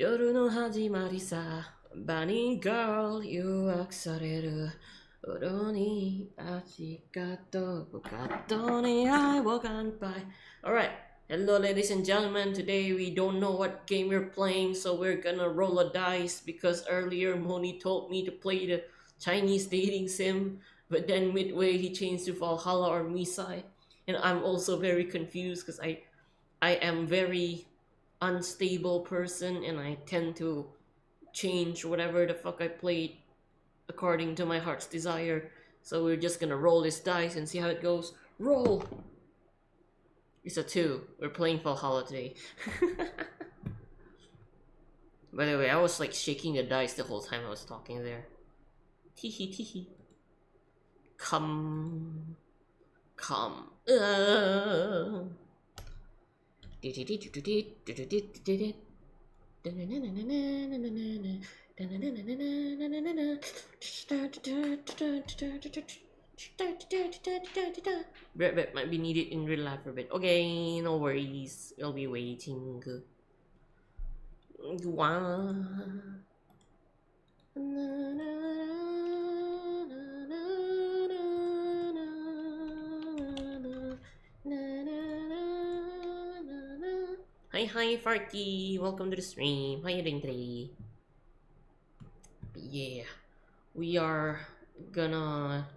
夜の始まりさ、Bunny girl 誘惑される夜に足と部とに愛を乾杯 Alright, hello ladies and gentlemen, today we don't know what game we're playing, so we're gonna roll a dice because earlier Moni told me to play the Chinese dating sim, but then midway he changed to Valhalla or Misai, and I'm also very confused because I am very unstable person and I tend to change whatever the fuck I played according to my heart's desire. So we're just gonna roll this dice and see how it goes. Roll! It's a 2. We're playing Valhalla today. By the way, I was like shaking the dice the whole time I was talking there. Teehee teehee. Come. Come. Brett might be needed in real life for a bit. Okay, no worries. We'll be waiting. Wow. Hi, Farty. Welcome to the stream. How you doing today? Yeah, we are gonna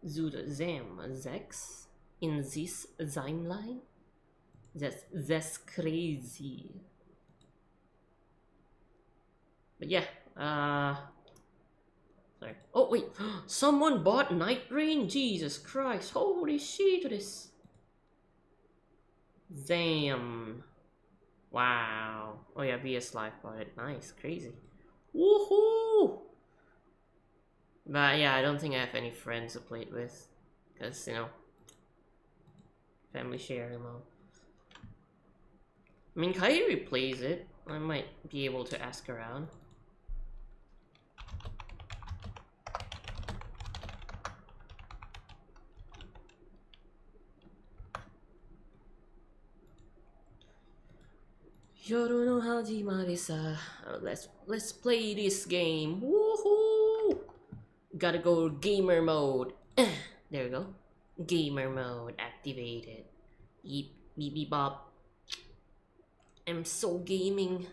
do the Zex in this timeline. That's crazy. But yeah, sorry. Oh wait, someone bought Night Rain. Jesus Christ! Holy shit! This. Damn. Wow. Oh yeah, BS Live bought it. Nice, crazy. Woohoo! But yeah, I don't think I have any friends to play it with, cause you know, family share mode. I mean, Kairi plays it. I might be able to ask around. Yoru no hajimari sa. Let's play this game. Woohoo! Gotta go gamer mode. There we go. Gamer mode activated. Beep beep beep bop. I'm so gaming.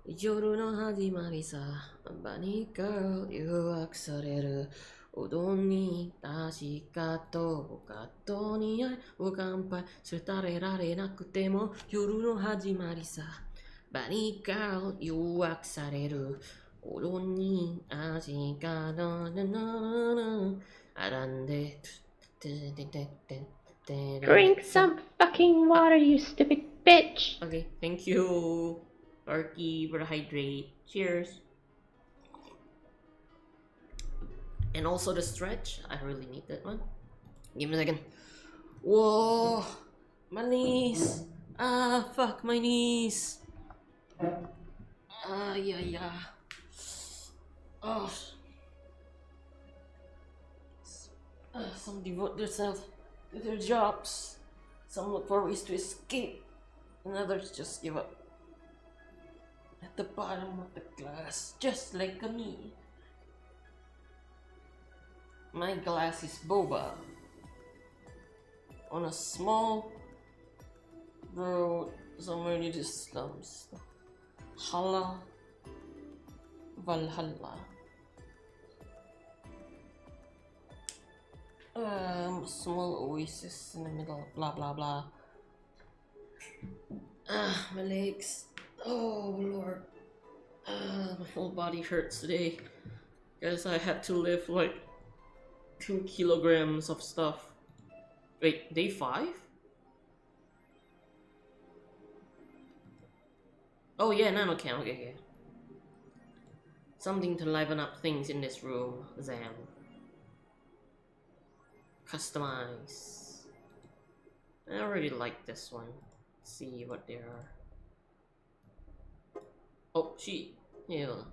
Yoru no hajimari sa. Bunny girl 誘惑される。踊に確かとかとに愛を乾杯伝えられなくても夜の始まりさバニーガール誘惑される踊に味がのなななあらんで Drink some fucking water, you stupid bitch! Okay, thank you Arky for the hydrate. Cheers. And also the stretch. I really need that one. Give me a second. Whoa! My knees! Ah, fuck my knees! Ah, yeah. Oh. Some devote themselves to their jobs. Some look for ways to escape. And others just give up. At the bottom of the glass, just like me. My glass is boba. On a small road somewhere near the slums. Valhalla. Small oasis in the middle, blah blah blah. My legs. Oh lord. My whole body hurts today. Guess I had to lift like 2 kilograms of stuff. Wait, day 5? Oh yeah, nanocam, okay. Something to liven up things in this room, Zam. Customize. I already like this one. Let's see what there are. Oh, shit. Yeah.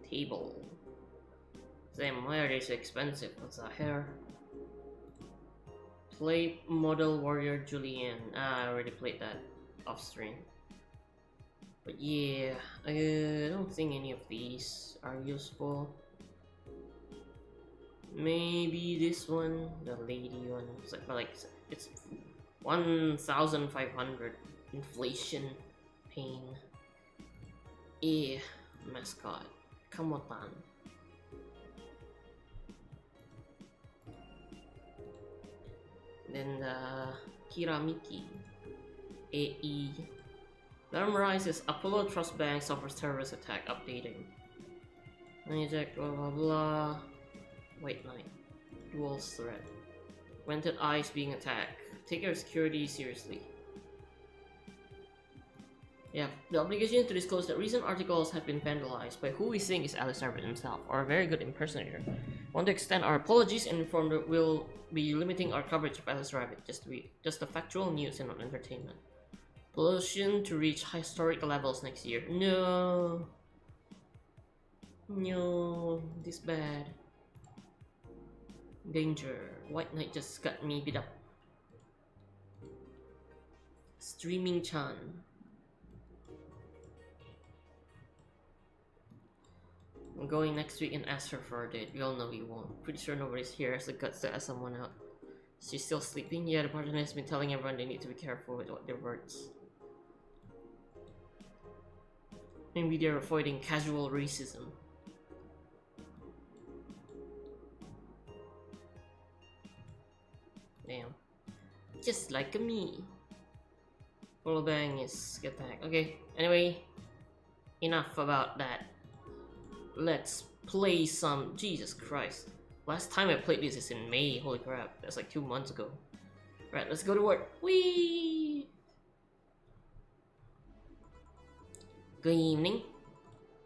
Table. Damn, why are they so expensive? What's that here? Play Model Warrior Julian. I already played that off stream. But yeah, I don't think any of these are useful. Maybe this one, the lady one. It's 1,500 inflation pain. Yeah, mascot. Kamotan. Then the Kiramiki. AE. Alarm rises. Apollo Trust Bank suffers terrorist attack. Updating. Eject. Blah blah blah. White Knight. Dual threat. Wented Eyes being attacked. Take your security seriously. Yeah, the obligation to disclose that recent articles have been vandalized by who we think is Alice Arbit himself, or a very good impersonator. Want to extend our apologies and inform that we'll be limiting our coverage of Alice Rabbit just the factual news and not entertainment. Pollution to reach historic levels next year. No. No, this bad. Danger. White Knight just got me beat up. Streaming Chan. I'm going next week and ask her for a date. We all know we won't. Pretty sure nobody's here has the guts to ask someone out. She's still sleeping? Yeah, the bartender has been telling everyone they need to be careful with what their words. Maybe they're avoiding casual racism. Damn. Just like me. Full bang is attack. Okay, anyway. Enough about that. Let's play some. Jesus Christ. Last time I played this is in May. Holy crap. That's like 2 months ago. Right, let's go to work. Whee! Good evening.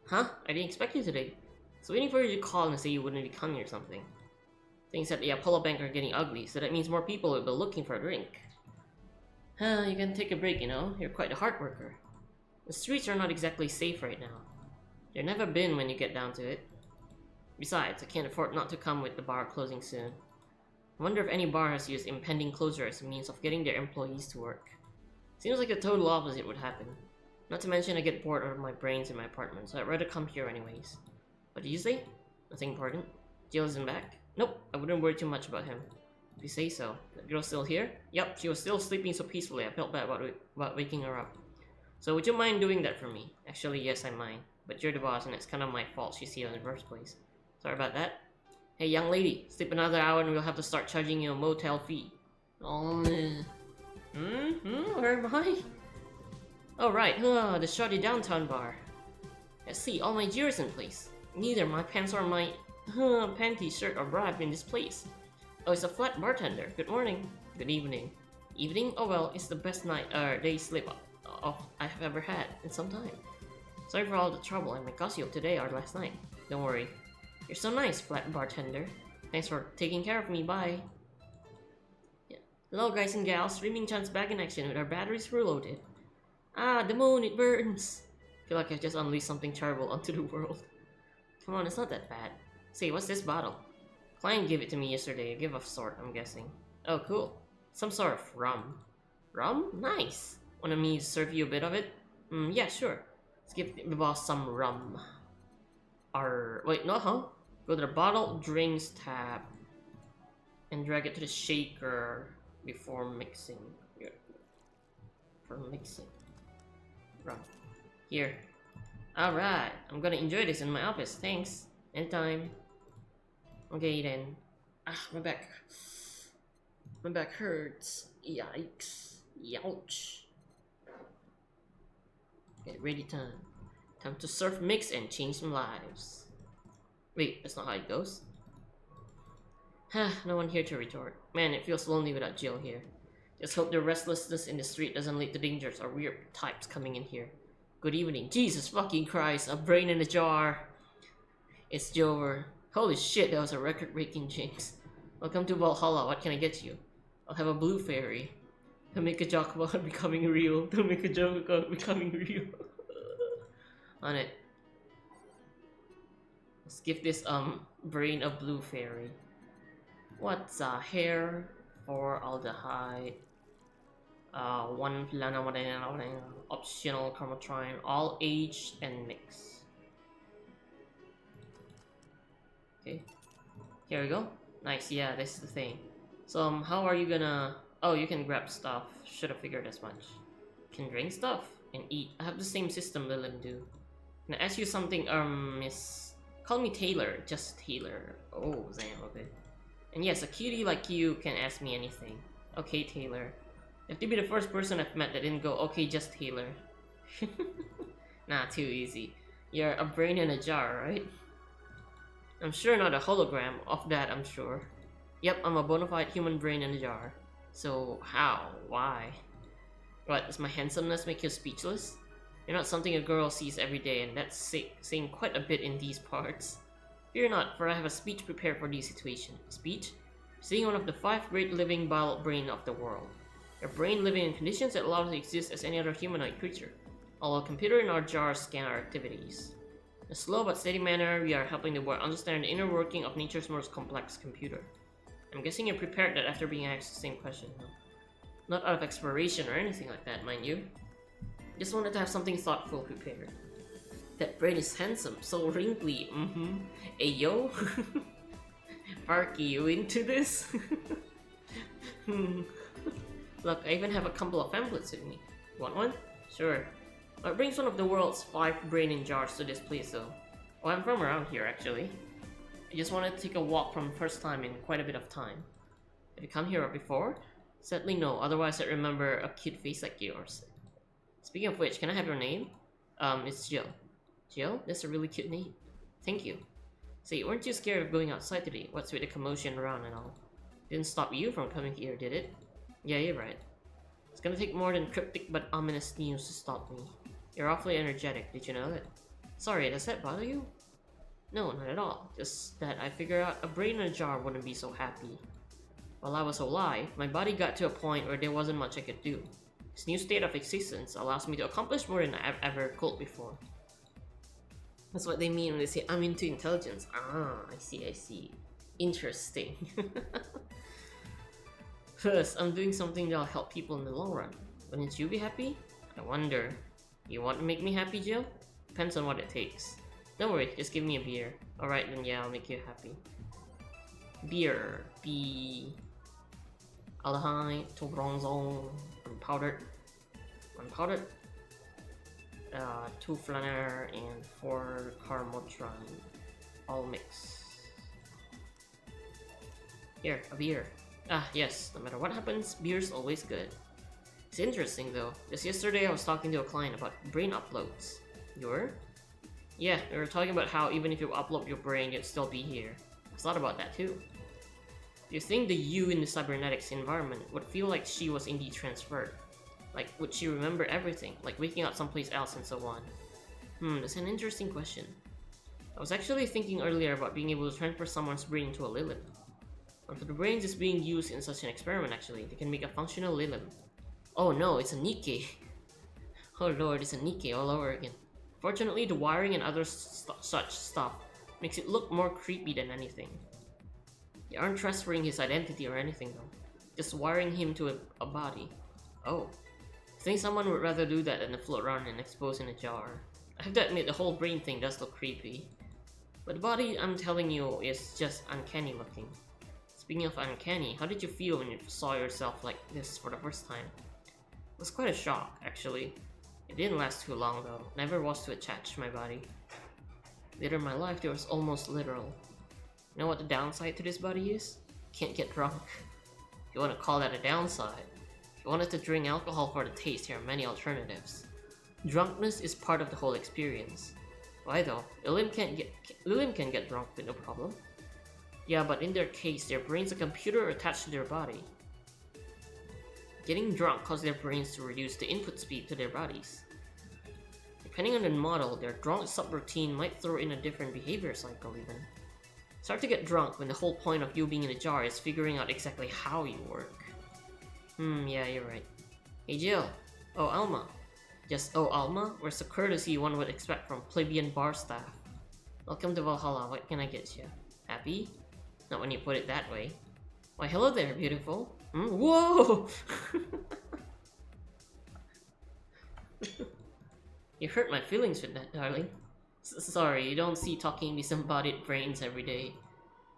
Huh? I didn't expect you today. So waiting for you to call and say you wouldn't be coming or something. Things at the Apollo Bank are getting ugly, so that means more people will be looking for a drink. Huh, you can take a break, you know? You're quite a hard worker. The streets are not exactly safe right now. They've never been when you get down to it. Besides, I can't afford not to come with the bar closing soon. I wonder if any bar has used impending closure as a means of getting their employees to work. Seems like the total opposite would happen. Not to mention I get bored out of my brains in my apartment, so I'd rather come here anyways. What did you say? Nothing important? Jill isn't back? Nope, I wouldn't worry too much about him. If you say so. That girl still here? Yup, she was still sleeping so peacefully I felt bad about waking her up. So would you mind doing that for me? Actually, yes, I mind. But you're the boss and it's kind of my fault she's here in the first place. Sorry about that. Hey, young lady, sleep another hour and we'll have to start charging you a motel fee. Oh, where am I? Oh, right, the shoddy downtown bar. Let's see, all my gear's in place. Neither my pants or my panty, shirt, or bra have been displaced. Oh, it's a flat bartender. Good morning. Good evening. Evening? Oh well, it's the best day sleep I've ever had in some time. Sorry for all the trouble I may cause you today or last night. Don't worry. You're so nice, flat bartender. Thanks for taking care of me, bye. Yeah. Hello guys and gals, Streaming Chan's back in action with our batteries reloaded. Ah, the moon, it burns! I feel like I've just unleashed something terrible onto the world. Come on, it's not that bad. Say, what's this bottle? Client gave it to me yesterday, a gift of sort, I'm guessing. Oh, cool. Some sort of rum. Rum? Nice! Want me to serve you a bit of it? Yeah, sure. Let's give the boss some rum. Wait, no, huh? Go to the bottle drinks tab and drag it to the shaker before mixing. Yeah. For mixing. Rum. Here. Alright, I'm gonna enjoy this in my office, thanks. Anytime. Okay then. Ah, my back. My back hurts. Yikes. Youch. Get ready time. Time to surf mix and change some lives. Wait, that's not how it goes. No one here to retort. Man, it feels lonely without Jill here. Just hope the restlessness in the street doesn't lead to dangers or weird types coming in here. Good evening. Jesus fucking Christ, a brain in a jar. It's Jover. Holy shit, that was a record-breaking jinx. Welcome to Valhalla, what can I get you? I'll have a blue fairy. Don't make a joke about becoming real. Don't make a joke about becoming real. On it. Let's give this brain a blue fairy. What's a hair 4-aldehyde, 1 optional chromatrine, all aged and mixed. Okay, here we go. Nice, yeah, this is the thing. So, how are you gonna... Oh, you can grab stuff. Should have figured as much. Can drink stuff and eat. I have the same system Lilin do. Can I ask you something, Miss... Call me Taylor, just Taylor. Oh, damn, okay. And yes, a cutie like you can ask me anything. Okay, Taylor. You have to be the first person I've met that didn't go, okay, just Taylor. Nah, too easy. You're a brain in a jar, right? I'm sure not a hologram, of that I'm sure. Yep, I'm a bona fide human brain in a jar. So, how? Why? What, does my handsomeness make you speechless? You're not something a girl sees every day, and that's saying quite a bit in these parts. Fear not, for I have a speech prepared for this situation. Speech? Seeing one of the 5 great living brain of the world. A brain living in conditions that allow it to exist as any other humanoid creature. Although a computer in our jars scan our activities. In a slow but steady manner, we are helping the world understand the inner working of nature's most complex computer. I'm guessing you're prepared that after being asked the same question, huh? Not out of exploration or anything like that, mind you. Just wanted to have something thoughtful prepared. That brain is handsome, so wrinkly, Hey yo? Parky, you into this? Look, I even have a couple of pamphlets with me. Want one? Sure. What brings one of the world's 5 brain in jars to this place though? Oh, I'm from around here actually. I just wanted to take a walk from first time in quite a bit of time. Have you come here before? Sadly no, otherwise I'd remember a cute face like yours. Speaking of which, can I have your name? It's Jill. Jill? That's a really cute name. Thank you. Say, weren't you scared of going outside today? What's with the commotion around and all? Didn't stop you from coming here, did it? Yeah, you're right. It's gonna take more than cryptic but ominous news to stop me. You're awfully energetic, did you know that? Sorry, does that bother you? No, not at all. Just that I figured out a brain in a jar wouldn't be so happy. While I was alive, my body got to a point where there wasn't much I could do. This new state of existence allows me to accomplish more than I've ever could before. That's what they mean when they say, I'm into intelligence. Ah, I see. Interesting. First, I'm doing something that'll help people in the long run. Wouldn't you be happy? I wonder. You want to make me happy, Jill? Depends on what it takes. Don't worry, just give me a beer. Alright, then yeah, I'll make you happy. Beer. B. Aldehyde, 2 bronzone, unpowdered. 2 flaneur, and 4 carmotrine. All mixed. Here, a beer. Ah, yes, no matter what happens, beer's always good. It's interesting though. Just yesterday I was talking to a client about brain uploads. You were? Yeah, we were talking about how even if you upload your brain, you'd still be here. I thought about that too. Do you think the you in the cybernetics environment would feel like she was indeed transferred? Like, would she remember everything, like waking up someplace else and so on? That's an interesting question. I was actually thinking earlier about being able to transfer someone's brain into a Lilith. If the brain is being used in such an experiment actually, they can make a functional Lilith. Oh no, it's a Nikkei. Oh lord, it's a Nikkei all over again. Fortunately, the wiring and other such stuff makes it look more creepy than anything. They aren't transferring his identity or anything though, just wiring him to a body. Oh, I think someone would rather do that than to float around and expose in a jar. I have to admit the whole brain thing does look creepy. But the body, I'm telling you, is just uncanny looking. Speaking of uncanny, how did you feel when you saw yourself like this for the first time? It was quite a shock, actually. It didn't last too long though, never was too attached to my body. Later in my life, it was almost literal. You know what the downside to this body is? Can't get drunk. If you want to call that a downside. If you wanted to drink alcohol for the taste, there are many alternatives. Drunkenness is part of the whole experience. Why though? Lilim can get drunk with no problem. Yeah, but in their case, their brain's a computer attached to their body. Getting drunk causes their brains to reduce the input speed to their bodies. Depending on the model, their drunk subroutine might throw in a different behavior cycle even. It's hard to get drunk when the whole point of you being in a jar is figuring out exactly how you work. Yeah, you're right. Hey Jill. Oh, Alma. Just oh, Alma? Where's the courtesy one would expect from plebeian bar staff? Welcome to Valhalla, what can I get you? Happy? Not when you put it that way. Why hello there, beautiful. Whoa! You hurt my feelings with that, darling. Sorry, you don't see talking disembodied brains every day.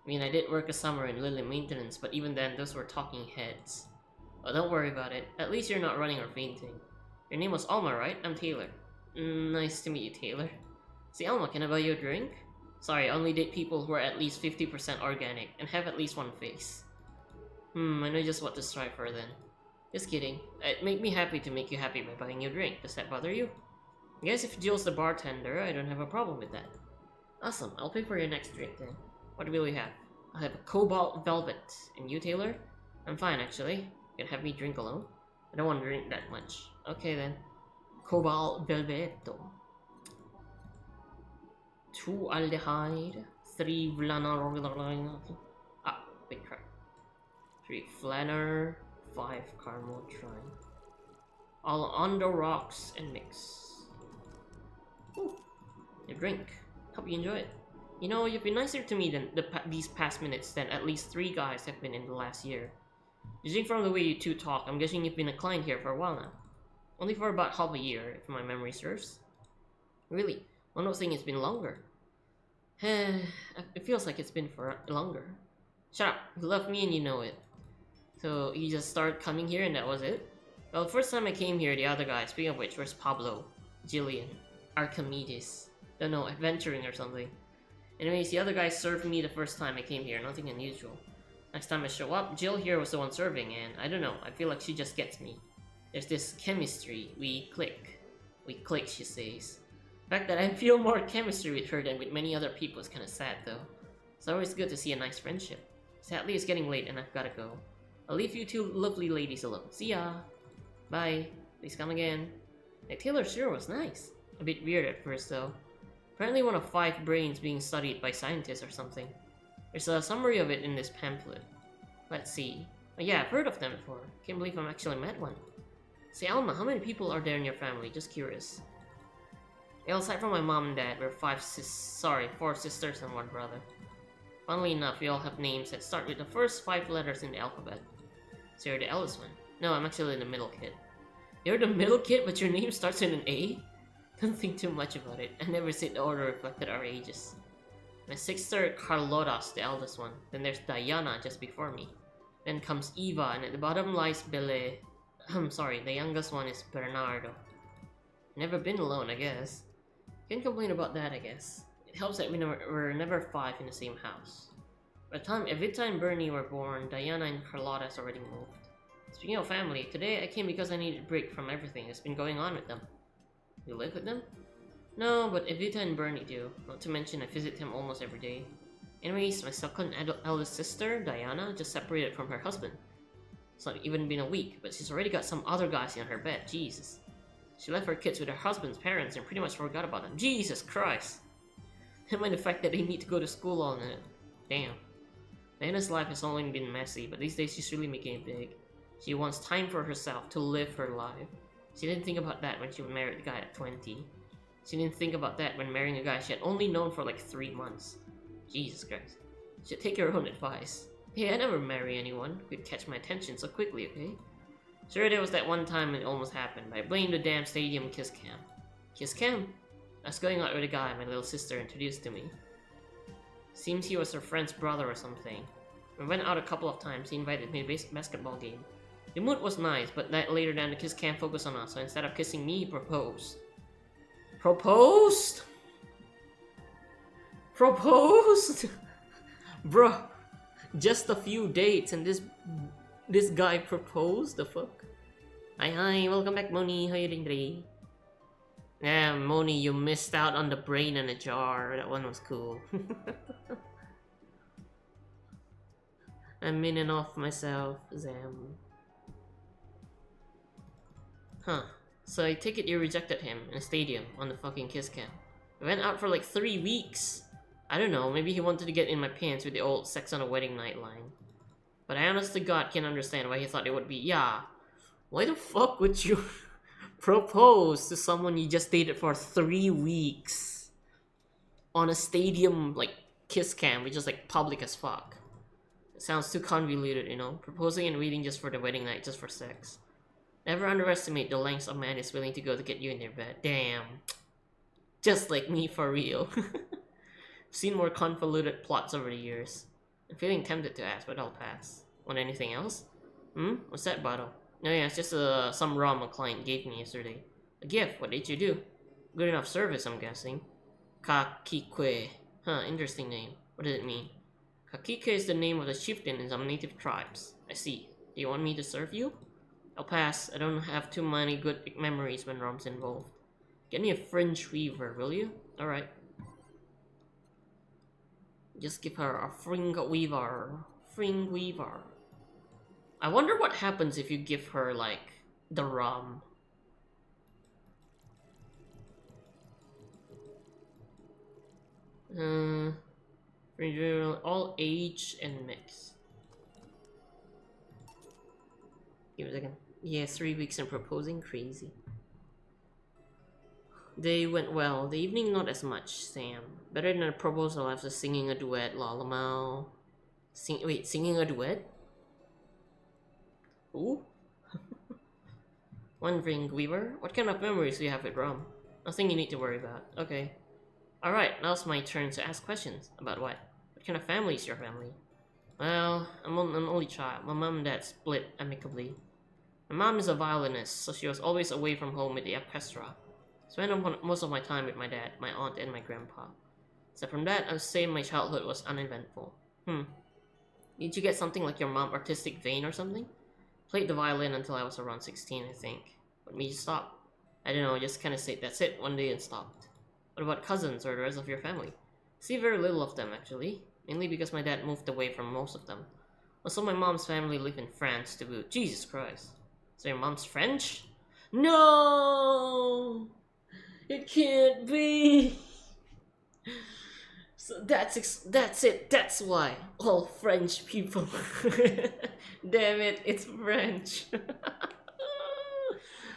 I mean, I did work a summer in Lily maintenance, but even then, those were talking heads. Oh, don't worry about it. At least you're not running or fainting. Your name was Alma, right? I'm Taylor. Nice to meet you, Taylor. See, Alma, can I buy you a drink? Sorry, I only date people who are at least 50% organic and have at least one face. I know just what to strive for then. Just kidding. It'd make me happy to make you happy by buying you a drink. Does that bother you? I guess if Jill's the bartender, I don't have a problem with that. Awesome, I'll pay for your next drink then. What will you have? I'll have a cobalt velvet. And you, Taylor? I'm fine, actually. You can have me drink alone. I don't want to drink that much. Okay then. Cobalt velveto. 2 aldehyde. 3 vlanar. Ah, wait, crap. 3 flanner. 5 carmotrine. All on the rocks and mix. Ooh, your drink. Hope you enjoy it. You know, you've been nicer to me than these past minutes than at least 3 guys have been in the last year. Judging from the way you two talk, I'm guessing you've been a client here for a while now. Only for about half a year, if my memory serves. Really, one would think it's been longer. It feels like it's been for longer. Shut up, you love me and you know it. So you just started coming here and that was it? Well, the first time I came here, the other guy, speaking of which, where's Pablo, Jillian, Archimedes, don't know, adventuring or something. Anyways, the other guy served me the first time I came here, nothing unusual. Next time I show up, Jill here was the one serving, and I don't know, I feel like she just gets me. There's this chemistry, we click. We click, she says. The fact that I feel more chemistry with her than with many other people is kinda sad though. It's always good to see a nice friendship. Sadly, it's getting late and I've gotta go. I'll leave you two lovely ladies alone. See ya! Bye. Please come again. That Taylor sure was nice. A bit weird at first though. Apparently one of 5 brains being studied by scientists or something. There's a summary of it in this pamphlet. Let's see. Oh, yeah, I've heard of them before. Can't believe I've actually met one. Say, Alma, how many people are there in your family? Just curious. Well, aside from my mom and dad, we're 4 sisters and 1 brother. Funnily enough, we all have names that start with the first 5 letters in the alphabet. So you're the eldest one. No, I'm actually the middle kid. You're the middle kid, but your name starts with an A? Don't think too much about it. I never said the order reflected our ages. My sister Carlota's the eldest one. Then there's Diana just before me. Then comes Eva, and at the bottom lies Bele. The youngest one is Bernardo. Never been alone, I guess. Can't complain about that, I guess. It helps that we're never 5 in the same house. By the time Evita and Bernie were born, Diana and Carlotta has already moved. Speaking of family, today I came because I needed a break from everything that's been going on with them. You live with them? No, but Evita and Bernie do. Not to mention I visit him almost every day. Anyways, my second eldest sister, Diana, just separated from her husband. It's not even been a week, but she's already got some other guys in her bed, Jesus. She left her kids with her husband's parents and pretty much forgot about them. Jesus Christ! Never mind the fact that they need to go to school all night. Damn. Diana's life has only been messy, but these days she's really making it big. She wants time for herself to live her life. She didn't think about that when she married the guy at 20. She didn't think about that when marrying a guy she had only known for like 3 months. Jesus Christ. She should take her own advice. Hey, I never marry anyone who'd catch my attention so quickly, okay? Sure, there was that one time it almost happened, but I blamed the damn stadium kiss cam. Kiss cam? I was going out with a guy my little sister introduced to me. Seems he was her friend's brother or something. We went out a couple of times, he invited me to a basketball game. The mood was nice, but later the kiss cam focused on us, so instead of kissing me, he proposed. Proposed? Proposed? Bruh, just a few dates and this guy proposed? The fuck? Hi, welcome back, Moni. How you doing today? Yeah, Moni, you missed out on the brain in a jar. That one was cool. I'm in and off myself, Zam. Huh. So I take it you rejected him in a stadium on the fucking kiss cam. We went out for like 3 weeks. I don't know, maybe he wanted to get in my pants with the old sex on a wedding night line. But I honest to God can't understand why he thought it would be, yeah. Why the fuck would you propose to someone you just dated for 3 weeks on a stadium like kiss cam, which is like public as fuck? Sounds too convoluted, you know? Proposing and waiting just for the wedding night, just for sex. Never underestimate the lengths a man is willing to go to get you in their bed. Damn. Just like me, for real. Seen more convoluted plots over the years. I'm feeling tempted to ask, but I'll pass. Want anything else? What's that bottle? No, yeah, it's just some rum a client gave me yesterday. A gift, what did you do? Good enough service, I'm guessing. Kakikwe. Huh, interesting name. What does it mean? Kakike is the name of the chieftain in some native tribes. I see. Do you want me to serve you? I'll pass. I don't have too many good memories when rum's involved. Get me a fringe weaver, will you? Alright. Just give her a fring weaver. Fring weaver. I wonder what happens if you give her, like, the rum. All age and mix. Give it a second. Yeah, 3 weeks and proposing, crazy. They went well. The evening not as much, Sam. Better than a proposal after singing a duet, Lalamau. Singing a duet? Ooh. One ring weaver? What kind of memories do you have with rum? Nothing you need to worry about. Okay. Alright, now it's my turn to ask questions. About what? What kind of family is your family? Well, I'm an only child. My mom and dad split amicably. My mom is a violinist, so she was always away from home with the orchestra. Spent most of my time with my dad, my aunt, and my grandpa. Except from that, I would say my childhood was uneventful. Did you get something like your mom artistic vein or something? Played the violin until I was around 16, I think. What made you stop? I don't know, just kinda said that's it one day and stopped. What about cousins or the rest of your family? See very little of them, actually. Mainly because my dad moved away from most of them. Also, my mom's family live in France to boot. Jesus Christ. So your mom's French? No! It can't be! So that's it. That's why all French people. Damn it, it's French.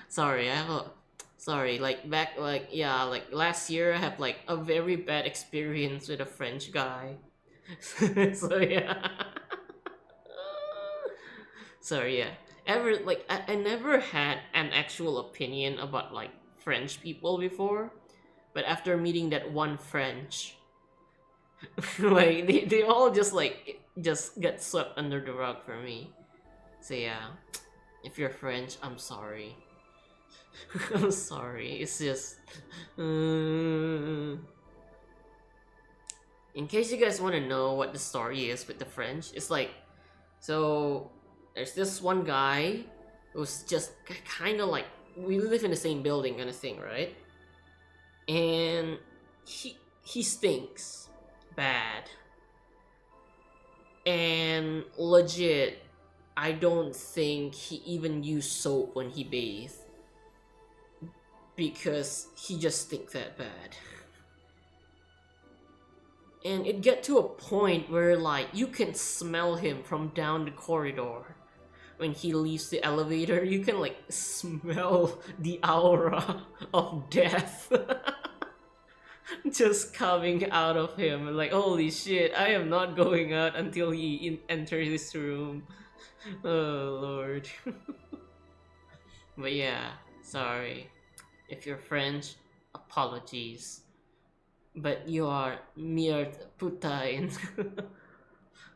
Sorry, I have a. Sorry, like like last year I have like a very bad experience with a French guy. So yeah. Sorry, yeah. I never had an actual opinion about like French people before, but after meeting that one French, like they all just get swept under the rug for me. So yeah, if you're French, I'm sorry. I'm sorry. It's just in case you guys want to know what the story is with the French, it's like so there's this one guy who's just kind of like we live in the same building kind of thing, right? And he stinks bad. And legit, I don't think he even used soap when he bathed. Because he just stinks that bad. And it get to a point where like you can smell him from down the corridor. When he leaves the elevator, you can like smell the aura of death just coming out of him. Like, holy shit, I am not going out until he enters this room. Oh lord. But yeah, sorry. If you're French, apologies. But you are mere putain.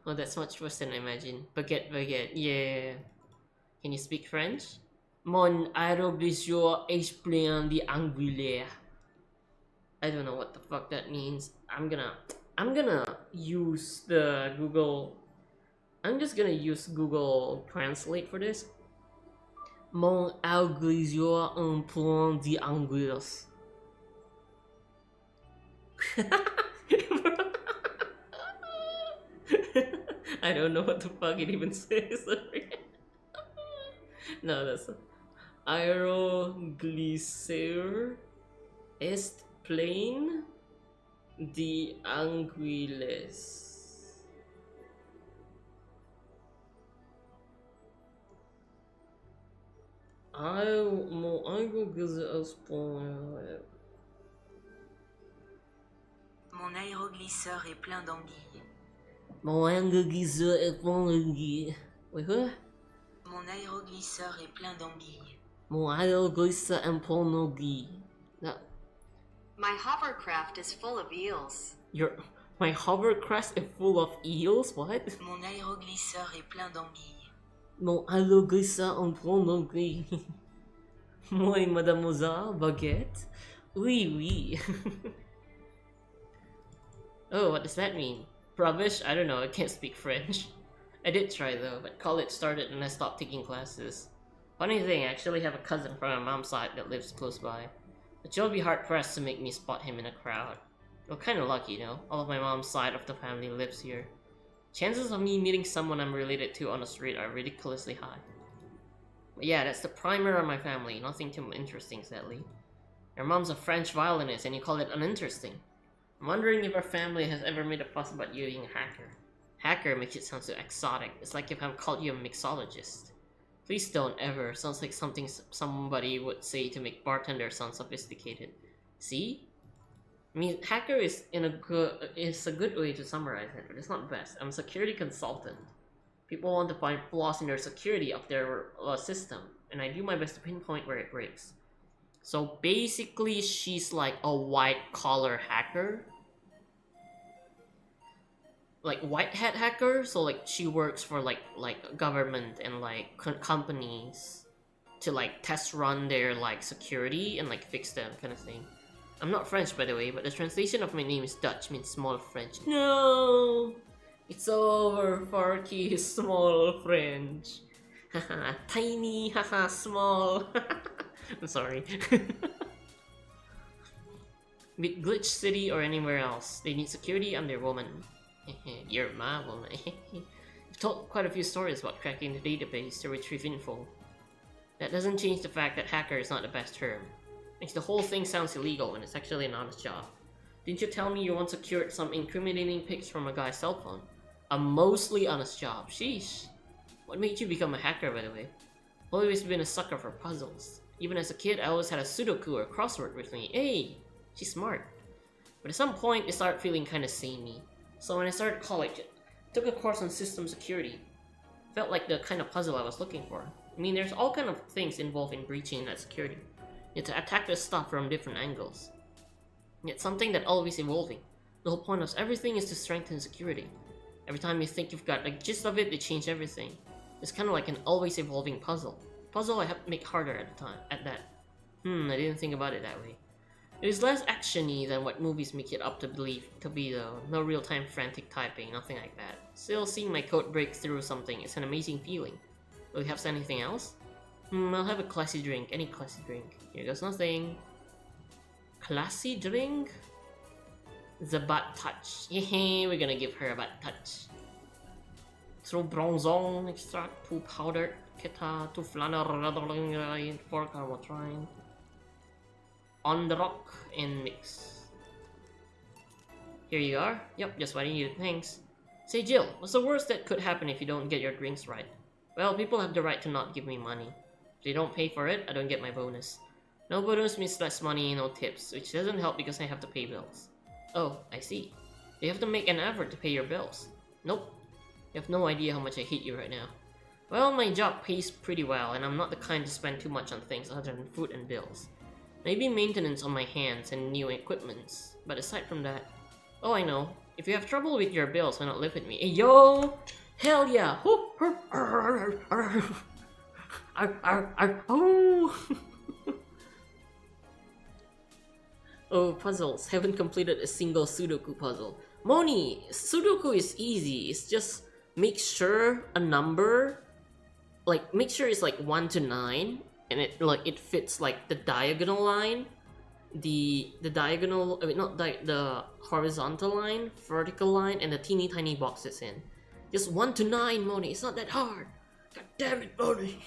Oh, that's much worse than I imagined. Baguette, yeah. Can you speak French? Mon aéroglissure est plein d'angulaire. I don't know what the fuck that means. I'm gonna use the Google. I'm just gonna use Google Translate for this. Mon aéroglissure en plein d'angulaires. I don't know what the fuck it even says. No, that's aeroglycer est plein d'anguilles. Mon aeroglycer est plein. Mon aéroglisseur est plein d'anguilles. Mon aéroglisseur est plein d'anguilles. Wait, what? Mon aéroglisseur est plein d'anguilles. Mon aéroglisseur est plein d'anguilles. No. My hovercraft is full of eels. My hovercraft is full of eels? What? Mon aéroglisseur est plein d'anguilles. Mon aéroglisseur est plein d'anguilles. Moi, mademoiselle, baguette? Oui, oui. Oh, what does that mean? Rubbish? I don't know, I can't speak French. I did try though, but college started and I stopped taking classes. Funny thing, I actually have a cousin from my mom's side that lives close by. But you'll be hard pressed to make me spot him in a crowd. We're kinda lucky, you know? All of my mom's side of the family lives here. Chances of me meeting someone I'm related to on the street are ridiculously high. But yeah, that's the primer of my family, nothing too interesting sadly. Your mom's a French violinist and you call it uninteresting. I'm wondering if our family has ever made a fuss about you being a hacker. Hacker makes it sound so exotic. It's like if I called you a mixologist. Please don't ever. Sounds like something somebody would say to make bartender sound sophisticated. See? I mean, hacker is a good way to summarize it, but it's not best. I'm a security consultant. People want to find flaws in their security of their system, and I do my best to pinpoint where it breaks. So basically, she's like a white-collar hacker. Like white hat hacker, so like she works for like government and like companies to like test run their like security and like fix them kind of thing. I'm not French by the way, but the translation of my name is Dutch, means small French. No, it's over. Farky is small French. Haha, tiny. Haha, small. I'm sorry. With Glitch City or anywhere else, they need security. I'm their woman. You're my woman. I've told quite a few stories about cracking the database to retrieve info. That doesn't change the fact that hacker is not the best term. Makes the whole thing sounds illegal when it's actually an honest job. Didn't you tell me you once secured some incriminating pics from a guy's cell phone? A mostly honest job. Sheesh. What made you become a hacker, by the way? I've always been a sucker for puzzles. Even as a kid, I always had a Sudoku or crossword with me. Hey, she's smart. But at some point, it started feeling kind of samey. So when I started college, I took a course on system security. Felt like the kind of puzzle I was looking for. I mean, there's all kind of things involved in breaching that security. You have to attack the stuff from different angles. It's something that's always evolving. The whole point of everything is to strengthen security. Every time you think you've got a gist of it, they change everything. It's kind of like an always evolving puzzle. Puzzle I have to make harder at the time. At that. I didn't think about it that way. It is less action-y than what movies make it up to be though. No real-time frantic typing, nothing like that. Still, seeing my code break through something is an amazing feeling. Will you have anything else? I'll have a classy drink. Any classy drink. Here goes nothing. Classy drink? The butt touch. Hehe, we're gonna give her a butt touch. Through bronzong extract, to powdered keta, to flanner, fork armatrine. On the rock and mix. Here you are. Yep, just what I needed. Thanks. Say Jill, what's the worst that could happen if you don't get your drinks right? Well, people have the right to not give me money. If they don't pay for it, I don't get my bonus. No bonus means less money, no tips, which doesn't help because I have to pay bills. Oh, I see. You have to make an effort to pay your bills. Nope. You have no idea how much I hate you right now. Well, my job pays pretty well, and I'm not the kind to spend too much on things other than food and bills. Maybe maintenance on my hands and new equipments, but aside from that... Oh, I know. If you have trouble with your bills, why not live with me? Hey, yo! Hell yeah! Oh! Oh, puzzles. Haven't completed a single Sudoku puzzle. Moni! Sudoku is easy. It's just make sure a number... Like, make sure it's like 1 to 9. And it fits like the diagonal line, the diagonal, I mean not the horizontal line, vertical line, and the teeny tiny boxes in. Just 1 to 9, Moni. It's not that hard. God damn it, Moni.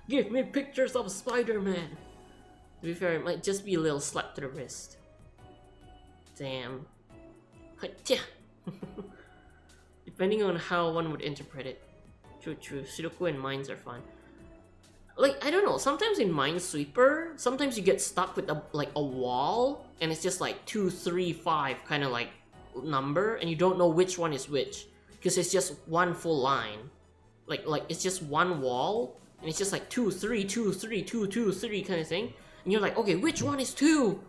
Give me pictures of Spider-Man. To be fair, it might just be a little slap to the wrist. Damn. Depending on how one would interpret it. True. Sudoku and mines are fun. Like, I don't know, sometimes in Minesweeper, sometimes you get stuck with a wall, and it's just like 2, 3, 5, kind of like number and you don't know which one is which because it's just one full line. Like it's just one wall and it's just like 2 3 2 3 2 2 3 kind of thing. And you're like, okay, which one is 2?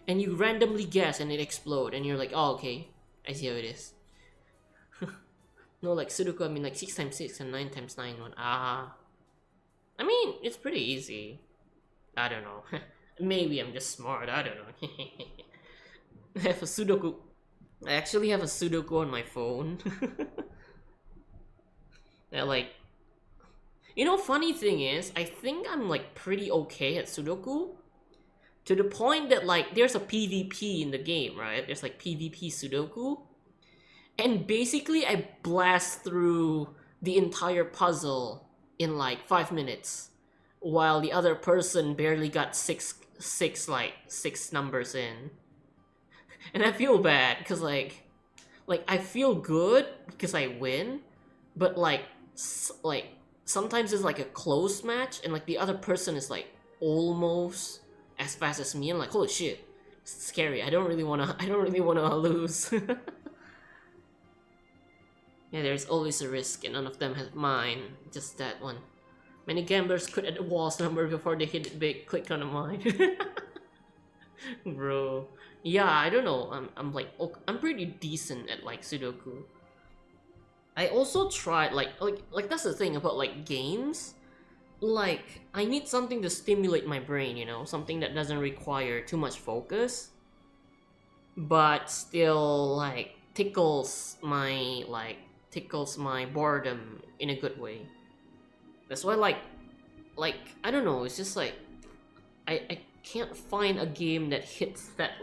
And you randomly guess and it explode and you're like, oh, okay, I see how it is. No, like Sudoku, I mean like 6 times 6 and 9 times 9 one. I mean, it's pretty easy. I don't know. Maybe I'm just smart, I don't know. I have a Sudoku. I actually have a Sudoku on my phone. That like, you know, funny thing is, I think I'm like pretty okay at Sudoku. To the point that like, there's a PvP in the game, right? There's like PvP Sudoku. And basically I blast through the entire puzzle in like 5 minutes. While the other person barely got six numbers in. And I feel bad, because like I feel good because I win. But like sometimes it's like a close match and like the other person is like almost as fast as me and like, holy shit, it's scary. I don't really wanna lose. Yeah, there's always a risk and none of them has mine, just that one. Many gamblers quit at the wall's number before they hit it big, click on the mine. Bro. Yeah, I don't know, I'm like, I'm pretty decent at like Sudoku. I also tried like that's the thing about like games. Like, I need something to stimulate my brain, you know, something that doesn't require too much focus, but still like tickles my boredom in a good way. That's why like I don't know, it's just like I can't find a game that hits that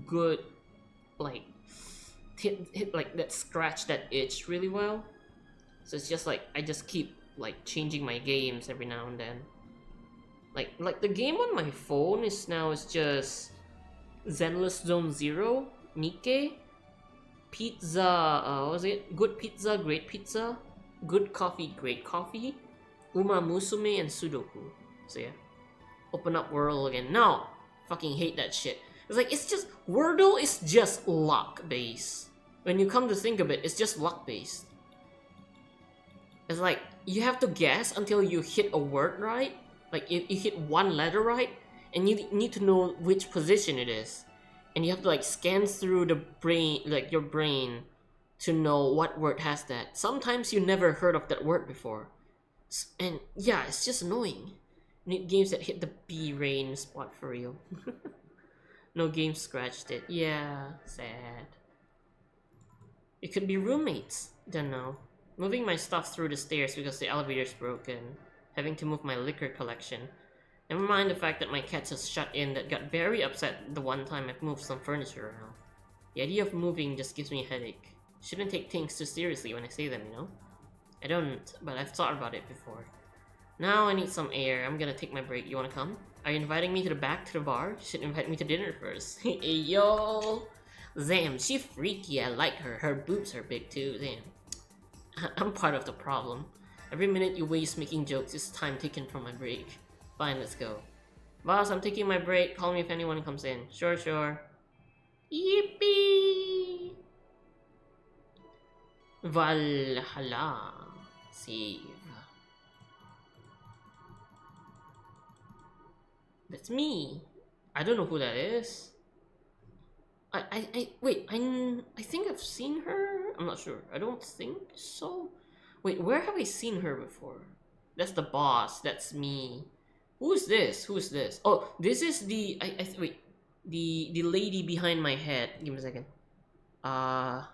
good like hit like that scratch that itch really well. So it's just like I just keep like changing my games every now and then. Like the game on my phone is just Zenless Zone Zero, Nikke, Pizza, what was it? Good Pizza, Great Pizza, Good Coffee, Great Coffee, Uma Musume, and Sudoku. So yeah, open up world again. No, fucking hate that shit. It's like, it's just, Wordle is just luck based. When you come to think of it, it's just luck based. It's like, you have to guess until you hit a word right. Like, if you hit one letter right, and you need to know which position it is. And you have to like scan through the brain, like your brain, to know what word has that. Sometimes you never heard of that word before. And yeah, it's just annoying. You need games that hit the B range spot for real. No game scratched it. Yeah, sad. It could be roommates. Don't know. Moving my stuff through the stairs because the elevator's broken. Having to move my liquor collection. Never mind the fact that my cat's just shut in that got very upset the one time I've moved some furniture around. The idea of moving just gives me a headache. Shouldn't take things too seriously when I say them, you know? I don't, but I've thought about it before. Now I need some air. I'm gonna take my break. You wanna come? Are you inviting me to the back to the bar? You should invite me to dinner first. Hey yo! Damn, she freaky. I like her. Her boobs are big too. Damn. I'm part of the problem. Every minute you waste making jokes is time taken from my break. Fine, let's go. Boss, I'm taking my break. Call me if anyone comes in. Sure, sure. Yippee! Valhalla. Save. That's me. I don't know who that is. Wait, I think I've seen her. I'm not sure. I don't think so. Wait, where have I seen her before? That's the boss. That's me. Who's this? Who's this? Oh, this is the wait. The lady behind my head. Give me a second. The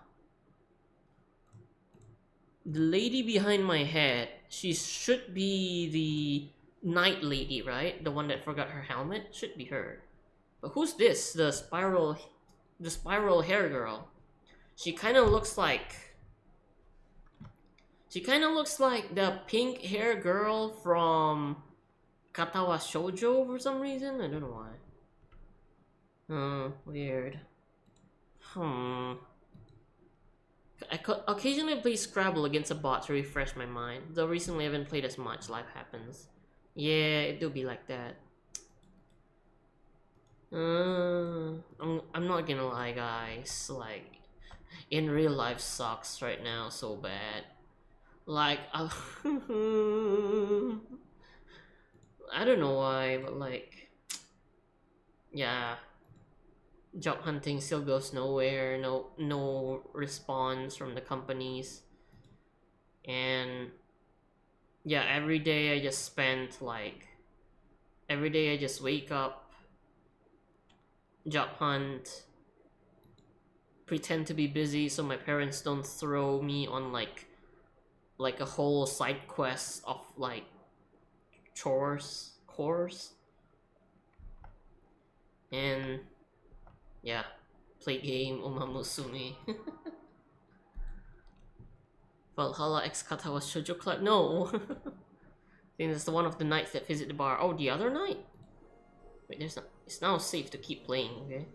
lady behind my head. She should be the night lady, right? The one that forgot her helmet? Should be her. But who's this? The spiral hair girl. She kind of looks like the pink hair girl from Katawa Shoujo for some reason. I don't know why. Weird. I occasionally play Scrabble against a bot to refresh my mind, though recently I haven't played as much. Life happens. Yeah, it do be like that. I'm I'm not gonna lie, guys. Like, in real life sucks right now so bad. Like, I don't know why, but like, yeah, job hunting still goes nowhere. No response from the companies, and yeah, every day I just spent like, every day I just wake up, job hunt, pretend to be busy so my parents don't throw me on like a whole side quest of like chores, and yeah, play game Umamusume. Valhalla X Kata was Shoujo Club. No. I think that's the one of the nights that visit the bar. Oh, the other night? Wait, there's not. It's now safe to keep playing, okay?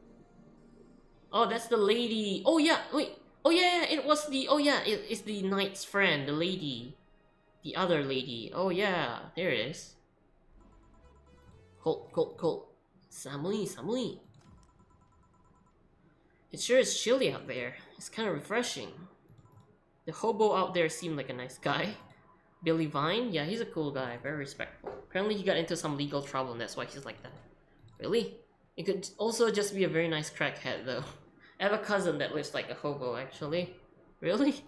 Oh, that's the lady. Oh yeah, wait. Oh yeah, it was the. Oh yeah, it's the knight's friend, the lady. The other lady. Oh yeah, there it is. Colt. Samui. It sure is chilly out there. It's kind of refreshing. The hobo out there seemed like a nice guy. Billy Vine? Yeah, he's a cool guy, very respectful. Apparently he got into some legal trouble and that's why he's like that. Really? It could also just be a very nice crackhead though. I have a cousin that lives like a hobo actually. Really?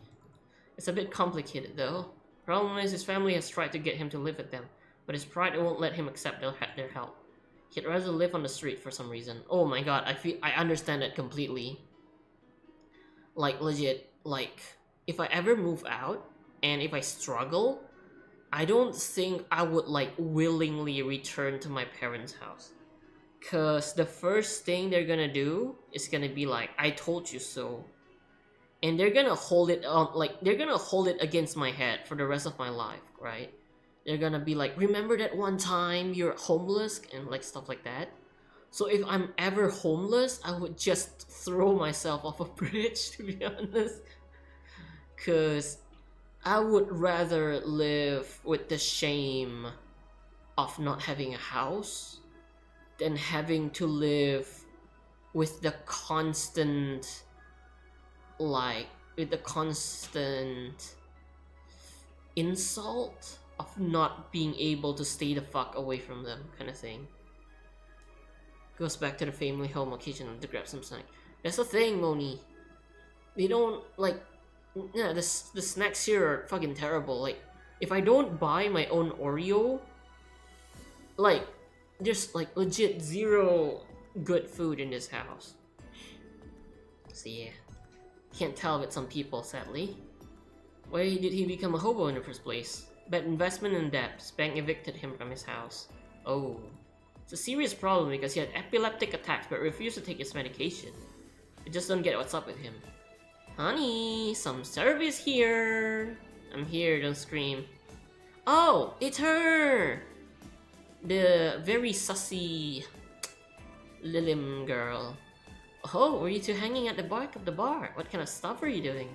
It's a bit complicated though. Problem is his family has tried to get him to live with them, but his pride won't let him accept their help. He'd rather live on the street for some reason. Oh my god, I understand that completely. Like legit, like if I ever move out and if I struggle, I don't think I would like willingly return to my parents' house. Cause the first thing they're gonna do is gonna be like, I told you so. And they're gonna hold it on, like, they're gonna hold it against my head for the rest of my life, right? They're gonna be like, remember that one time you're homeless? And like stuff like that. So if I'm ever homeless, I would just throw myself off a bridge, to be honest. Cause I would rather live with the shame of not having a house than having to live with the constant, like, with the constant insult of not being able to stay the fuck away from them, kind of thing. Goes back to the family home occasionally to grab some snack. That's the thing, Moni. They don't, like, yeah, the snacks here are fucking terrible. Like, if I don't buy my own Oreo, like, there's like legit zero good food in this house. So yeah, can't tell with some people, sadly. Why did he become a hobo in the first place? Bad investment and debt. Bank evicted him from his house. Oh. It's a serious problem because he had epileptic attacks but refused to take his medication. I just don't get what's up with him. Honey, some service here. I'm here, don't scream. Oh, it's her! The very sussy Lilim girl. Oh, were you two hanging at the back of the bar? What kind of stuff are you doing?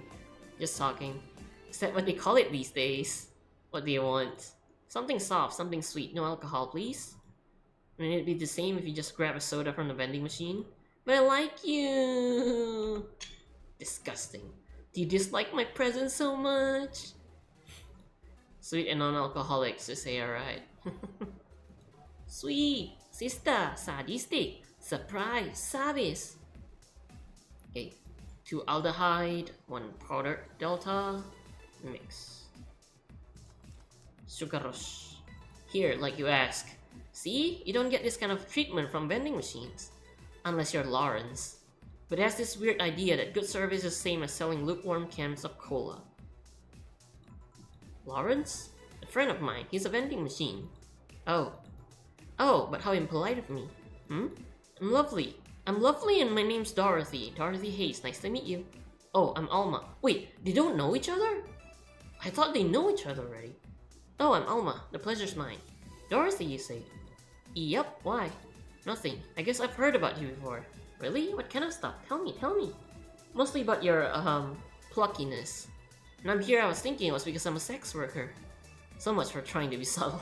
Just talking. Is that what they call it these days? What do you want? Something soft, something sweet. No alcohol, please. I mean, it'd be the same if you just grab a soda from the vending machine. But I like you! Disgusting. Do you dislike my presence so much? Sweet and non-alcoholic, so say alright. Sweet! Sister! Sadistic! Surprise! Service! Okay. 2 aldehyde, 1 powder delta, mix. Sugar rush. Here, like you ask. See? You don't get this kind of treatment from vending machines. Unless you're Lawrence. But it has this weird idea that good service is the same as selling lukewarm cans of cola. Lawrence? A friend of mine. He's a vending machine. Oh. Oh, but how impolite of me. I'm lovely. I'm lovely and my name's Dorothy. Dorothy Hayes. Nice to meet you. Oh, I'm Alma. Wait, they don't know each other? I thought they know each other already. Oh, I'm Alma. The pleasure's mine. Dorothy, you say? Yep, why? Nothing. I guess I've heard about you before. Really? What kind of stuff? Tell me. Mostly about your, pluckiness. And I'm here, I was thinking it was because I'm a sex worker. So much for trying to be subtle.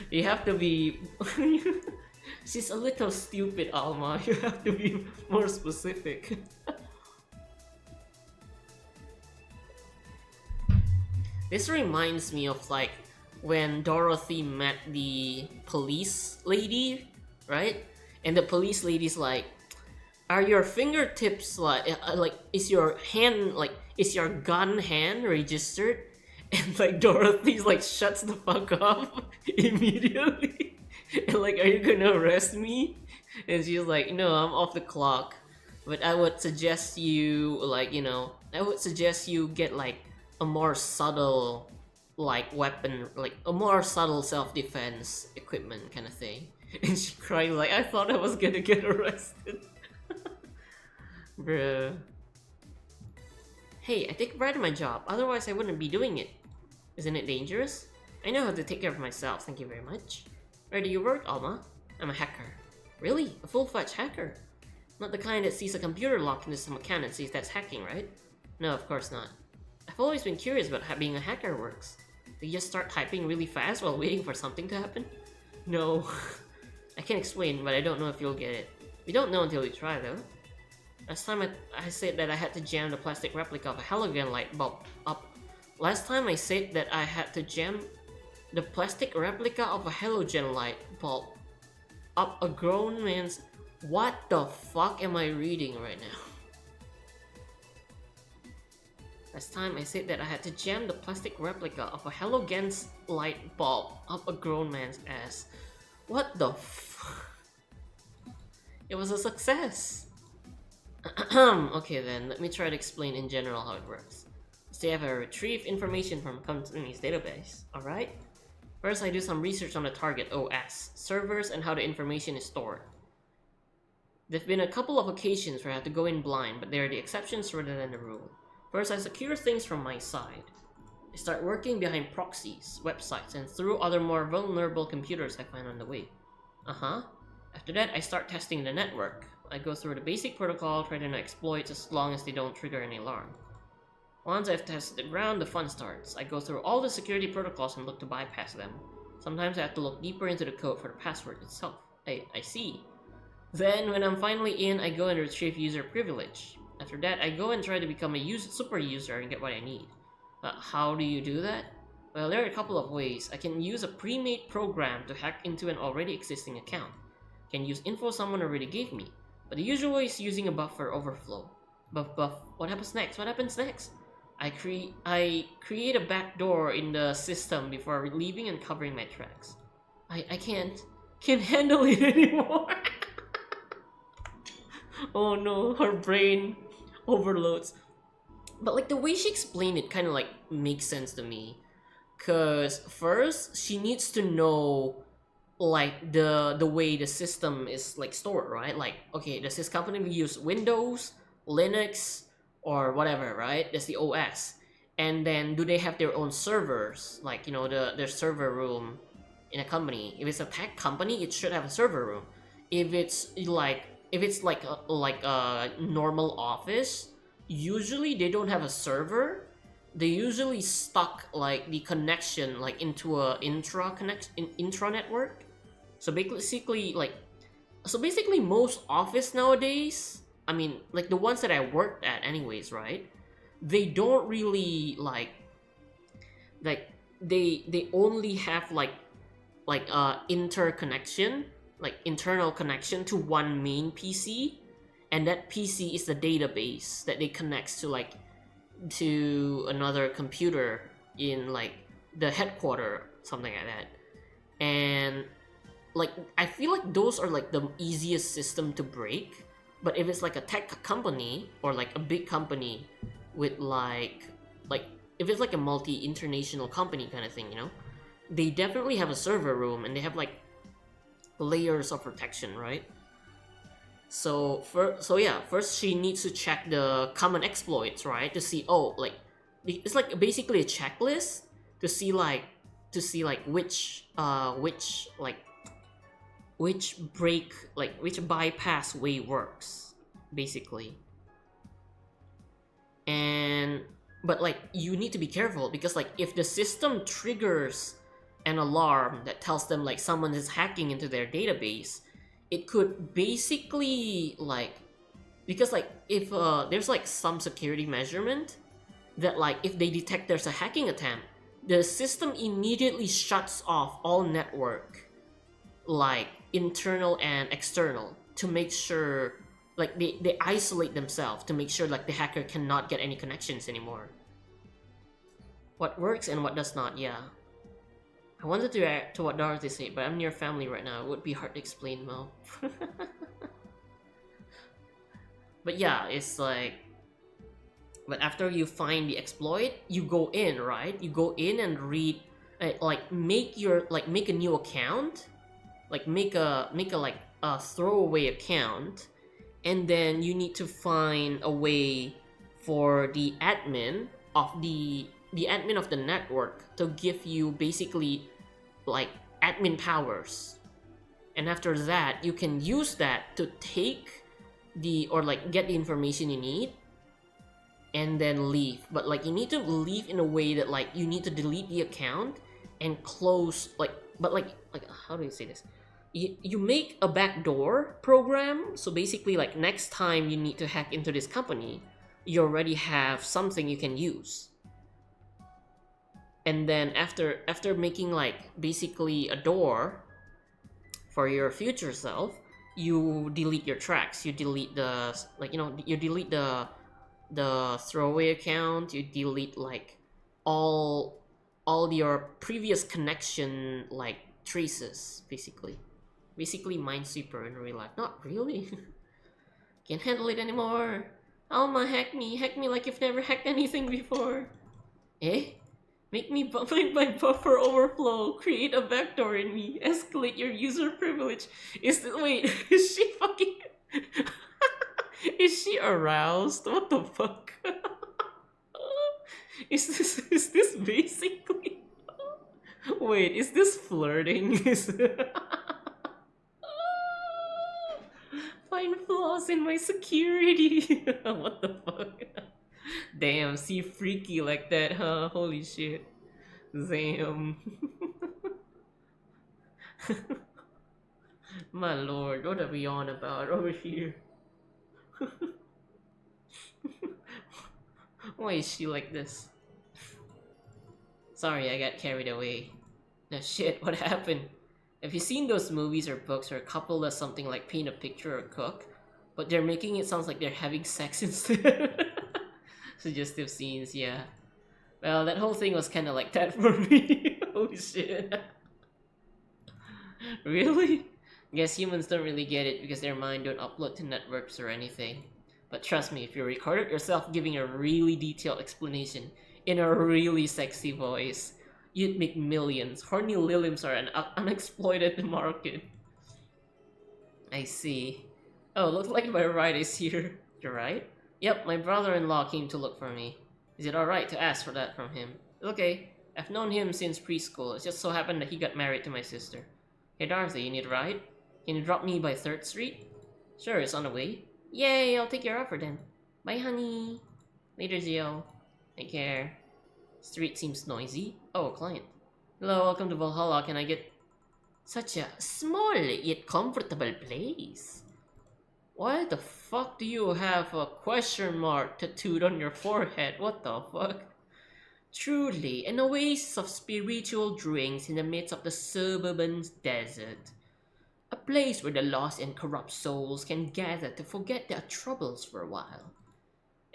You have to be She's a little stupid, Alma. You have to be more specific. This reminds me of like when Dorothy met the police lady, right? And the police lady's like, "Are your fingertips like is your hand like is your gun hand registered?" And like Dorothy's like shuts the fuck up immediately. And like, "Are you gonna arrest me?" And she's like, "No, I'm off the clock. But I would suggest you I would suggest you get like a more subtle like weapon, like a more subtle self-defense equipment kind of thing." And she cried like, "I thought I was gonna get arrested." Bruh. "Hey, I take pride in my job, otherwise I wouldn't be doing it. Isn't it dangerous? I know how to take care of myself, thank you very much." "Where do you work, Alma?" "I'm a hacker." "Really? A full-fledged hacker? Not the kind that sees a computer locked into some account and sees that's hacking, right?" "No, of course not. I've always been curious about how being a hacker works. Do you just start typing really fast while waiting for something to happen?" "No." "I can explain, but I don't know if you'll get it. We don't know until we try, though. Last time I said that I had to jam the plastic replica of a halogen light bulb up. Last time I said that I had to jam the plastic replica of a halogen light bulb up a grown man's... What the fuck am I reading right now? Last time I said that I had to jam the plastic replica of a halogen light bulb up a grown man's ass. What the fuck? It was a success. Okay then, let me try to explain in general how it works. Say I have retrieve information from a company's database, alright? First I do some research on the target OS, servers, and how the information is stored. There've been a couple of occasions where I had to go in blind, but they are the exceptions rather than the rule. First I secure things from my side. I start working behind proxies, websites, and through other more vulnerable computers I find on the way. After that I start testing the network. I go through the basic protocol, try to not exploits as long as they don't trigger any alarm. Once I've tested the ground, the fun starts. I go through all the security protocols and look to bypass them. Sometimes I have to look deeper into the code for the password itself. I see. Then, when I'm finally in, I go and retrieve user privilege. After that, I go and try to become a super user and get what I need. How do you do that? Well, there are a couple of ways. I can use a pre-made program to hack into an already existing account. I can use info someone already gave me. But the usual way is using a buffer overflow. Buff. What happens next? What happens next? I create a backdoor in the system before leaving and covering my tracks. I can't handle it anymore. Oh no, her brain overloads. But like the way she explained it kind of like makes sense to me. Cause first she needs to know like the way the system is like stored, right? Like, okay, does this company use Windows, Linux, or whatever, right? That's the OS. And then do they have their own servers, like, you know, their server room in a company? If it's a tech company, it should have a server room. If it's like a normal office, usually they don't have a server. They usually stuck like the connection like into a intra network. So basically most office nowadays, I mean, like the ones that I worked at anyways, right? They don't really like they only have like interconnection, like internal connection to one main PC, and that PC is the database that they connect to another computer in like the headquarters, something like that. And like I feel like those are like the easiest system to break. But if it's like a tech company or like a big company with like if it's like a multi-international company kind of thing, you know, they definitely have a server room and they have like layers of protection, right? So first she needs to check the common exploits, right? To see, oh, like it's like basically a checklist to see which bypass way works, basically. But like you need to be careful because like if the system triggers an alarm that tells them like someone is hacking into their database, it could basically like, because like if there's like some security measurement that like if they detect there's a hacking attempt, the system immediately shuts off all network, like internal and external, to make sure like they isolate themselves to make sure like the hacker cannot get any connections anymore. What works and what does not, yeah. I wanted to react to what Dorothy said, but I'm near family right now. It would be hard to explain, Mo. But yeah, it's like, but after you find the exploit, you go in, right? You go in and read, like make a new account, like make a like a throwaway account, and then you need to find a way for the admin of the admin of the network to give you basically like admin powers, and after that you can use that to take the or like get the information you need and then leave. But like you need to leave in a way that like you need to delete the account and close like, but like how do you say this, you make a backdoor program, so basically like next time you need to hack into this company, you already have something you can use. And then after making like basically a door for your future self, you delete your tracks, you delete the like, you know, you delete the throwaway account, you delete like all your previous connection like traces, basically Minesweeper in real life. Not really. Can't handle it anymore. Alma, hack me like you've never hacked anything before. Eh? Make my buffer overflow. Create a backdoor in me. Escalate your user privilege. Wait, is she fucking is she aroused? What the fuck? Is this basically wait, is this flirting? Find flaws in my security. What the fuck? Damn, see freaky like that, huh? Holy shit. Damn. My lord, what are we on about over here? Why is she like this? Sorry, I got carried away. No shit, what happened? Have you seen those movies or books where a couple does something like paint a picture or cook, but they're making it sound like they're having sex instead? Suggestive scenes, yeah. Well, that whole thing was kinda like that for me. Holy shit. Really? Guess humans don't really get it because their mind don't upload to networks or anything. But trust me, if you recorded yourself giving a really detailed explanation in a really sexy voice, you'd make millions. Horny lilims are an unexploited market. I see. Oh, looks like my ride is here. You're right? Yep, my brother-in-law came to look for me. Is it alright to ask for that from him? Okay. I've known him since preschool. It just so happened that he got married to my sister. Hey Dorothy, you need a ride? Can you drop me by 3rd Street? Sure, it's on the way. Yay, I'll take your offer then. Bye, honey. Later, Gio. Take care. Street seems noisy. Oh, a client. Hello, welcome to Valhalla. Can I get... Such a small yet comfortable place. Why the fuck do you have a question mark tattooed on your forehead? What the fuck? Truly, an oasis of spiritual drinks in the midst of the suburban desert. A place where the lost and corrupt souls can gather to forget their troubles for a while.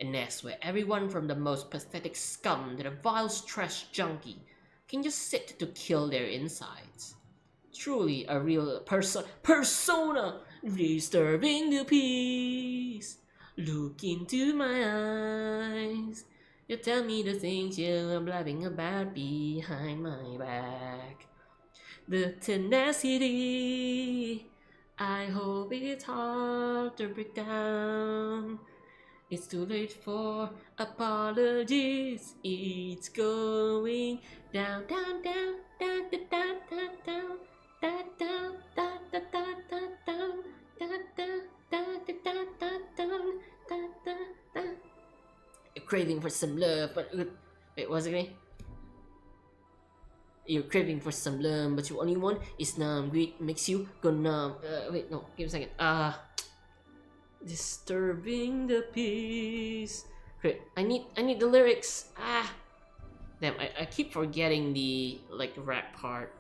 A nest where everyone from the most pathetic scum to the vilest trash junkie can just sit to kill their insides. Truly a real persona disturbing the peace. Look into my eyes. You tell me the things you're blabbing about behind my back. The tenacity, I hope it's hard to break down. It's too late for apologies. It's going down, down, down, down, down, down, down, down, down, down, down, down, down, down, down, down. You're craving for some love, but wait, what's it again? You're craving for some love, but you only want is numb. Greed makes you go numb. Wait, no, give me a second. Disturbing the peace. Great. I need the lyrics. Damn, I keep forgetting the rap part.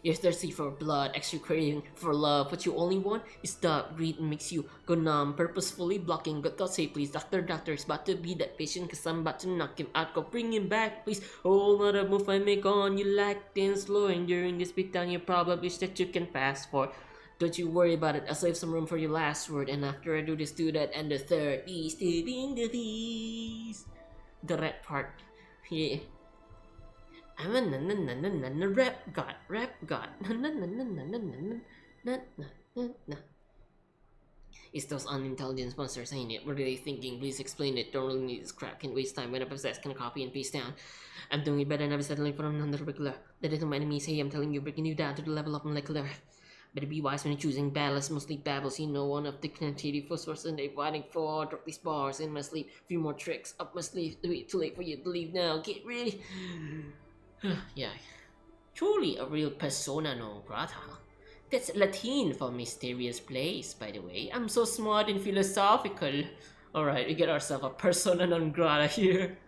You're thirsty for blood, extra craving for love. What you only want is the greed makes you go numb. Purposefully blocking, but don't say please. Doctor, it's about to be that patient, cause I'm about to knock him out. Go bring him back, please. Oh, not a move I make on you like then slow. And during this beatdown, you probably wish that you can fast forward. Don't you worry about it, I'll save some room for your last word. And after I do this, do that, and the third, disturbing the peace. The rap part. Yeah. I'm a rap god. It's those unintelligent monsters, ain't it? What are they thinking? Please explain it. Don't really need this crap. Can't waste time when I'm possessed. Can copy and paste down. I'm doing it better than ever settling for another regular. That is what my enemies say. I'm telling you, breaking you down to the level of molecular. Better be wise when you're choosing battles. Mostly babbles, you know, one of the quantitative first person they're fighting for. Drop these bars in my sleep. Few more tricks up my sleeve. Too late for you to leave now. Get ready. Yeah. Truly a real persona non grata. That's Latin for mysterious place, by the way. I'm so smart and philosophical. Alright, we get ourselves a persona non grata here.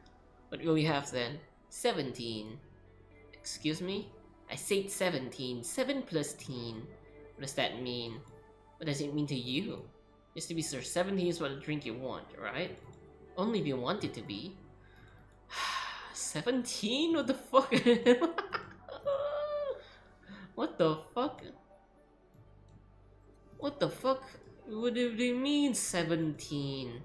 What will we have then? 17. Excuse me? I said 17. 7 plus teen. What does that mean? What does it mean to you? Just to be sure, 17 is what drink you want, right? Only if you want it to be. 17? What the fuck? What the fuck? What the fuck? What do they mean 17?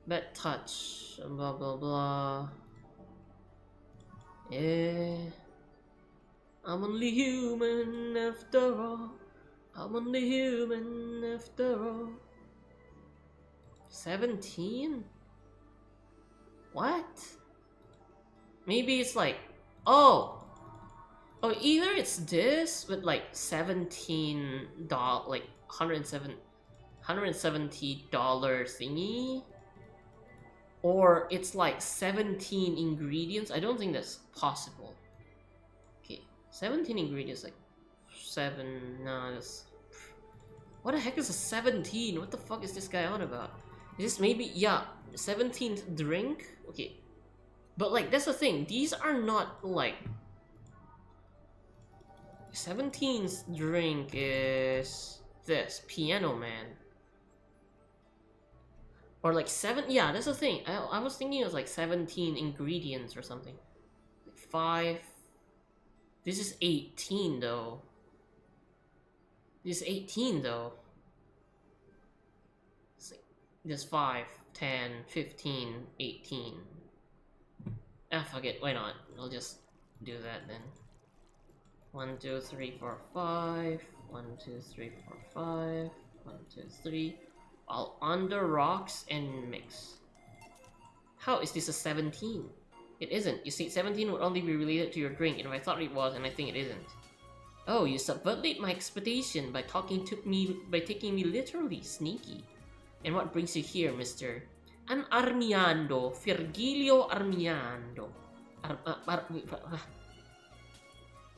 Bad touch, blah blah blah. Yeah. I'm only human after all. I'm only human after all. 17? What? Maybe it's like, oh, either it's this with like $17, like $170 thingy, or it's like 17 ingredients. I don't think that's possible. Okay, 17 ingredients, like 7. No, that's. What the heck is a 17? What the fuck is this guy on about? Is this maybe, yeah, 17th drink? Okay. But like, that's the thing, these are not like... 17th drink is this, Piano Man. Or like 7, yeah, that's the thing. I was thinking it was like 17 ingredients or something. Like 5. This is 18 though. This is 18 though. This 5, 10, 15, 18. Fuck it, why not? I'll just do that then. 1, 2, 3, 4, 5. 1, 2, 3, 4, 5. 1, 2, 3. All on the rocks and mix. How is this a 17? It isn't. You see, 17 would only be related to your drink, and I thought it was, and I think it isn't. Oh, you subverted my expectation by taking me literally, sneaky. And what brings you here, mister? I'm Armiando, Virgilio Armiando.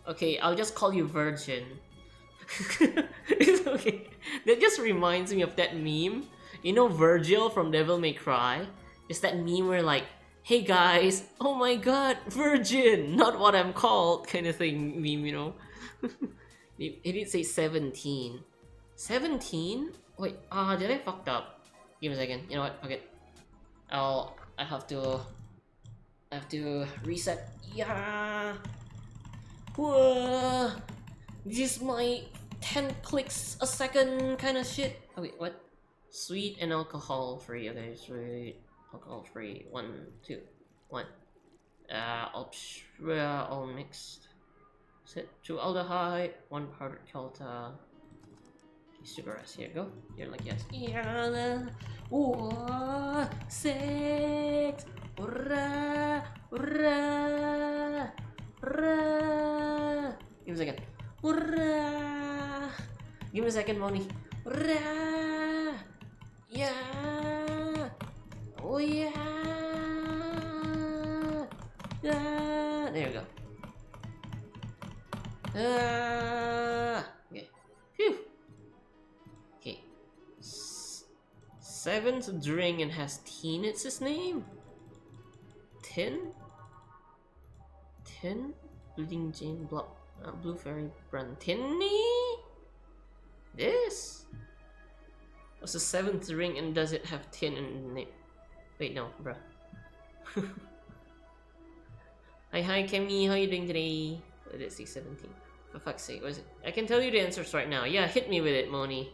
Okay, I'll just call you Virgin. It's okay. That just reminds me of that meme. You know Virgil from Devil May Cry? It's that meme where like, hey guys, oh my god, Virgin, not what I'm called, kind of thing meme, you know? It did say 17. 17? Wait, did I fucked up? Give me a second. You know what? Fuck it. I have to reset. Yeah. Whoa. This is my 10 clicks a second kind of shit. Oh wait, what? Sweet and alcohol free. Okay, sweet, alcohol free. 1, 2, 1. All mixed. Set to aldehyde. 1 powdered kelta. Sugar rush, here go. You're like, yes. Yeah, sex. Hurrah, hurrah, hurrah. Give me a second. Hurrah. Give me a second, Moni. Hurrah. Yeah. Oh yeah. There we go. Okay. Phew. Okay. Seventh drink and has Teen. It's his name. Tin. Bleeding Jane Block. Blue Fairy Brand. Tinny. This. What's the seventh ring and does it have tin in the name? Wait, no, bruh. Hi, Kemi. How you doing today? What did it say? 17. For fuck's sake, what is it? I can tell you the answers right now. Yeah, hit me with it, Moni.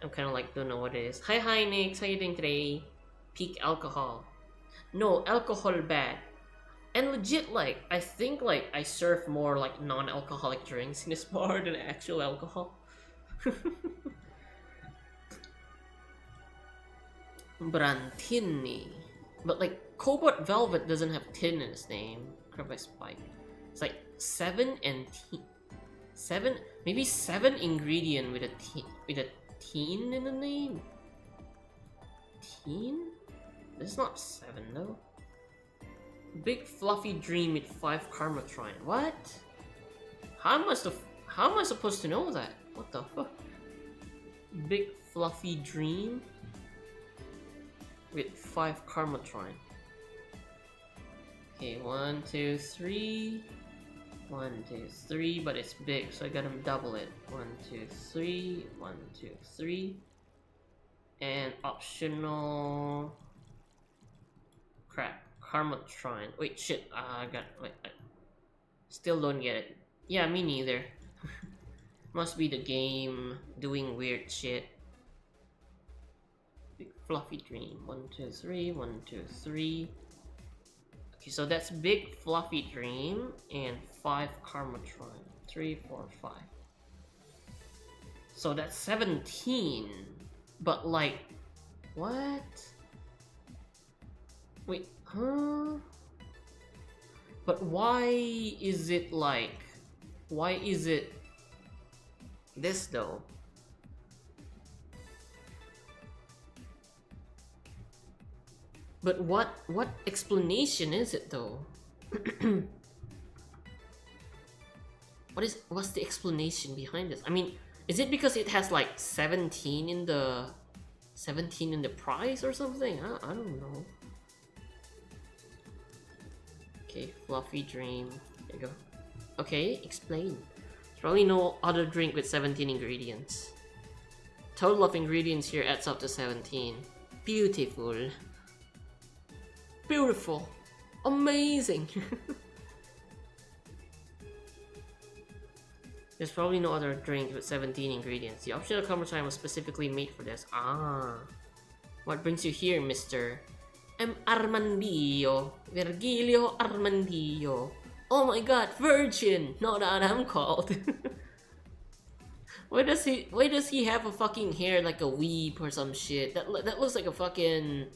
I'm kind of like, don't know what it is. Hi, Nix. How you doing today? Peak alcohol. No, alcohol bad. And legit, like, I think, like, I serve more, like, non-alcoholic drinks in this bar than actual alcohol. Brantini. But, like, Cobalt Velvet doesn't have tin in its name. Crab Spike. It's like 7 and teen. 7? Maybe 7 ingredient with a teen in the name? Teen? This is not 7 though. Big fluffy dream with 5 Karmatrine. What? How am I supposed to know that? What the fuck? Big fluffy dream with 5 Karmatrine. Okay, 1, 2, 3. 1, 2, 3, but it's big, so I gotta double it. 1, 2, 3. 1, 2, 3. And optional. Crap. Karmatrine. Wait, shit. I still don't get it. Yeah, me neither. Must be the game doing weird shit. Big fluffy dream. 1, 2, 3. 1, 2, 3. Okay, so that's big fluffy dream and 5 Karmatrine. 3, 4, 5. So that's 17. But like, what? Wait, huh? But why is it like, why is it this though? But what explanation is it though? What's the explanation behind this? I mean, is it because it has like 17 in the price or something? I don't know. Okay, fluffy dream. There you go. Okay, explain. There's probably no other drink with 17 ingredients. Total of ingredients here adds up to 17. Beautiful. Beautiful. Amazing. There's probably no other drink with 17 ingredients. The optional Karmatrine was specifically made for this. Ah. What brings you here, Mr. I'm Armandillo. Virgilio Armandillo. Oh my god, virgin! Not that I'm called. Why does he have a fucking hair like a weeb or some shit? That looks like a fucking,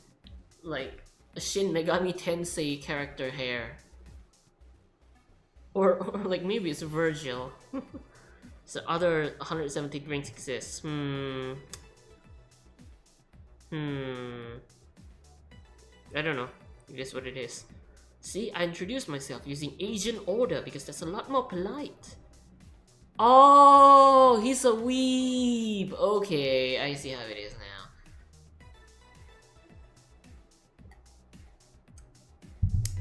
like, a Shin Megami Tensei character hair. Or like maybe it's Virgil. So other 170 drinks exist. I don't know. It is what it is. See, I introduced myself using Asian order because that's a lot more polite. Oh, he's a weeb. Okay, I see how it is now.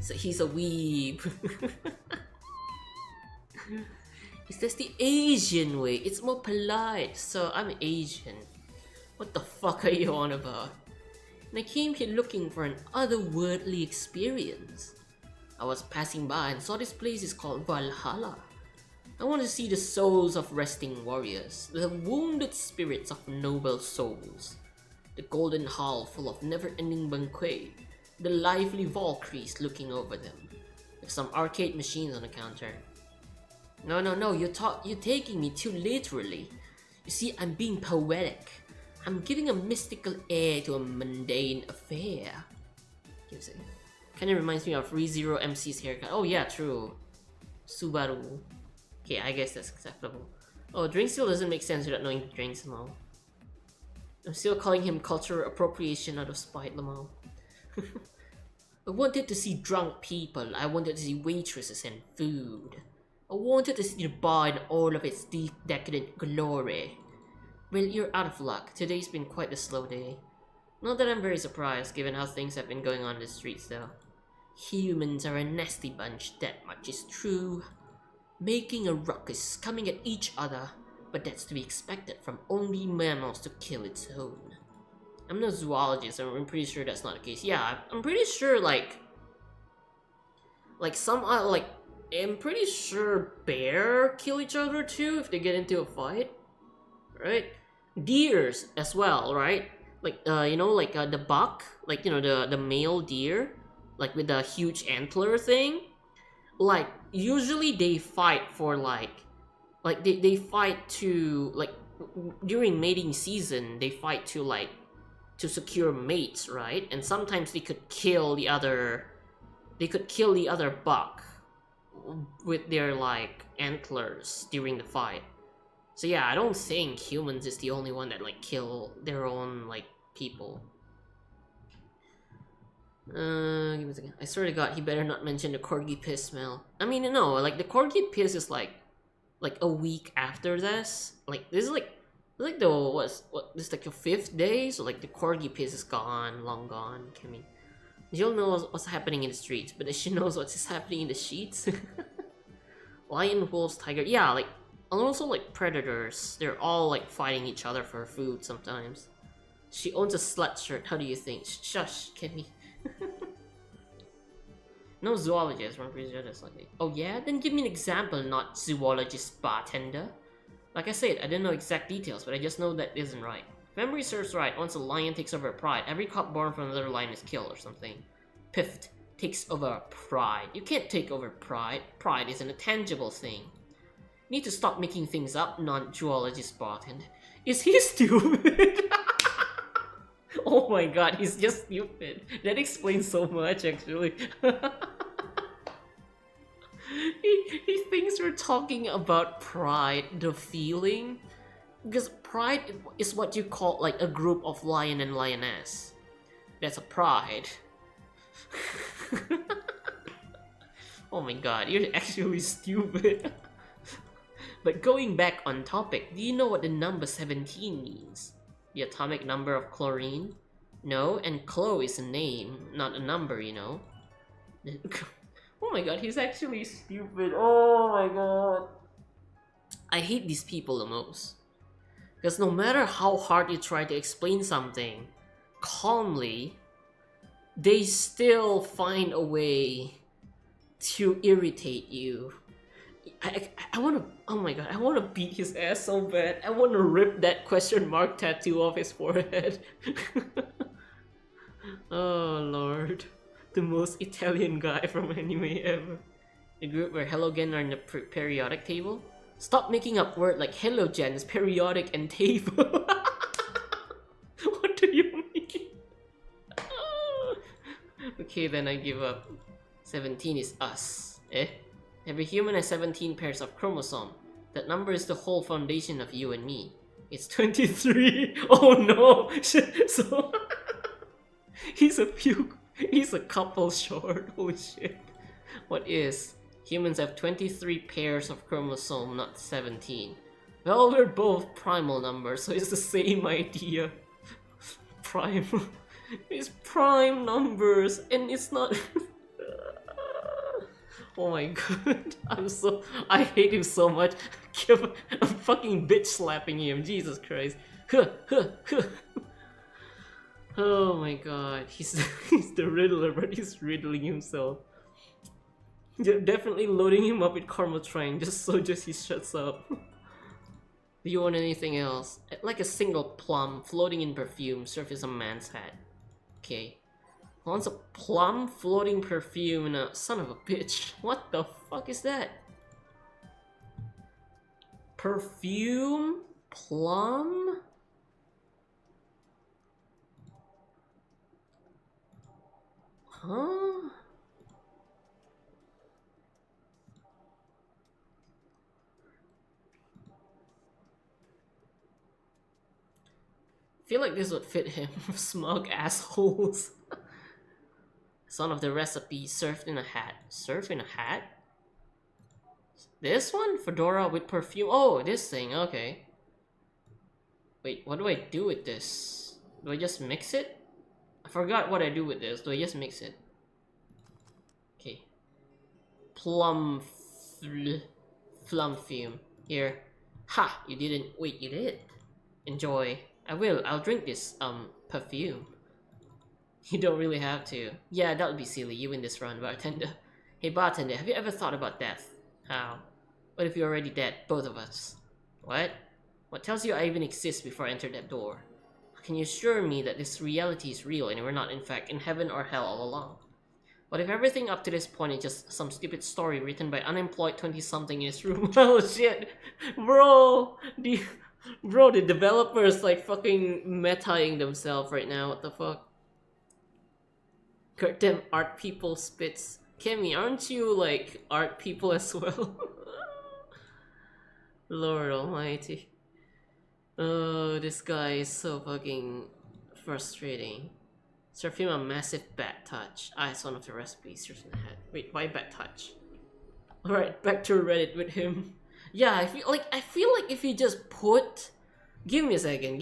So he's a weeb. Is this the Asian way? It's more polite. So I'm Asian. What the fuck are you on about? And I came here looking for an otherworldly experience. I was passing by and saw this place is called Valhalla. I want to see the souls of resting warriors, the wounded spirits of noble souls, the golden hall full of never-ending banquet, the lively Valkyries looking over them, with some arcade machines on the counter. No, you're taking me too literally. You see, I'm being poetic. I'm giving a mystical air to a mundane affair. Kinda reminds me of ReZero MC's haircut. Oh yeah, true. Subaru. Okay, I guess that's acceptable. Oh, drink still doesn't make sense without knowing drinks, Lamau. I'm still calling him cultural appropriation out of spite, Lamau. I wanted to see drunk people. I wanted to see waitresses and food. I wanted to see the bar in all of its decadent glory. Well, you're out of luck. Today's been quite a slow day. Not that I'm very surprised, given how things have been going on in the streets, though. Humans are a nasty bunch, that much is true. Making a ruckus, coming at each other, but that's to be expected from only mammals to kill its own. I'm no zoologist, and I'm pretty sure that's not the case. Yeah, I'm pretty sure, like some, I'm pretty sure bear kill each other too if they get into a fight, right? Deers as well, right? Like, the buck, like, the male deer, like with the huge antler thing. Like, usually they fight for, they fight to, during mating season, they fight to, to secure mates, right? And sometimes they could kill the other buck with their, antlers during the fight. So yeah, I don't think humans is the only one that, kill their own, people. Give me a second. I swear to God, he better not mention the corgi piss smell. I mean, no, the corgi piss is a week after this. This is this is the 5th day, so the corgi piss is gone, long gone. I mean, Jill knows what's happening in the streets, but she knows what's happening in the sheets. Lion, wolves, tiger, yeah, and also predators. They're all fighting each other for food sometimes. She owns a slut shirt. How do you think? Shush, Kenny. No zoologist, I'm pretty sure that's likely. Oh yeah? Then give me an example, not zoologist bartender. Like I said, I didn't know exact details, but I just know that isn't right. If memory serves right, once a lion takes over a pride, every cub born from another lion is killed or something. Piffed takes over pride. You can't take over pride. Pride is an intangible thing. You need to stop making things up, non-zoologist bartender. Is he stupid? Oh my god, he's just stupid. That explains so much, actually. he thinks we're talking about pride, the feeling. Because pride is what you call a group of lion and lioness. That's a pride. Oh my god, you're actually stupid. But going back on topic, do you know what the number 17 means? The atomic number of chlorine? No, and Chlo is a name, not a number, you know. Oh my god, he's actually stupid. Oh my god. I hate these people the most. Because no matter how hard you try to explain something calmly, they still find a way to irritate you. I wanna, oh my god, I wanna beat his ass so bad. I wanna rip that question mark tattoo off his forehead. Oh lord. The most Italian guy from anime ever. The group where halogen are in the periodic table? Stop making up words like halogens, periodic, and table. What do you mean? Okay, then I give up. 17 is us. Eh? Every human has 17 pairs of chromosomes. That number is the whole foundation of you and me. It's 23. Oh no! So he's a couple short. Holy shit. What is? Humans have 23 pairs of chromosomes, not 17. Well, they're both primal numbers, so it's the same idea. Primal. It's prime numbers, and it's not. Oh my god, I hate him so much. I'm fucking bitch slapping him, Jesus Christ. Oh my god, he's the Riddler, but he's riddling himself. They're definitely loading him up with Karma Train just he shuts up. Do you want anything else? Like a single plum floating in perfume surface a man's head. Okay. Wants a plum floating perfume in a son of a bitch. What the fuck is that? Perfume? Plum? Huh? I feel like this would fit him. Smug assholes. Son of the recipe, served in a hat. Served in a hat? This one? Fedora with perfume. Oh, this thing, okay. Wait, what do I do with this? Do I just mix it? I forgot what I do with this. Do I just mix it? Okay. Plum fume. Here. Ha! You didn't. Wait, you did. Enjoy. I will. I'll drink this, perfume. You don't really have to. Yeah, that would be silly. You win this run, bartender. Hey, bartender, have you ever thought about death? How? What if you're already dead? Both of us. What? What tells you I even exist before I enter that door? Can you assure me that this reality is real and we're not in fact in heaven or hell all along? What if everything up to this point is just some stupid story written by unemployed 20-something in his room? Oh shit! Bro! The developers like fucking metaing themselves right now, what the fuck? Goddamn art people spits. Kemi, aren't you like art people as well? Lord almighty. Oh, this guy is so fucking frustrating. Serve him a massive bat touch. Ah, it's one of the recipes. Here's in the head. Wait, why bat touch? Alright, back to Reddit with him. Yeah, I feel like if you just put... Give me a second.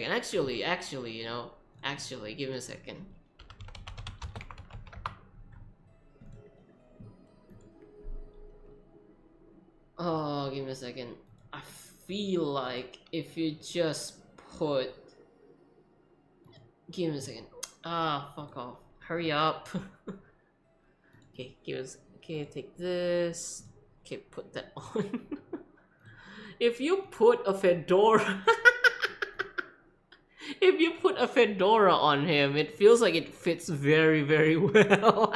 Actually, you know. Actually, give me a second. Oh, give me a second. I feel like if you just put... Give me a second. Ah, fuck off. Hurry up. Okay, okay, take this. Okay, put that on. If you put a fedora... If you put a fedora on him, it feels like it fits very, very well.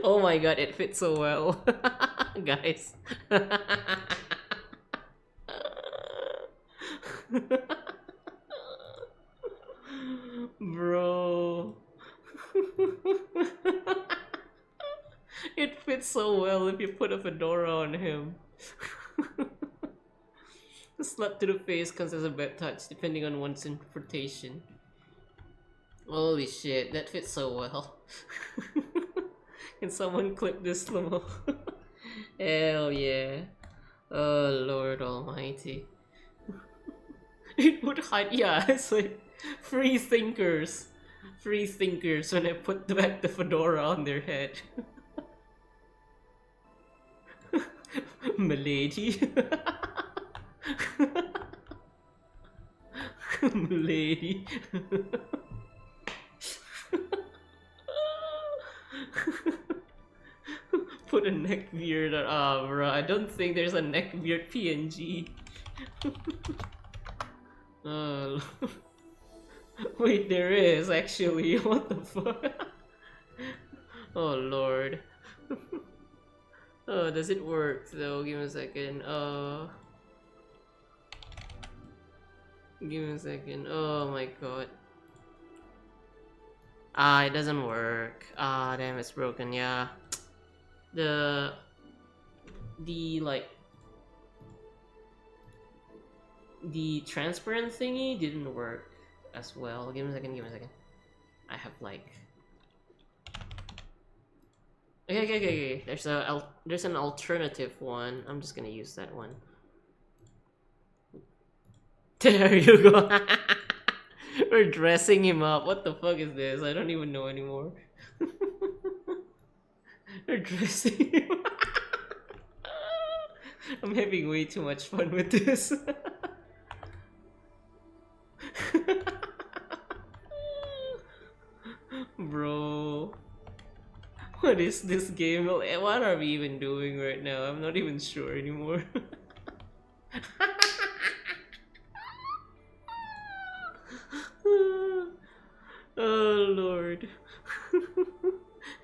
Oh my god, it fits so well. Guys. Bro. It fits so well if you put a fedora on him. A slap to the face counts as a bad touch, depending on one's interpretation. Holy shit, that fits so well. Can someone clip this slow-mo? Hell yeah. Oh Lord almighty. It would hide, yeah, it's like free thinkers. Free thinkers when I put back the fedora on their head. Milady. Milady. Put a neck beard on. Ah, bro, I don't think there's a neck beard PNG. Oh, wait, there is actually. What the fuck? Oh lord. Oh, does it work though? Give me a second. Give me a second. Oh my god. Ah, it doesn't work. Ah, damn, it's broken. Yeah. The like the transparent thingy didn't work as well. Give me a second. I have like okay. There's an alternative one. I'm just gonna use that one. There you go. We're dressing him up. What the fuck is this? I don't even know anymore. We're dressing him up. I'm having way too much fun with this. Bro. What is this game? What are we even doing right now? I'm not even sure anymore. Oh lord.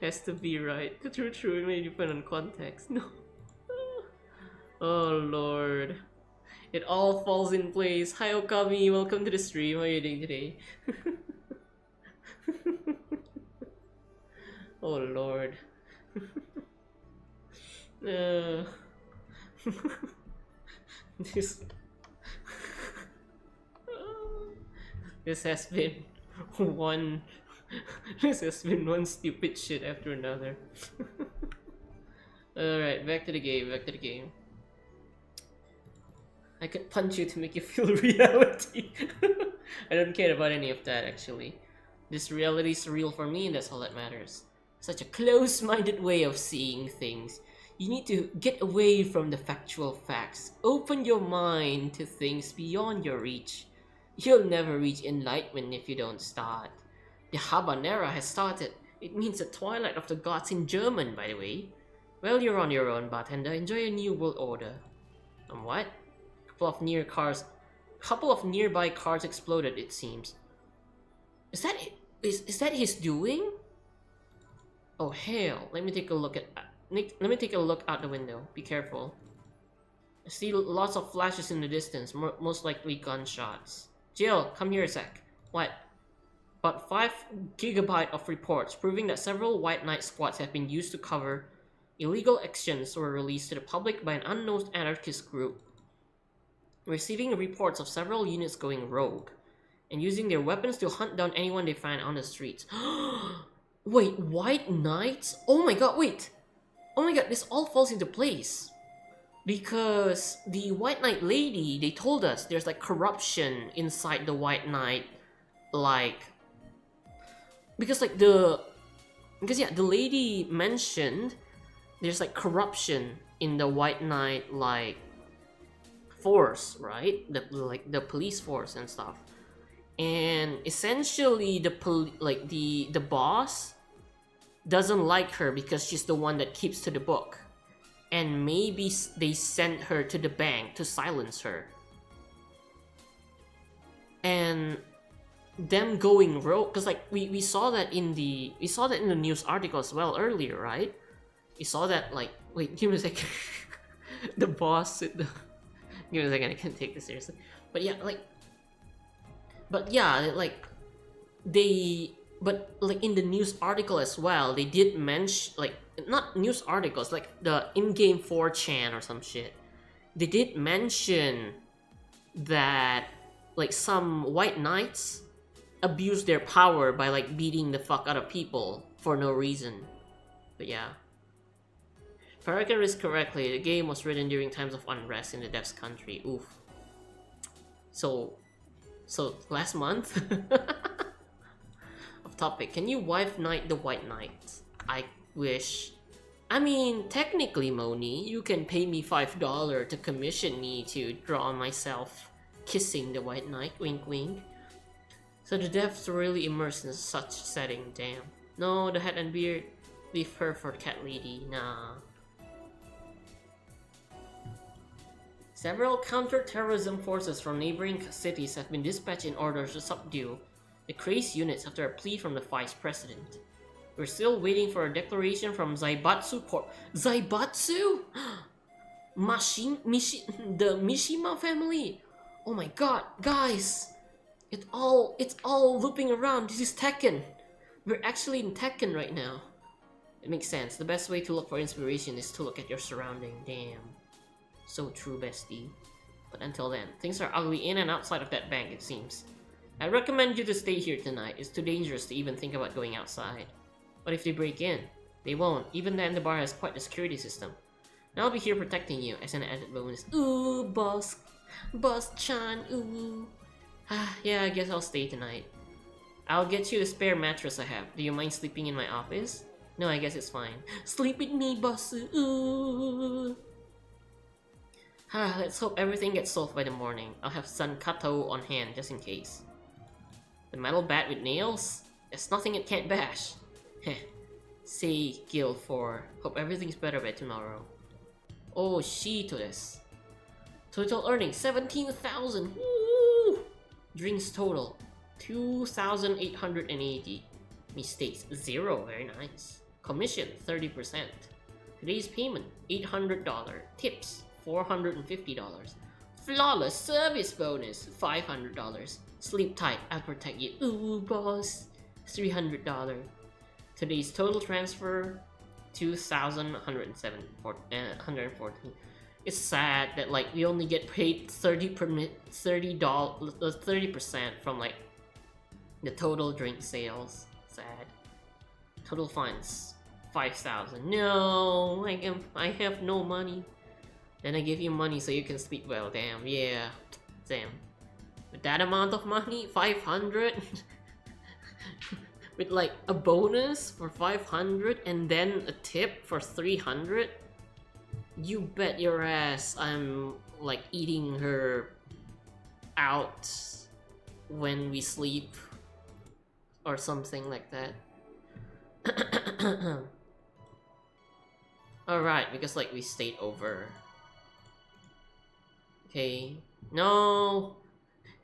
Has to be right. True, it may depend on context. No. Oh lord. It all falls in place. Hi Okami, welcome to the stream. How are you doing today? Oh lord. This this has been one. This has been one stupid shit after another. Alright, back to the game, back to the game. I could punch you to make you feel reality. I don't care about any of that actually. This reality is real for me and that's all that matters. Such a close-minded way of seeing things. You need to get away from the factual facts. Open your mind to things beyond your reach. You'll never reach enlightenment if you don't start. The Habanera has started. It means the twilight of the gods in German, by the way. Well, you're on your own, bartender. Enjoy your new world order. What? Couple of nearby cars exploded, it seems. Is that his doing? Oh hell! Let me take a look out the window. Be careful. I see lots of flashes in the distance. Most likely gunshots. Jill, come here a sec. What? About 5 GB of reports proving that several White Knight squads have been used to cover illegal actions were released to the public by an unknown anarchist group. Receiving reports of several units going rogue and using their weapons to hunt down anyone they find on the streets. Wait, White Knights? Oh my god, wait! Oh my god, this all falls into place. Because the White Knight lady, they told us there's like corruption inside the White Knight, like... Because the lady mentioned there's like corruption in the White Knight, like, force, right? The police force and stuff. And essentially the boss doesn't like her because she's the one that keeps to the book. And maybe they sent her to the bank to silence her. And them going rogue, because like we saw that in the news article as well earlier, right? We saw that, like, wait, give me a second. The boss, give me a second, I can't take this seriously. But yeah, in the news article as well, they did mention, like, not news articles, like the in-game 4chan or some shit. They did mention that, like, some White Knights abuse their power by, like, beating the fuck out of people for no reason. But yeah. If I reckon this correctly, the game was written during times of unrest in the dev's country. Oof. So last month? Off topic, can you wife knight the White Knight? I wish. I mean, technically, Moni, you can pay me $5 to commission me to draw myself kissing the White Knight, wink wink. So the devs were really immersed in such setting, damn. No, the hat and beard, leave her for cat lady, nah. Several counter-terrorism forces from neighboring cities have been dispatched in order to subdue the crazed units after a plea from the vice president. We're still waiting for a declaration from Zaibatsu Corp. Zaibatsu? The Mishima family? Oh my god, guys! It's all looping around. This is Tekken. We're actually in Tekken right now. It makes sense. The best way to look for inspiration is to look at your surrounding. Damn. So true, bestie. But until then, things are ugly in and outside of that bank, it seems. I recommend you to stay here tonight. It's too dangerous to even think about going outside. What if they break in? They won't. Even then, the bar has quite a security system. And I'll be here protecting you as an added bonus. Ooh, boss. Boss-chan, ooh. Yeah, I guess I'll stay tonight. I'll get you the spare mattress I have. Do you mind sleeping in my office? No, I guess it's fine. Sleep with me, boss. Ooh. Let's hope everything gets solved by the morning. I'll have Sankato on hand just in case. The metal bat with nails? There's nothing it can't bash. Heh. Say, Guild 4. Hope everything's better by tomorrow. Oh, she to this. Total earnings 17,000. Woo! Drinks total 2,880. Mistakes 0. Very nice. Commission 30%. Today's payment $800. Tips $450. Flawless service bonus $500. Sleep tight, I'll protect you. Ooh, boss. $300. Today's total transfer $2,114. It's sad that, like, we only get paid 30% from, like, The total drink sales. Sad. Total funds 5,000. No, I have no money. Then I give you money so you can sleep well. Damn, yeah. Damn. With that amount of money, 500? With like a bonus for 500 and then a tip for 300? You bet your ass I'm like eating her out when we sleep or something like that. Alright, because like we stayed over. Okay. No!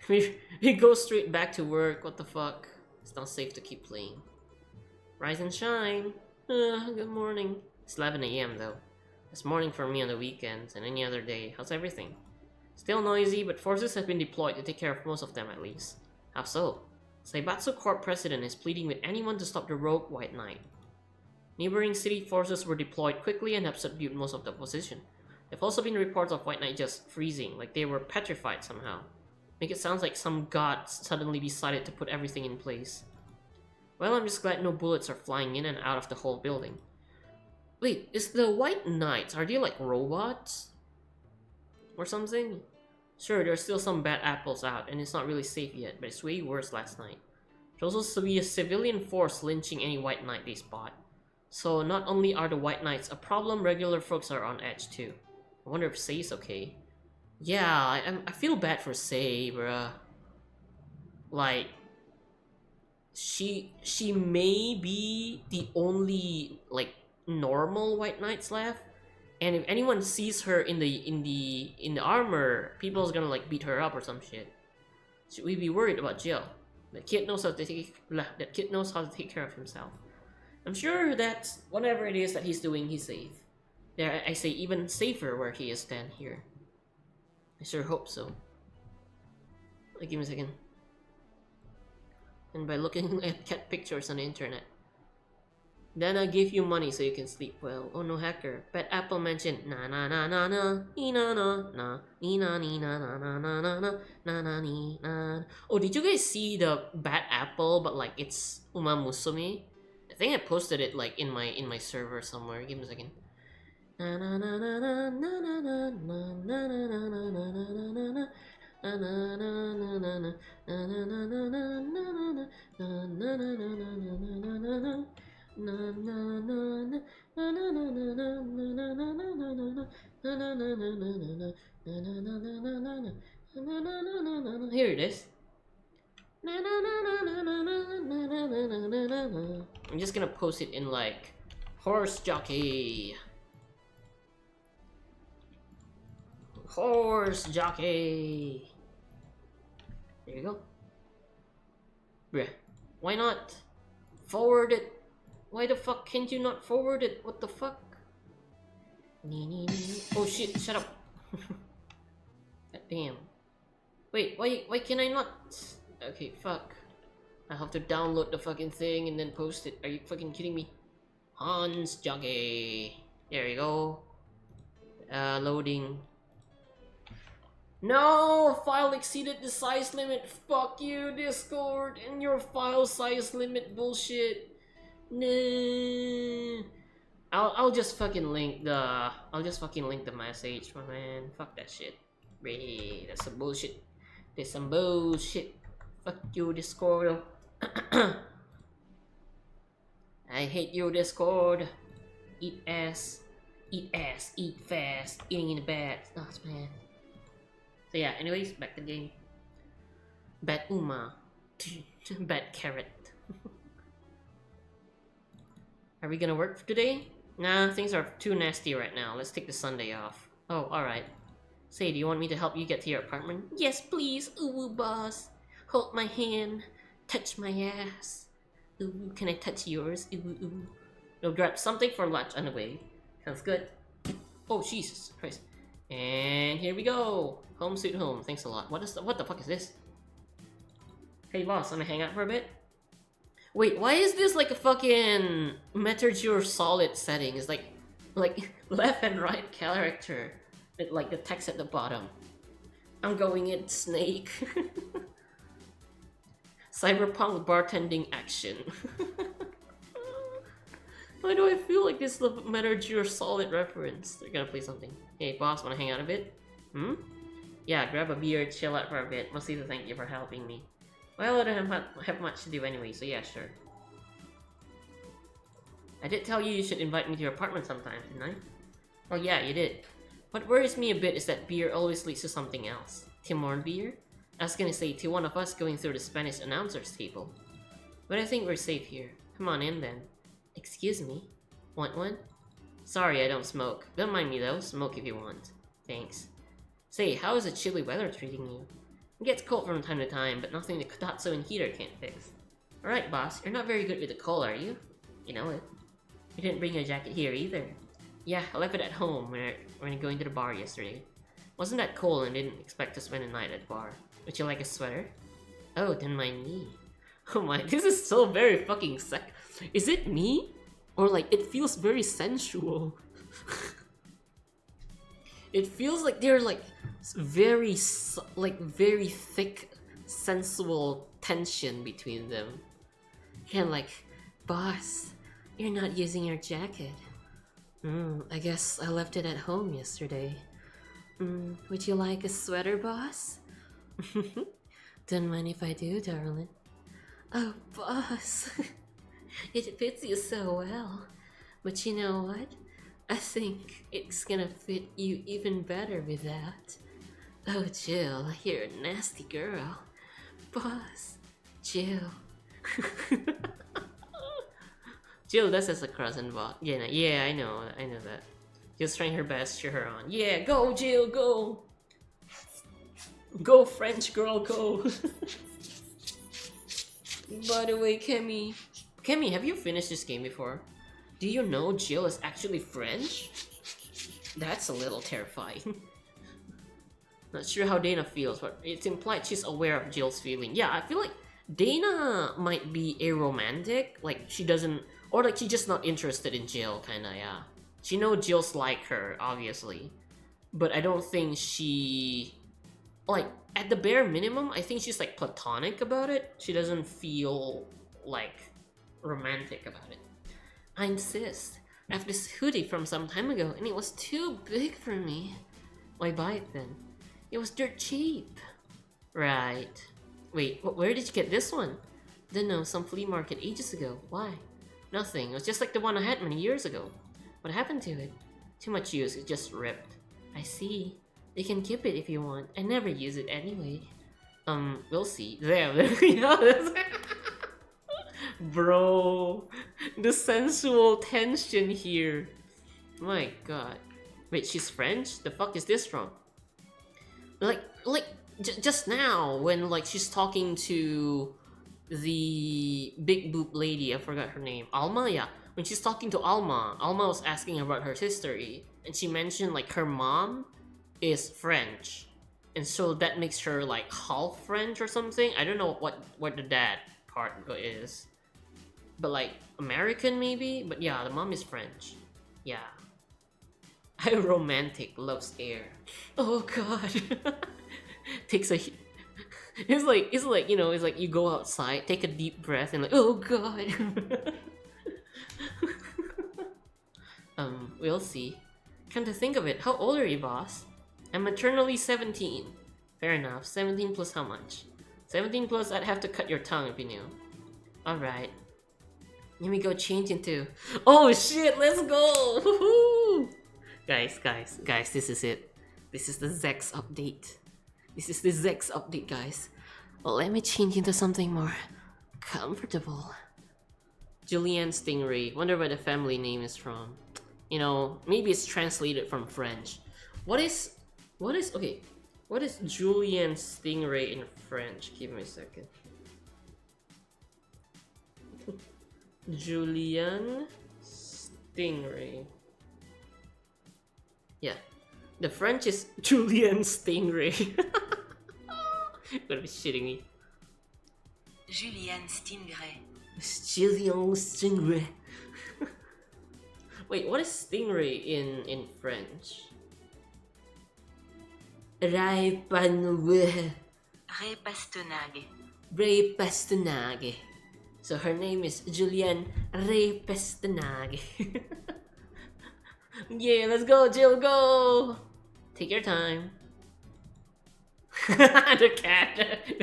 We go straight back to work, what the fuck? It's not safe to keep playing. Rise and shine! Good morning. It's 11 AM though. It's morning for me on the weekends and any other day. How's everything? Still noisy, but forces have been deployed to take care of most of them at least. How so? Saibatsu Corp president is pleading with anyone to stop the rogue White Knight. Neighboring city forces were deployed quickly and have subdued most of the opposition. There have also been reports of White Knight just freezing, like they were petrified somehow. Make it sound like some god suddenly decided to put everything in place. Well, I'm just glad no bullets are flying in and out of the whole building. Wait, is the White Knights, are they like robots? Or something? Sure, there's still some bad apples out, and it's not really safe yet, but it's way worse last night. There's also be a civilian force lynching any White Knight they spot. So not only are the White Knights a problem, regular folks are on edge too. I wonder if Say's okay. Yeah, I feel bad for Say, bruh. Like, she may be the only like normal White Knights left, and if anyone sees her in the armor, people's gonna like beat her up or some shit. Should we be worried about Jill? That kid knows how to take care of himself. I'm sure that whatever it is that he's doing, he's safe. There, I say even safer where he is than here. I sure hope so. Like, give me a second. And by looking at cat pictures on the internet. Then I give you money so you can sleep well. Oh no, hacker. Bad Apple mentioned na na na na na ee na na na ee na nee na na na na na na na na nee na. Oh, did you guys see the Bad Apple? But like it's Uma Musume. I think I posted it like in my server somewhere. Give me a second. Na na na na na na na na na na na na na na. Here it is. I'm just gonna post it in like horse jockey. Horse jockey. There you go. Bruh. Why not forward it? Why the fuck can't you not forward it? What the fuck? Oh shit, shut up. God damn. Wait, why can I not? Okay, fuck. I have to download the fucking thing and then post it. Are you fucking kidding me? Hans Jockey. There you go. Loading. No! File exceeded the size limit. Fuck you, Discord, and your file size limit bullshit. Nah. I'll just fucking link the message, my man. Fuck that shit. Hey, that's some bullshit. There's some bullshit. Fuck you, Discord. I hate you, Discord. Eat ass, eat fast, eating in the bed. Oh, man. So yeah, anyways, back to the game. Bad Uma. Bad Carrot. Are we gonna work for today? Nah, things are too nasty right now. Let's take the Sunday off. Oh, alright. Say, do you want me to help you get to your apartment? Yes, please. Ooh, boss. Hold my hand. Touch my ass. Ooh, can I touch yours? Ooh, ooh. We'll grab something for lunch on the way. Sounds good. Oh, Jesus Christ. And here we go. Home sweet home. Thanks a lot. What the fuck is this? Hey boss, wanna hang out for a bit? Wait, why is this like a fucking Metal Gear Solid setting? It's like left and right character with like the text at the bottom. I'm going in, Snake. Cyberpunk bartending action. Why do I feel like this is a Metal Gear Solid reference? They're gonna play something. Hey boss, wanna hang out a bit? Hmm? Yeah, grab a beer, chill out for a bit. Mostly to thank you for helping me. Well, I don't have much to do anyway, so yeah, sure. I did tell you you should invite me to your apartment sometime, didn't I? Well, yeah, you did. What worries me a bit is that beer always leads to something else. Timor beer? I was gonna say to one of us going through the Spanish announcer's table. But I think we're safe here. Come on in then. Excuse me? Want one? Sorry, I don't smoke. Don't mind me though, smoke if you want. Thanks. Say, how is the chilly weather treating you? It gets cold from time to time, but nothing the Kotatsu and heater can't fix. Alright boss, you're not very good with the cold, are you? You know it. You didn't bring your jacket here either. Yeah, I left it at home when going to the bar yesterday. Wasn't that cold and didn't expect to spend the night at the bar. Would you like a sweater? Oh, then mind me. Oh my, this is so very fucking Is it me? Or like, it feels very sensual. It feels like they're like very thick, sensual tension between them. And like, boss, you're not using your jacket. I guess I left it at home yesterday. Would you like a sweater, boss? Don't mind if I do, darling. Oh, boss. It fits you so well. But you know what? I think it's gonna fit you even better with that. Oh, Jill, you're a nasty girl. Boss, Jill. Jill does has a crush on Boss. Yeah, I know that. Jill's trying her best to cheer her on. Yeah, go, Jill, go! Go, French girl, go! By the way, Kemi, have you finished this game before? Do you know Jill is actually French? That's a little terrifying. Not sure how Dana feels, but it's implied she's aware of Jill's feeling. Yeah, I feel like Dana might be aromantic, like she doesn't, or like she's just not interested in Jill, kinda, yeah. She knows Jill's like her, obviously, but I don't think she, like, at the bare minimum, I think she's like platonic about it. She doesn't feel like romantic about it. I insist. I have this hoodie from some time ago and it was too big for me. Why buy it then? It was dirt cheap. Right. Wait, where did you get this one? Didn't know, some flea market ages ago. Why? Nothing. It was just like the one I had many years ago. What happened to it? Too much use, it just ripped. I see. You can keep it if you want. I never use it anyway. We'll see. There. Bro, the sensual tension here. My god. Wait, she's French? The fuck is this from? Just now, when like she's talking to the big boob lady, I forgot her name. Alma, yeah. When she's talking to Alma was asking about her history, and she mentioned like her mom is French, and so that makes her like half French or something. I don't know what the dad part is, but like American maybe. But yeah, the mom is French. Yeah. I romantic loves air. Oh god. Takes a. It's like you know, it's like you go outside, take a deep breath, and like, oh god. We'll see. Come to think of it, how old are you, boss? I'm maternally 17. Fair enough. 17 plus how much? 17 plus I'd have to cut your tongue if you knew. Alright. Let me go change into... Oh shit, let's go! Woohoo! Guys, this is it. This is the Zex update. This is the Zex update, guys. Well, let me change into something more comfortable. Julianne Stingray. Wonder where the family name is from. You know, maybe it's translated from French. What is Julianne Stingray in French? Give me a second. Julianne Stingray. Yeah. The French is Julianne Stingray. You're gonna be shitting me. Julianne Stingray. Julianne Stingray. Wait, what is stingray in French? Répastonade. Ray Pastanage. So her name is Julianne Ray Pastanage. Yeah, let's go, Jill, go! Take your time. The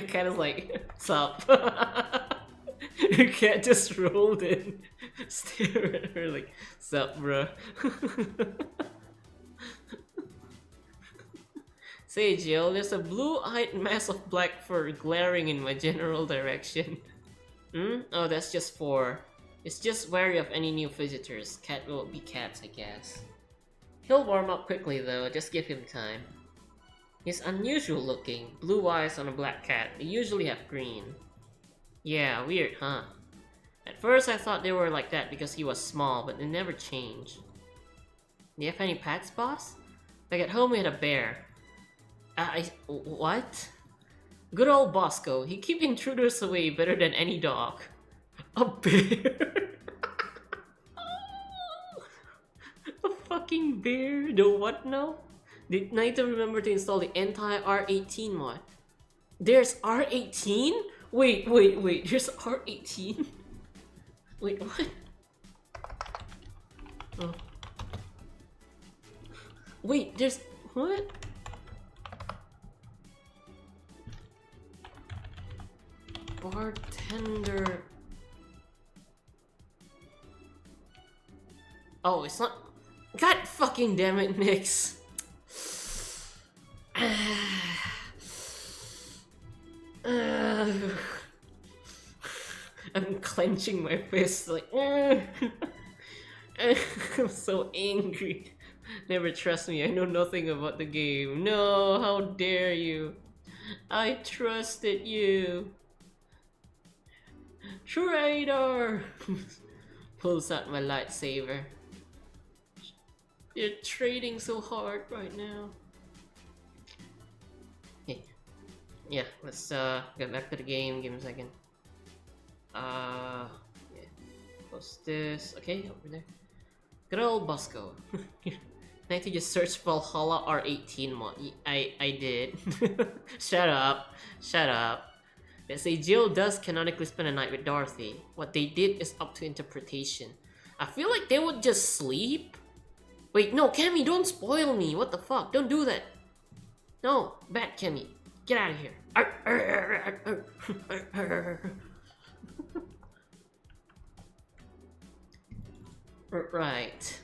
cat is like, sup? The cat just rolled in, stare at her like, sup, bruh? Say, Jill, there's a blue-eyed mass of black fur glaring in my general direction. Hmm? Oh, that's just for... It's just wary of any new visitors. Cat will be cats, I guess. He'll warm up quickly though, just give him time. He's unusual looking, blue eyes on a black cat. They usually have green. Yeah, weird, huh? At first I thought they were like that because he was small, but they never change. Do you have any pets, boss? Like at home we had a bear. What? Good old Bosco, he keep intruders away better than any dog. A bear? A fucking bear? The what now? Did Naito remember to install the anti-R18 mod? There's R18? Wait, there's R18? Wait, what? Oh. Wait, there's... what? Bartender... Oh, it's not... God fucking damn it, Nix! I'm clenching my fists like I'm so angry. Never trust me, I know nothing about the game. No, how dare you? I trusted you. Traitor! Pulls out my lightsaber. You're trading so hard right now. Hey. Yeah, let's get back to the game. Give me a second. Yeah. Close this. Okay, over there. Good old Bosco. I need to just search Valhalla R18 mod. I did. Shut up. Shut up. They say Jill does canonically spend a night with Dorothy. What they did is up to interpretation. I feel like they would just sleep. Wait, no, Cammy, don't spoil me. What the fuck? Don't do that. No, bad Cammy. Get out of here. Right.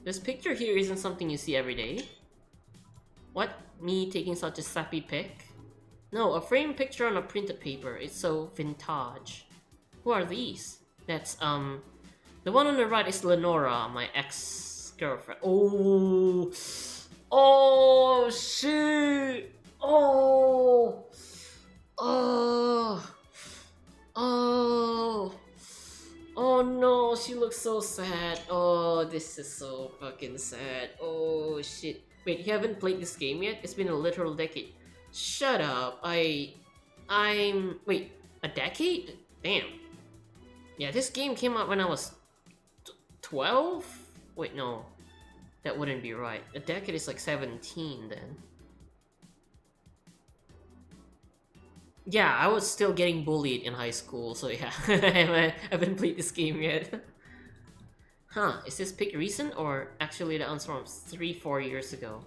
This picture here isn't something you see every day. What? Me taking such a sappy pic? No, a framed picture on a printed paper. It's so vintage. Who are these? That's, the one on the right is Lenora, my ex-girlfriend. Oh! Oh, shit! Oh! Oh! Oh! Oh no, she looks so sad. Oh, this is so fucking sad. Oh shit. Wait, you haven't played this game yet? It's been a literal decade. Shut up. I'm... Wait, a decade? Damn. Yeah, this game came out when I was 12? Wait, no. That wouldn't be right. A decade is like 17 then. Yeah, I was still getting bullied in high school, so yeah. I haven't played this game yet. Huh, is this pic recent or actually the answer from 3-4 years ago?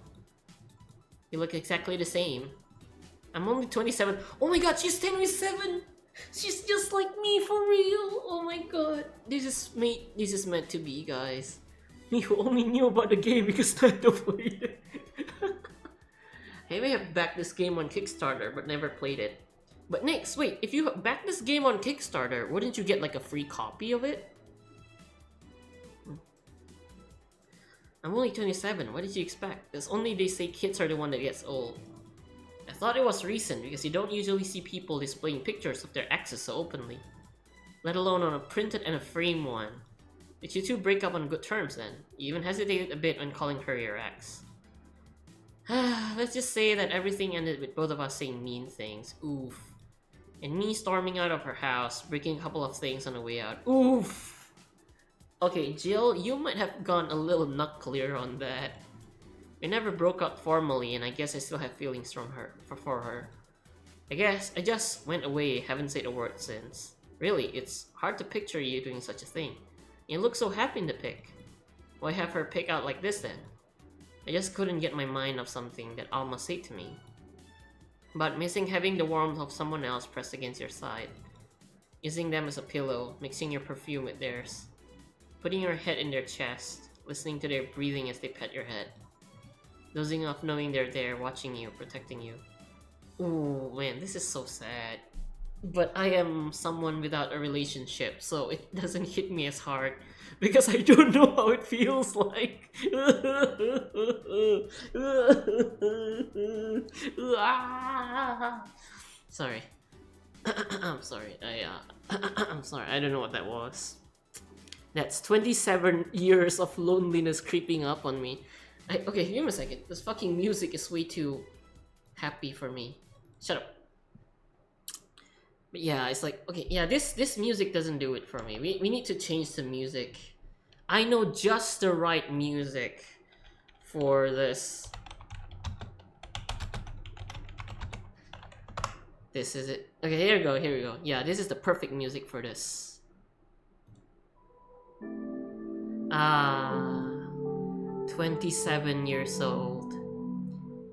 You look exactly the same. I'm only 27. Oh my god, she's 27! She's just like me for real! Oh my god. This is meant to be, guys. Me who only knew about the game because Naito played it. I may have backed this game on Kickstarter but never played it. But Nix, wait, if you back this game on Kickstarter, wouldn't you get like a free copy of it? I'm only 27, what did you expect? Because only they say kids are the one that gets old. I thought it was recent because you don't usually see people displaying pictures of their exes so openly. Let alone on a printed and a framed one. Did you two break up on good terms then? You even hesitated a bit when calling her your ex. Let's just say that everything ended with both of us saying mean things. Oof. And me storming out of her house, breaking a couple of things on the way out. Oof! Okay, Jill, you might have gone a little nut-clear on that. We never broke up formally, and I guess I still have feelings from her, for her. I guess I just went away, haven't said a word since. Really, it's hard to picture you doing such a thing. You look so happy in the pic. Why have her pick out like this then? I just couldn't get my mind off something that Alma said to me. But missing having the warmth of someone else pressed against your side. Using them as a pillow, mixing your perfume with theirs. Putting your head in their chest, listening to their breathing as they pet your head. Dozing off knowing they're there, watching you, protecting you. Ooh, man, this is so sad. But I am someone without a relationship, so it doesn't hit me as hard because I don't know how it feels like. Sorry. I'm sorry. I'm sorry. I don't know what that was. That's 27 years of loneliness creeping up on me. Okay, give me a second. This fucking music is way too happy for me. Shut up. But yeah, it's like, okay, yeah, this music doesn't do it for me. We need to change the music. I know just the right music for this. This is it. Okay, here we go, here we go. Yeah, this is the perfect music for this. 27 years old.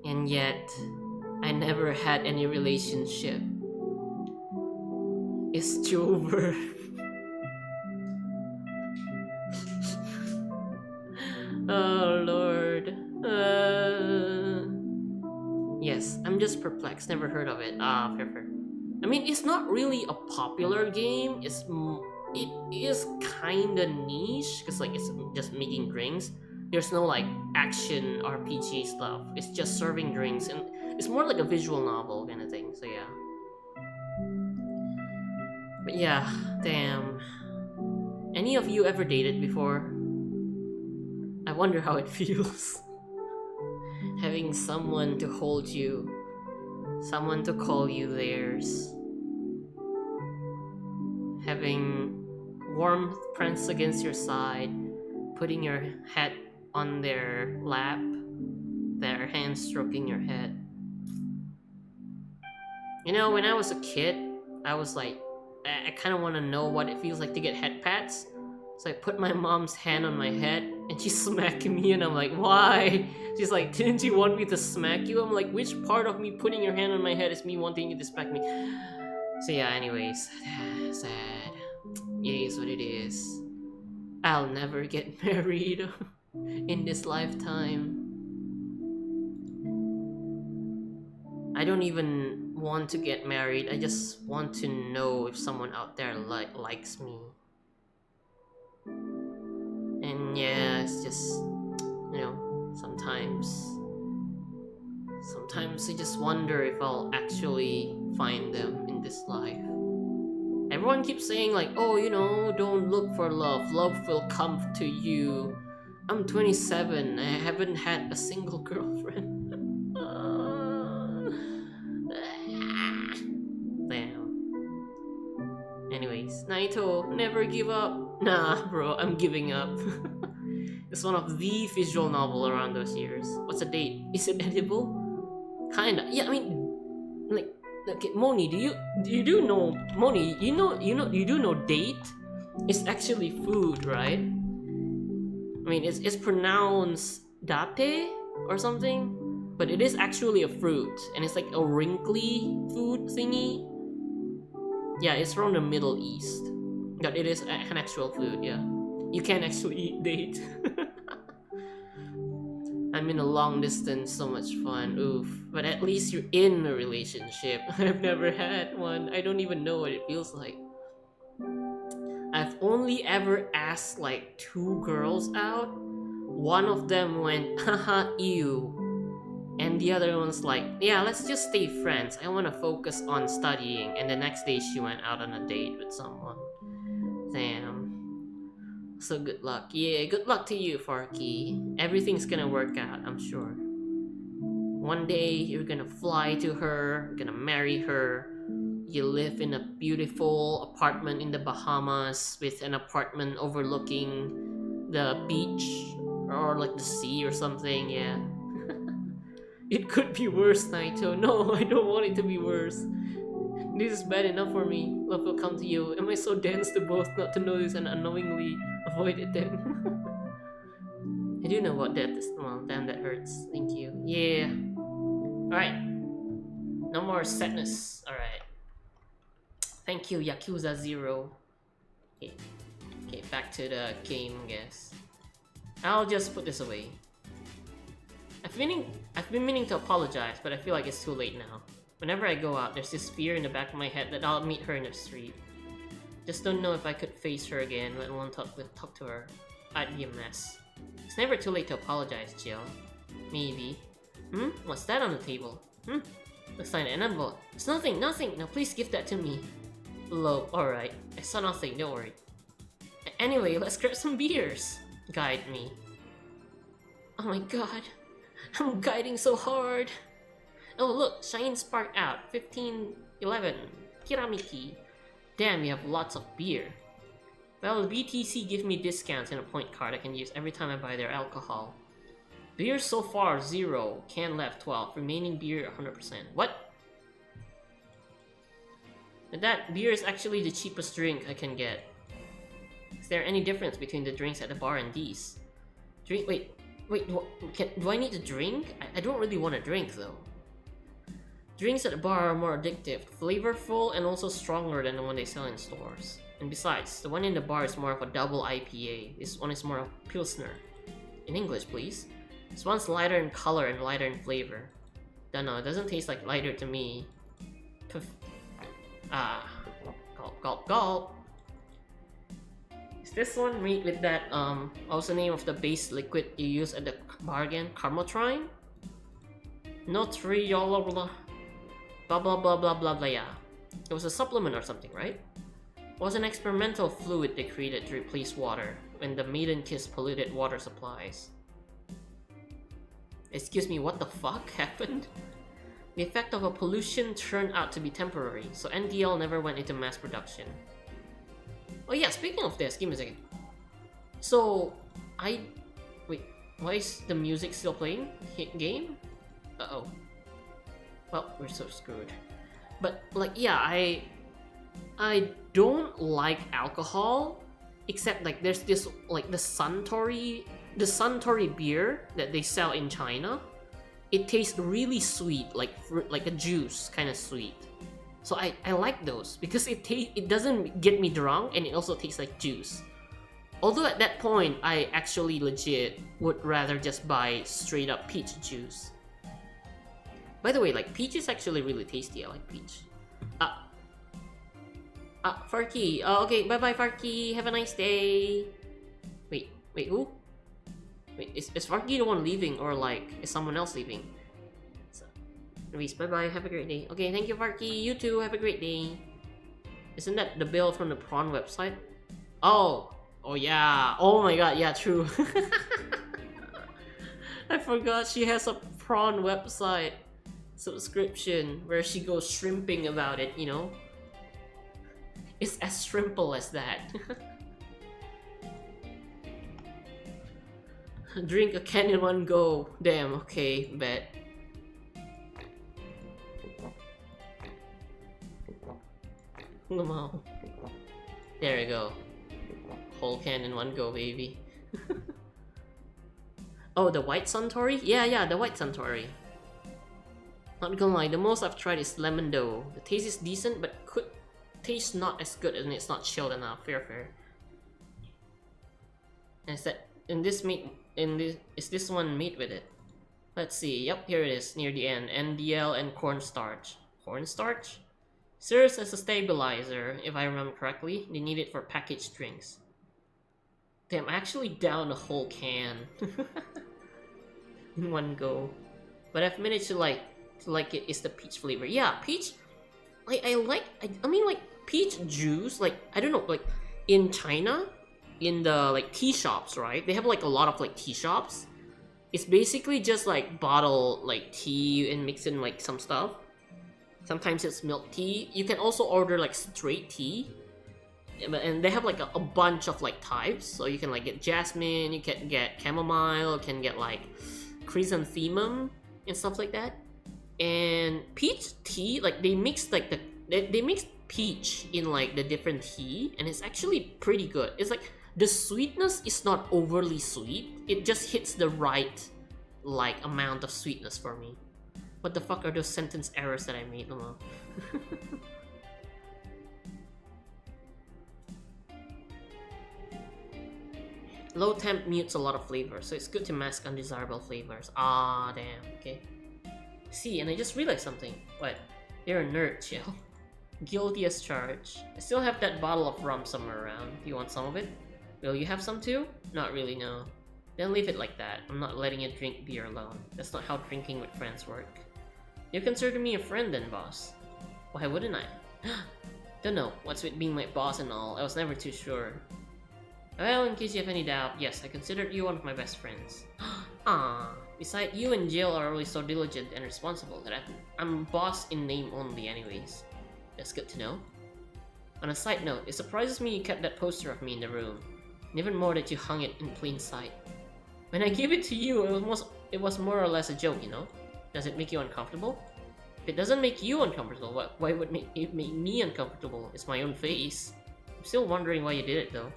And yet, I never had any relationship. It's over. Oh lord. Yes, I'm just perplexed. Never heard of it. Fair. I mean, it's not really a popular game. It is kinda niche because like it's just making drinks. There's no like action RPG stuff. It's just serving drinks, and it's more like a visual novel kind of thing. So yeah. But yeah, damn. Any of you ever dated before? I wonder how it feels. Having someone to hold you, someone to call you theirs. Having warmth pressed against your side, putting your head on their lap, their hands stroking your head. You know, when I was a kid, I was like, I kind of want to know what it feels like to get head pats. So I put my mom's hand on my head and she's smacking me and I'm like, why? She's like, didn't you want me to smack you? I'm like, which part of me putting your hand on my head is me wanting you to smack me? So yeah, anyways, sad. It is what it is. I'll never get married in this lifetime. I don't even want to get married. I just want to know if someone out there likes me. And yeah, it's just, you know, sometimes I just wonder if I'll actually find them in this life. Everyone keeps saying like, oh, you know, don't look for love. Love will come to you. I'm 27. I haven't had a single girlfriend. Damn. Anyways, Naito, never give up. Nah, bro, I'm giving up. It's one of the visual novel around those years. What's a date? Is it edible? Kinda. Yeah, I mean, like, okay, Moni, do you know Moni? You do know date? It's actually food, right? I mean, it's pronounced date or something, but it is actually a fruit, and it's like a wrinkly food thingy. Yeah, it's from the Middle East. But it is an actual food, yeah. You can actually eat date. I'm in a long distance, so much fun, oof. But at least you're in a relationship. I've never had one. I don't even know what it feels like. I've only ever asked like 2 girls out. One of them went, haha, ew. And the other one's like, yeah, let's just stay friends. I want to focus on studying. And the next day she went out on a date with someone. Damn. So good luck. Yeah, good luck to you, Farky. Everything's gonna work out, I'm sure. One day you're gonna fly to her, you're gonna marry her. You live in a beautiful apartment in the Bahamas with an apartment overlooking the beach or like the sea or something, yeah. It could be worse, Naito. No, I don't want it to be worse. This is bad enough for me. Love will come to you. Am I so dense to both not to notice and unknowingly avoided them? I do know what that is. Well, damn, that hurts. Thank you. Yeah. Alright. No more sadness. Alright. Thank you, Yakuza 0. Okay. Okay, back to the game, I guess. I'll just put this away. I've been meaning to apologize, but I feel like it's too late now. Whenever I go out, there's this fear in the back of my head that I'll meet her in the street. Just don't know if I could face her again, let alone talk to her. I'd be a mess. It's never too late to apologize, Jill. Maybe. What's that on the table? Looks like an envelope. It's nothing, nothing! Now please give that to me. Low, alright. I saw nothing, don't worry. Anyway, let's grab some beers. Guide me. Oh my god. I'm guiding so hard. Oh look, Shine Spark out. 1511. Kiramiki. Damn, you have lots of beer. Well, the BTC gives me discounts and a point card I can use every time I buy their alcohol. Beer so far 0, can left 12, remaining beer 100%. What? And that beer is actually the cheapest drink I can get. Is there any difference between the drinks at the bar and these? Wait, do I need to drink? I don't really want to drink though. Drinks at the bar are more addictive, flavorful, and also stronger than the one they sell in stores. And besides, the one in the bar is more of a double IPA. This one is more of a Pilsner. In English, please. This one's lighter in color and lighter in flavor. Dunno, it doesn't taste like lighter to me. Gulp, gulp, gulp. Is this one made with that, what was the name of the base liquid you use at the bar again? Carmotrine? No blah blah blah blah blah blah, yeah. It was a supplement or something, right? It was an experimental fluid they created to replace water when the Maiden Kiss polluted water supplies. Excuse me, what the fuck happened? The effect of a pollution turned out to be temporary, so NDL never went into mass production. Oh yeah, speaking of this, give me a second. So, wait, why is the music still playing? Hit game? Uh-oh. Well, we're so screwed. But, like, yeah, I don't like alcohol, except, like, there's this, like, the Suntory beer that they sell in China. It tastes really sweet, like a juice, kind of sweet. So I like those because it doesn't get me drunk and it also tastes like juice. Although at that point, I actually legit would rather just buy straight up peach juice. By the way, like, peach is actually really tasty. I like peach. Farky. Okay, bye-bye, Farky. Have a nice day. Wait, who? Wait, is Farky the one leaving, or, like, is someone else leaving? So, anyways, bye-bye. Have a great day. Okay, thank you, Farky. You too. Have a great day. Isn't that the bill from the prawn website? Oh yeah. Oh my god, yeah, true. I forgot she has a prawn website subscription where she goes shrimping about it, you know? It's as simple as that. Drink a can in one go. Damn, okay, bet. There we go. Whole can in one go, baby. Oh, the white Suntory? Yeah, the white Suntory. Not gonna lie, the most I've tried is lemon dough. The taste is decent, but could taste not as good and it's not chilled enough. Fair. And is this one made with it? Let's see. Yep, here it is near the end. NDL and cornstarch. Cornstarch? Serves as a stabilizer, if I remember correctly. They need it for packaged drinks. Damn, I actually downed a whole can in one go. But I've managed to like it. It's the peach flavor. Yeah, peach. I mean, like, peach juice. Like, I don't know. Like, in China, in the like tea shops, right? They have like a lot of like tea shops. It's basically just like bottle like tea and mix in like some stuff. Sometimes it's milk tea. You can also order like straight tea. And they have like a bunch of like types. So you can like get jasmine, you can get chamomile, you can get like chrysanthemum. and stuff like that. And peach tea, like they mix like they mix peach in like the different tea, and it's actually pretty good. It's like the sweetness is not overly sweet. It just hits the right like amount of sweetness for me. What the fuck are those sentence errors that I made, Lama? Low temp mutes a lot of flavors, so it's good to mask undesirable flavors. Ah, damn, okay. See, and I just realized something. What? You're a nerd, chill. Guilty as charged. I still have that bottle of rum somewhere around. Do you want some of it? Will you have some too? Not really, no. Then leave it like that. I'm not letting you drink beer alone. That's not how drinking with friends work. You consider me a friend then, boss. Why wouldn't I? Don't know. What's with being my boss and all? I was never too sure. Well, in case you have any doubt, yes, I considered you one of my best friends. Ah. Besides, you and Jill are always so diligent and responsible that I'm boss in name only anyways. That's good to know. On a side note, it surprises me you kept that poster of me in the room. And even more that you hung it in plain sight. When I gave it to you, it was more or less a joke, you know? Does it make you uncomfortable? If it doesn't make you uncomfortable, why would it make me uncomfortable? It's my own face. I'm still wondering why you did it though.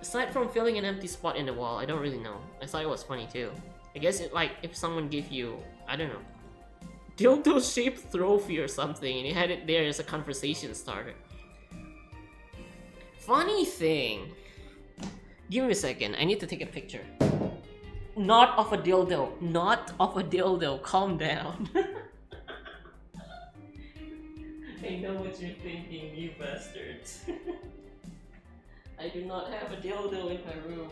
Aside from filling an empty spot in the wall, I don't really know. I thought it was funny too. I guess it like if someone gave you, I don't know, dildo-shaped trophy or something and you had it there as a conversation starter. Funny thing. Give me a second, I need to take a picture. Not of a dildo. Not of a dildo. Calm down. I know what you're thinking, you bastards. I do not have a dildo in my room.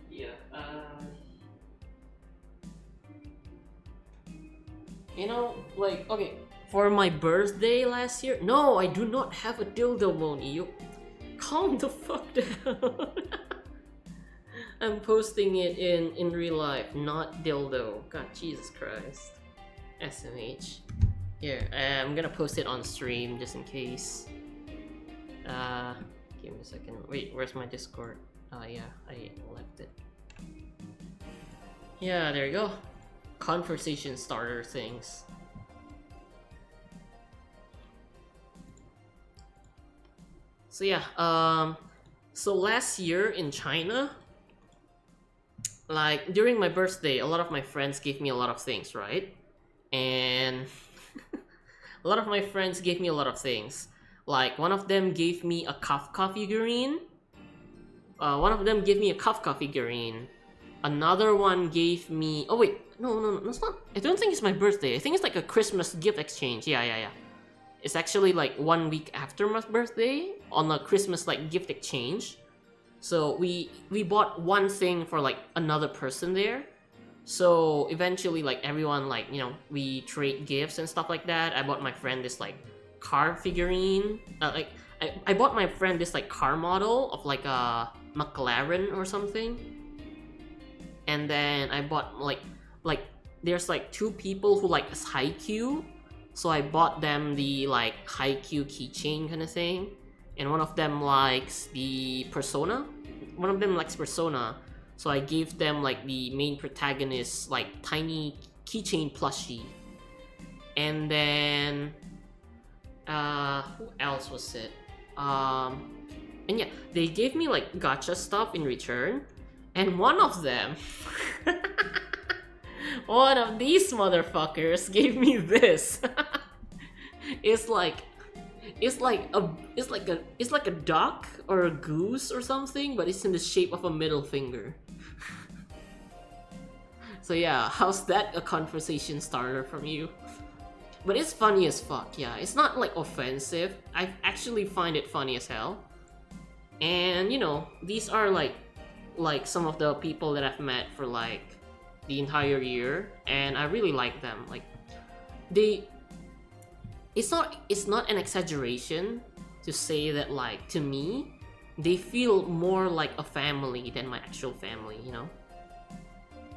Yeah, you know, like, okay, for my birthday last year, no, I do not have a dildo, Moni. You calm the fuck down. I'm posting it in real life, not dildo. God, Jesus Christ. SMH. Here, I'm gonna post it on stream just in case. Give me a second. Wait, where's my Discord? Yeah, I left it. Yeah, there you go. Conversation starter things. So yeah, so last year in China, like during my birthday, a lot of my friends gave me a lot of things, right? And a lot of my friends gave me a lot of things. Like one of them gave me a Kafka figurine. One of them gave me a Kafka figurine. Another one gave me. Oh wait, no, it's not. I don't think it's my birthday. I think it's like a Christmas gift exchange. Yeah. It's actually like 1 week after my birthday on a Christmas like gift exchange. So we bought one thing for like another person there. So eventually like everyone like, you know, we trade gifts and stuff like that. I bought my friend this like car figurine. I bought my friend this like car model of like a McLaren or something. And then I bought like there's like two people who like Haikyuu. So I bought them the like Haikyuu keychain kind of thing. And one of them likes the Persona. One of them likes Persona. So I gave them like the main protagonist like tiny keychain plushie. And then who else was it? And yeah, they gave me like gacha stuff in return. And one of them one of these motherfuckers gave me this. It's like a duck or a goose or something, but it's in the shape of a middle finger. So yeah, how's that a conversation starter from you? But it's funny as fuck, yeah. It's not like offensive. I actually find it funny as hell. And you know, these are like some of the people that I've met for like the entire year, and I really like them. Like it's not an exaggeration to say that like to me they feel more like a family than my actual family, you know?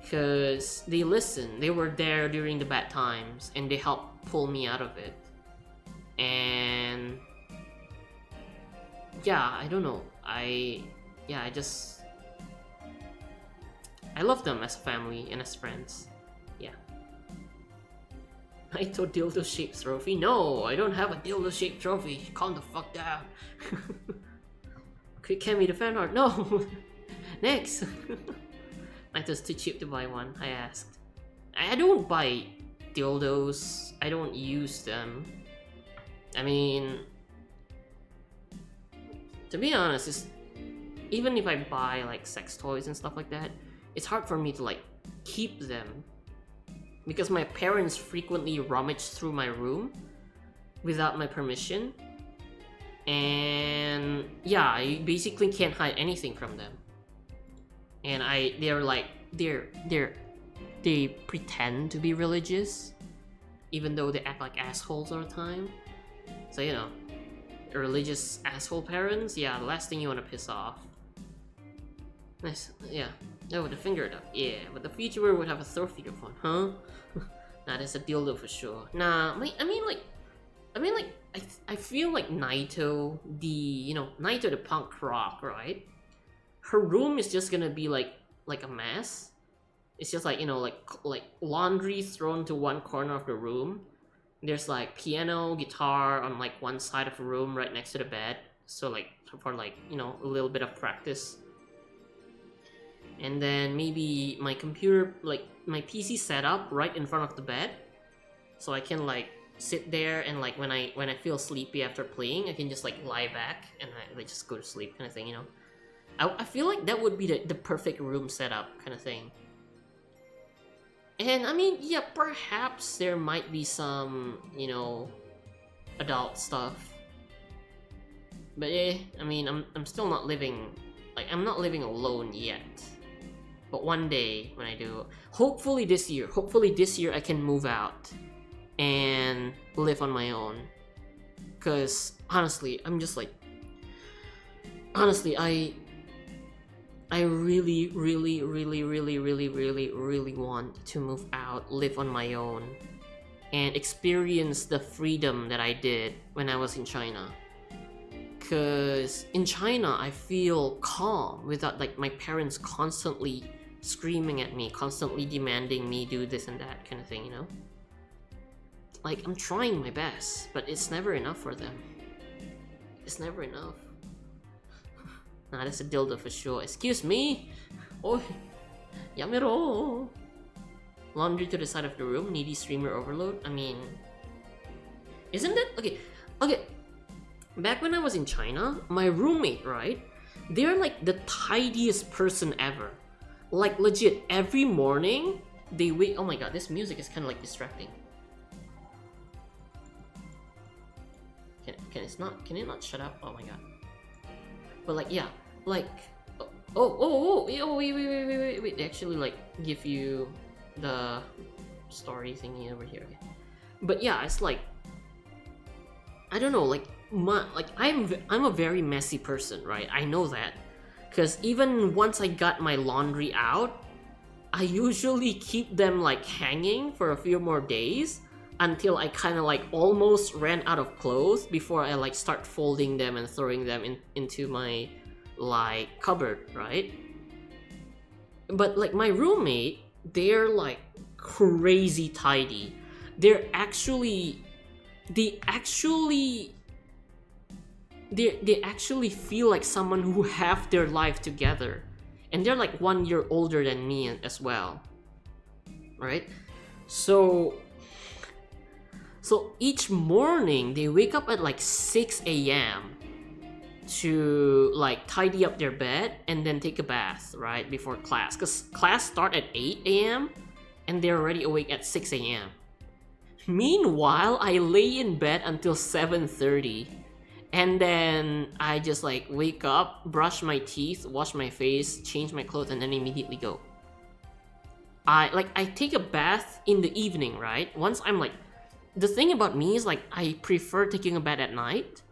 Because they listen, they were there during the bad times and they helped pull me out of it. And yeah, I don't know. I I love them as family and as friends. Yeah. Naito dildo shaped trophy? No, I don't have a dildo shaped trophy. Calm the fuck down. Quick Cammy the fan art. No. Next. Naito's too cheap to buy one. I asked. I don't buy dildos. I don't use them. I mean, to be honest, even if I buy like sex toys and stuff like that, it's hard for me to like keep them because my parents frequently rummage through my room without my permission, and yeah, I basically can't hide anything from them. And they pretend to be religious, even though they act like assholes all the time. So you know, religious asshole parents, yeah, the last thing you want to piss off. Nice, yeah. Oh, with the finger up, yeah. But the feature would have a throw feeder phone, huh? Nah, that's a dildo for sure. Nah, I feel like Naito, Naito the punk rock, right? Her room is just gonna be like a mess. It's just like, like laundry thrown to one corner of the room. There's like piano, guitar on like one side of the room right next to the bed. So like for like, a little bit of practice. And then maybe my computer, like my PC set up right in front of the bed. So I can like sit there and like when I feel sleepy after playing, I can just like lie back and I just go to sleep kind of thing, I feel like that would be the perfect room setup kind of thing. And I mean, yeah, perhaps there might be some, adult stuff. But I mean, I'm still not living, I'm not living alone yet. But one day when I do, hopefully this year I can move out and live on my own. Cause honestly, I'm just like, I really want to move out, live on my own, and experience the freedom that I did when I was in China. Cause in China, I feel calm without like my parents constantly screaming at me, constantly demanding me do this and that kind of thing, Like, I'm trying my best, but it's never enough for them. It's never enough. Nah, that's a dildo for sure. Excuse me? Oh, yamero. Laundry to the side of the room, needy streamer overload. I mean, isn't it? Okay. Back when I was in China, my roommate, right? They're like the tidiest person ever. Like legit, every morning they wake. Oh my god, this music is kind of like distracting. Can it not shut up? Oh my god. But like, yeah, like, wait, they actually like give you the story thingy over here. Okay. But yeah, it's like, I don't know, like I'm a very messy person, right? I know that, because even once I got my laundry out, I usually keep them like hanging for a few more days until I kind of like almost ran out of clothes before I like start folding them and throwing them into my like cupboard, right? But like my roommate, they're like crazy tidy. They actually feel like someone who have their life together, and they're like 1 year older than me as well, right? So each morning they wake up at like 6 a.m. to like tidy up their bed and then take a bath right before class, because class start at 8 a.m. and they're already awake at 6 a.m. Meanwhile, I lay in bed until 7:30, and then I just like wake up, brush my teeth, wash my face, change my clothes, and then immediately go. I take a bath in the evening, right? Once I'm like, the thing about me is like I prefer taking a bath at night.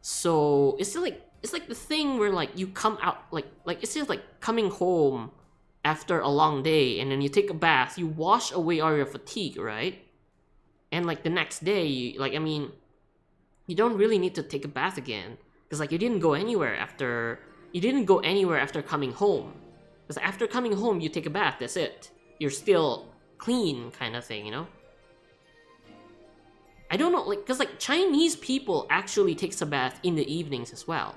So it's like the thing where like you come out like it's just like coming home after a long day, and then you take a bath, you wash away all your fatigue, right? And like the next day, you don't really need to take a bath again, because like you didn't go anywhere after coming home. Because after coming home, you take a bath, that's it. You're still clean kind of thing, you know? I don't know, like, because like Chinese people actually takes a bath in the evenings as well.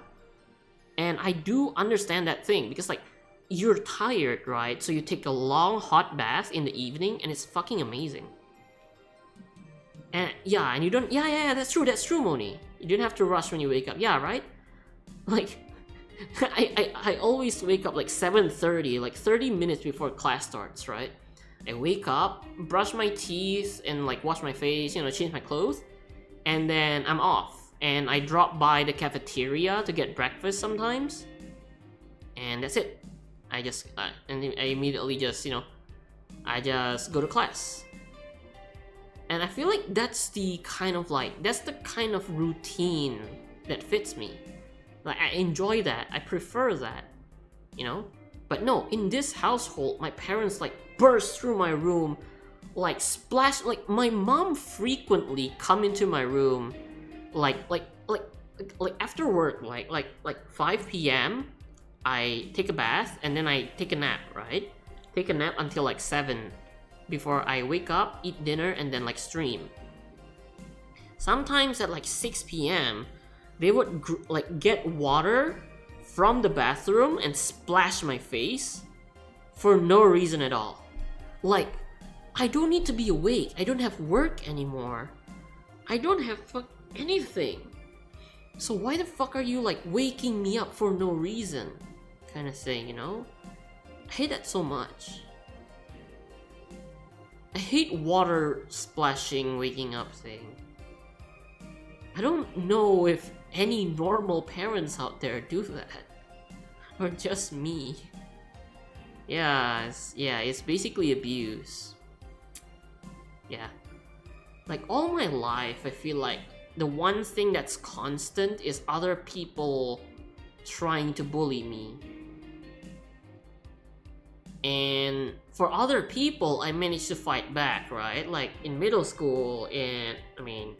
And I do understand that thing, because like, you're tired, right? So you take a long hot bath in the evening, and it's fucking amazing. And yeah, and you don't, yeah, that's true, Moni. You don't have to rush when you wake up, yeah, right? Like, I always wake up like 7:30, like 30 minutes before class starts, right? I wake up, brush my teeth, and like wash my face, you know, change my clothes, and then I'm off. And I drop by the cafeteria to get breakfast sometimes, and that's it. I just, and I immediately just, you know, I just go to class. And I feel like that's the kind of routine that fits me. Like, I enjoy that, I prefer that, you know? But no, in this household, my parents like burst through my room, like splash, like my mom frequently come into my room, like after work, like 5 p.m. I take a bath and then I take a nap, right? Take a nap until like 7 before I wake up, eat dinner, and then like stream. Sometimes at like 6 p.m. they would like get water from the bathroom and splash my face for no reason at all. Like, I don't need to be awake. I don't have work anymore. I don't have anything. So why the fuck are you like waking me up for no reason? Kind of thing, you know? I hate that so much. I hate water splashing, waking up thing. I don't know if any normal parents out there do that. Or just me. Yeah, it's basically abuse. Yeah. Like, all my life, I feel like the one thing that's constant is other people trying to bully me. And for other people, I managed to fight back, right? Like, in middle school, and, I mean,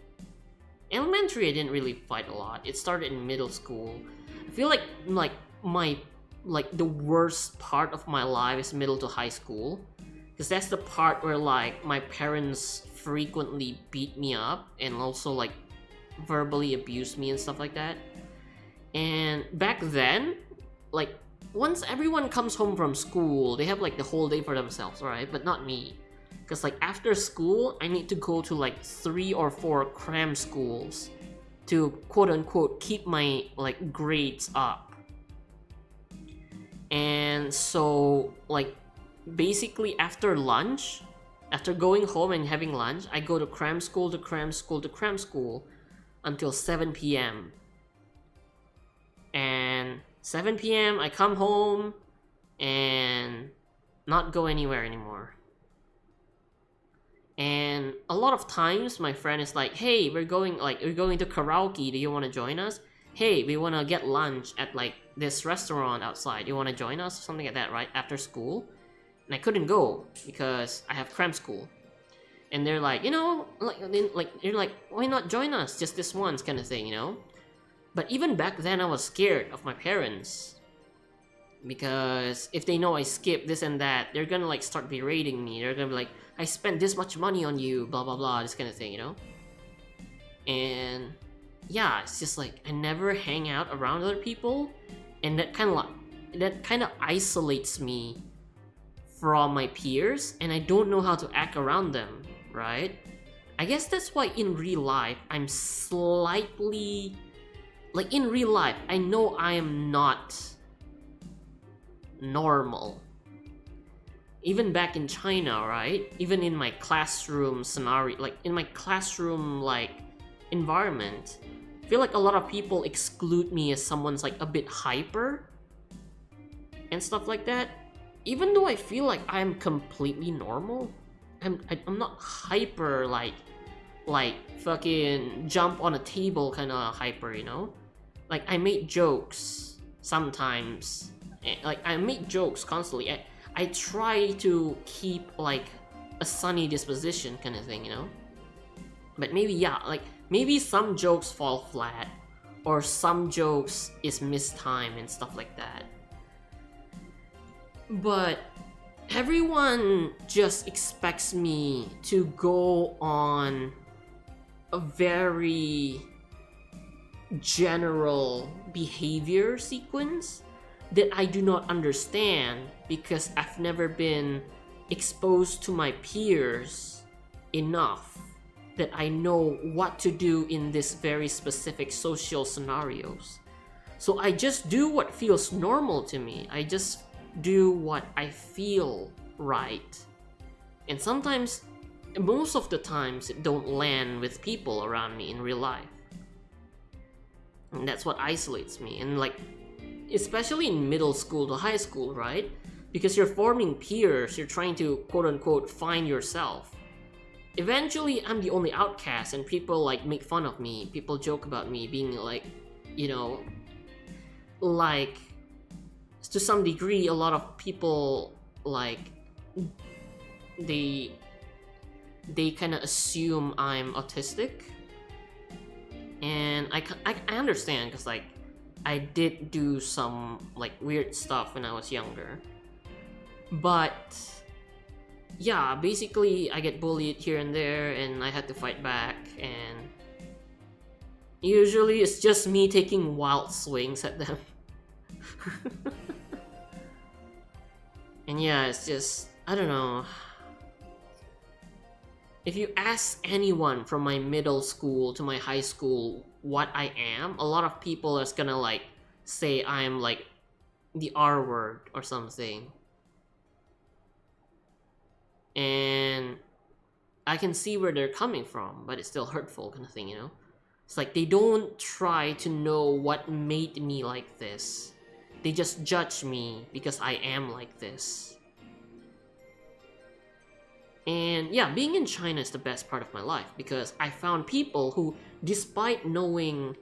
elementary, I didn't really fight a lot. It started in middle school. I feel like the worst part of my life is middle to high school, because that's the part where like my parents frequently beat me up and also like verbally abused me and stuff like that. And back then, like, once everyone comes home from school, they have like the whole day for themselves, right? But not me. Because like after school, I need to go to like 3 or 4 cram schools to quote unquote keep my like grades up. And so like basically after lunch, after going home and having lunch, I go to cram school to cram school to cram school until 7 p.m. And 7 p.m. I come home and not go anywhere anymore. And a lot of times my friend is like, hey, we're going to karaoke, do you want to join us? Hey, we want to get lunch at like this restaurant outside, you want to join us? Something like that, right? After school. And I couldn't go because I have cram school. And they're like, you know, you're like, why not join us just this once, kind of thing, you know? But even back then I was scared of my parents, because if they know I skip this and that, they're gonna like start berating me. They're gonna be like, I spent this much money on you, blah blah blah, this kind of thing, you know? And yeah, it's just like I never hang out around other people, and that kind of isolates me from my peers, and I don't know how to act around them, right? I guess that's why in real life I'm slightly, like in real life I know I am not normal. Even back in China, right? Even in my classroom scenario, like in my classroom like environment, I feel like a lot of people exclude me as someone's like a bit hyper and stuff like that. Even though I feel like I'm completely normal, I'm not hyper like fucking jump on a table kind of hyper, you know? Like I make jokes sometimes, like I make jokes constantly. I try to keep like a sunny disposition kind of thing, you know? But maybe, yeah, like maybe some jokes fall flat, or some jokes is mistimed and stuff like that. But everyone just expects me to go on a very general behavior sequence that I do not understand because I've never been exposed to my peers enough that I know what to do in this very specific social scenarios. So I just do what feels normal to me. I just do what I feel right. And sometimes, most of the times, it don't land with people around me in real life. And that's what isolates me. And like, especially in middle school to high school, right? Because you're forming peers, you're trying to quote unquote find yourself. Eventually, I'm the only outcast, and people like make fun of me. People joke about me being like, you know, like to some degree, a lot of people like they kind of assume I'm autistic, and I understand because like I did do some like weird stuff when I was younger, but yeah, basically I get bullied here and there and I had to fight back, and usually it's just me taking wild swings at them. And yeah, it's just, I don't know. If you ask anyone from my middle school to my high school what I am, a lot of people are gonna like say I'm like the R word or something. And I can see where they're coming from, but it's still hurtful kind of thing, you know? It's like they don't try to know what made me like this. They just judge me because I am like this. And yeah, being in China is the best part of my life because I found people who, despite knowing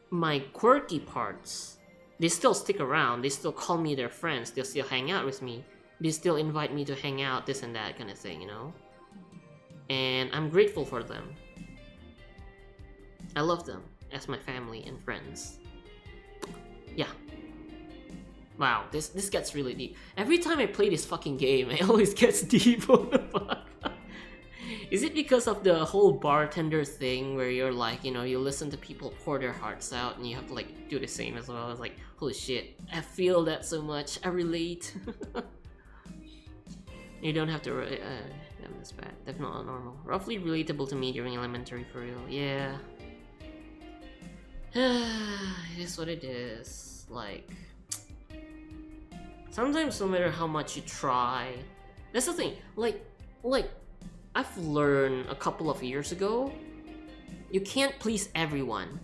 my quirky parts, they still stick around, they still call me their friends, they'll still hang out with me, they still invite me to hang out, this and that kind of thing, you know? And I'm grateful for them. I love them as my family and friends. Yeah. Wow, this gets really deep. Every time I play this fucking game, it always gets deep. What the fuck? Is it because of the whole bartender thing where you're like, you know, you listen to people pour their hearts out and you have to like do the same as well? It's like, holy shit, I feel that so much. I relate. You don't have to. Damn, that's bad. That's not normal. Roughly relatable to me during elementary, for real. Yeah. It is what it is. Like, sometimes no matter how much you try, that's the thing. Like I've learned a couple of years ago, you can't please everyone,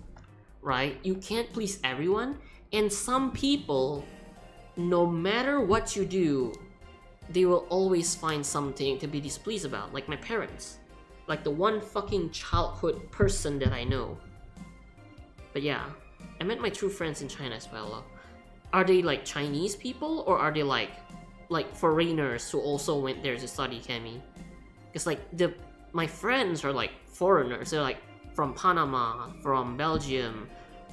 right? You can't please everyone, and some people, no matter what you do, they will always find something to be displeased about. Like my parents, like the one fucking childhood person that I know. But yeah, I met my true friends in China as well. Are they like Chinese people, or are they like foreigners who also went there to study chemistry? Because like my friends are like foreigners. They're like from Panama, from Belgium,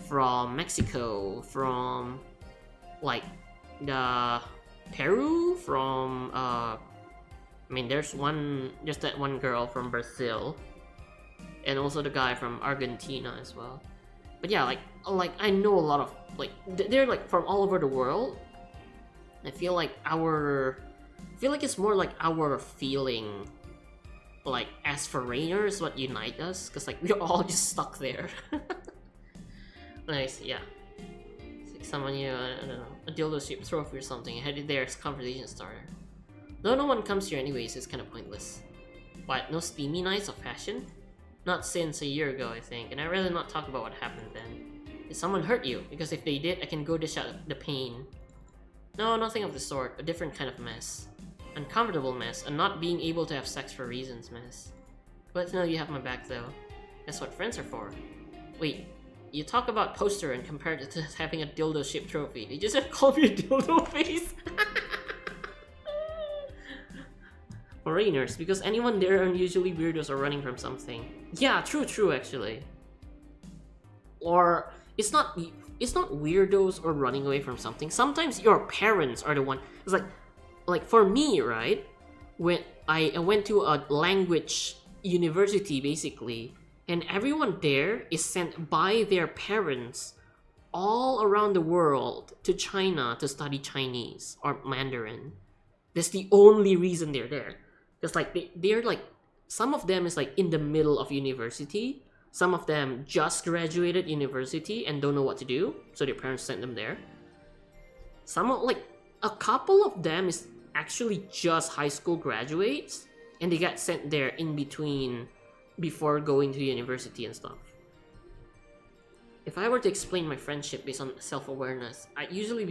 from Mexico, from like Peru, from I mean there's that one girl from Brazil, and also the guy from Argentina as well. But yeah, like I know a lot of like they're like from all over the world. I feel like it's more like our feeling, like as foreigners, what unite us, because like we're all just stuck there. Nice, yeah. It's like someone, you know, I don't know, a dildo-shaped trophy or something, headed there as conversation starter. Though no one comes here anyways, it's kind of pointless. What, no steamy nights of fashion? Not since a year ago, I think, and I'd rather not talk about what happened then. Did someone hurt you? Because if they did, I can go dish out the pain. No, nothing of the sort, a different kind of mess. Uncomfortable mess, and not being able to have sex for reasons mess. But no, you have my back though. That's what friends are for. Wait, you talk about poster and compared it to having a dildo-shaped trophy. Did you just have to call me a dildo face? Foreigners, because anyone there are usually weirdos or running from something. Yeah, true actually. Or it's not weirdos or running away from something. Sometimes your parents are the one. It's like like for me, right? When I went to a language university basically, and everyone there is sent by their parents all around the world to China to study Chinese or Mandarin. That's the only reason they're there. Because like they're like, some of them is like in the middle of university. Some of them just graduated university and don't know what to do, so their parents sent them there. Some of like a couple of them is actually just high school graduates, and they got sent there in between before going to university and stuff. If I were to explain my friendship based on self-awareness, it's usually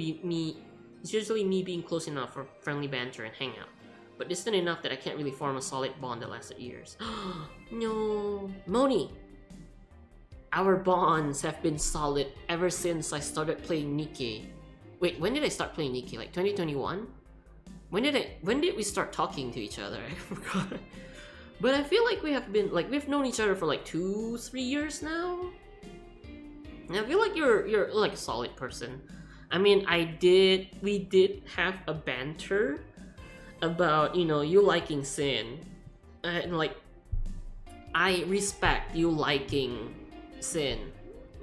me being close enough for friendly banter and hangout, but distant enough that I can't really form a solid bond that lasted years. No, Moni. Our bonds have been solid ever since I started playing Nikkei. Wait, when did I start playing Nikkei? Like 2021? When did we start talking to each other? I forgot. But I feel like we've known each other for like 2-3 years now. And I feel like you're like a solid person. I mean, we did have a banter about, you liking Sin. And like, I respect you liking Sin,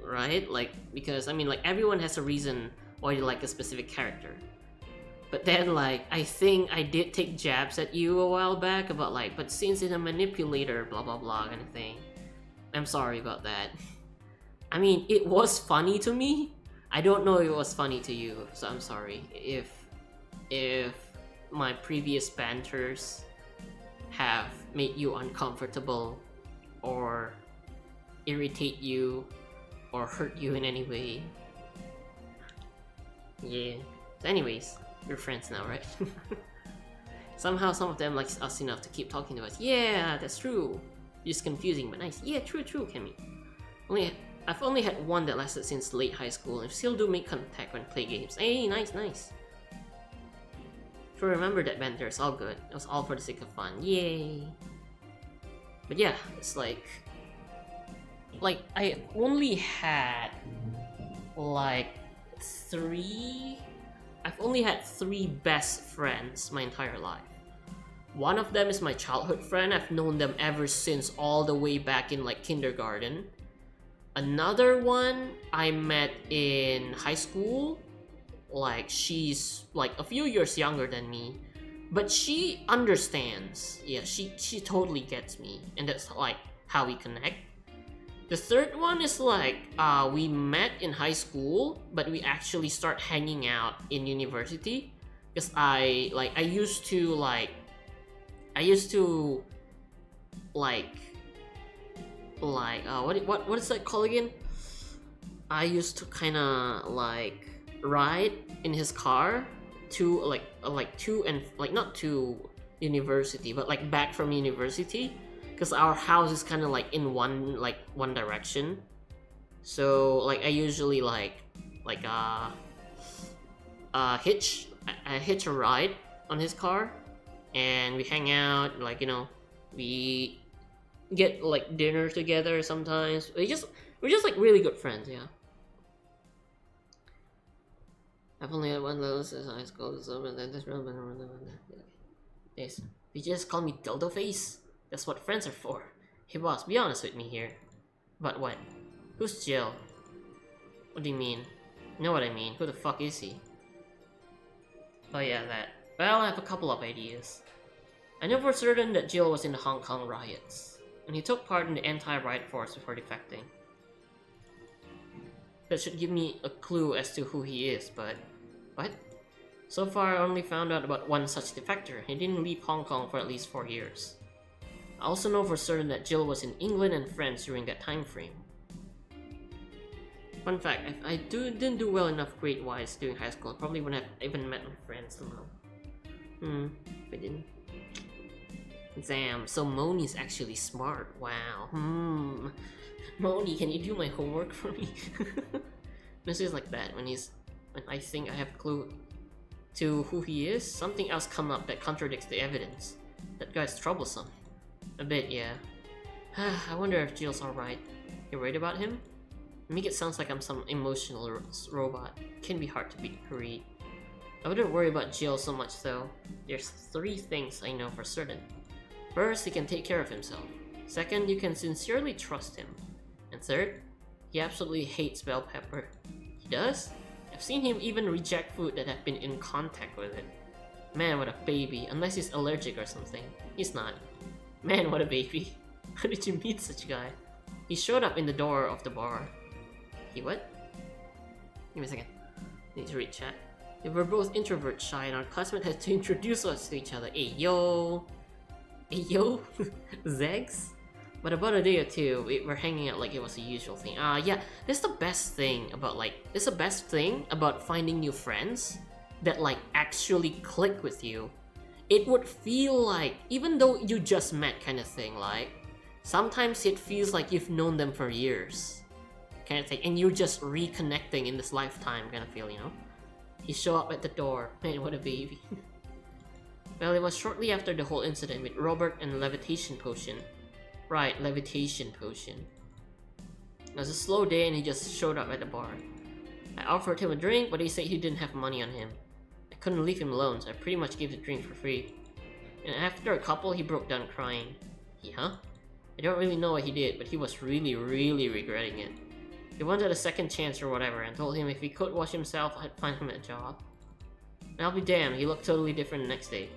right? Like, because I mean, like, everyone has a reason why you like a specific character. But then, like, I think I did take jabs at you a while back about like, but Sin's is a manipulator, blah blah blah kind of thing. I'm sorry about that. I mean, it was funny to me. I don't know if it was funny to you, so I'm sorry if my previous banters have made you uncomfortable or irritate you or hurt you in any way. Yeah. So anyways, we're friends now, right? Somehow some of them like us enough to keep talking to us. Yeah, that's true. Just confusing but nice. Yeah, true, Kemi. I've only had one that lasted since late high school and still do make contact when play games. Hey, nice. So remember that banter, it's all good. It was all for the sake of fun. Yay. But yeah, it's like I only had I've only had 3 best friends my entire life. One of them is my childhood friend. I've known them ever since all the way back in like kindergarten. Another one I met in high school. Like, she's like a few years younger than me, but she understands. Yeah, she totally gets me, and that's like how we connect. The third one is like we met in high school, but we actually start hanging out in university because I used to what is that called again? I used to kind of like ride in his car to not to university, but like back from university, because our house is kind of like in one direction. So like I usually hitch a ride on his car, and we hang out. We get like dinner together sometimes. We're just like really good friends. Yeah. I've only had one of those since high school, so then this room and around. Yes, they just call me Dildo Face. That's what friends are for. Hey boss, be honest with me here. But what? Who's Jill? What do you mean? You know what I mean? Who the fuck is he? Oh yeah, that. Well, I have a couple of ideas. I know for certain that Jill was in the Hong Kong riots, and he took part in the anti-riot force before defecting. That should give me a clue as to who he is, but... What? So far I only found out about one such defector. He didn't leave Hong Kong for at least 4 years. I also know for certain that Jill was in England and France during that time frame. Fun fact, I didn't do well enough grade-wise during high school. I probably wouldn't have even met my friends somehow. I didn't. Damn, so Moni's actually smart. Wow. Moni, can you do my homework for me? Messages like that, when I think I have a clue to who he is, something else come up that contradicts the evidence. That guy's troublesome. A bit, yeah. I wonder if Jill's alright. You worried about him? Make it sounds like I'm some emotional robot. Can be hard to read. I wouldn't worry about Jill so much though. There's 3 things I know for certain. First, he can take care of himself. Second, you can sincerely trust him. And third, he absolutely hates bell pepper. He does? I've seen him even reject food that have been in contact with it. Man, what a baby, unless he's allergic or something. He's not. Man, what a baby. How did you meet such a guy? He showed up in the door of the bar. He what? Give me a second. Need to read chat. We were both introverts, shy, and our classmate had to introduce us to each other. Hey yo! Hey yo! Zegs? But about a day or two, we were hanging out like it was a usual thing. Yeah, that's the best thing about finding new friends that like actually click with you. It would feel like, even though you just met kind of thing, like, sometimes it feels like you've known them for years. Kind of thing, and you're just reconnecting in this lifetime kind of feel, you know? He showed up at the door. Man, what a baby. Well, it was shortly after the whole incident with Robert and the levitation potion. Right, levitation potion. It was a slow day and he just showed up at the bar. I offered him a drink, but he said he didn't have money on him. I couldn't leave him alone, so I pretty much gave the drink for free. And after a couple, he broke down crying. Huh? I don't really know what he did, but he was really regretting it. He wanted a second chance or whatever, and told him if he could wash himself, I'd find him a job. And I'll be damned, he looked totally different the next day.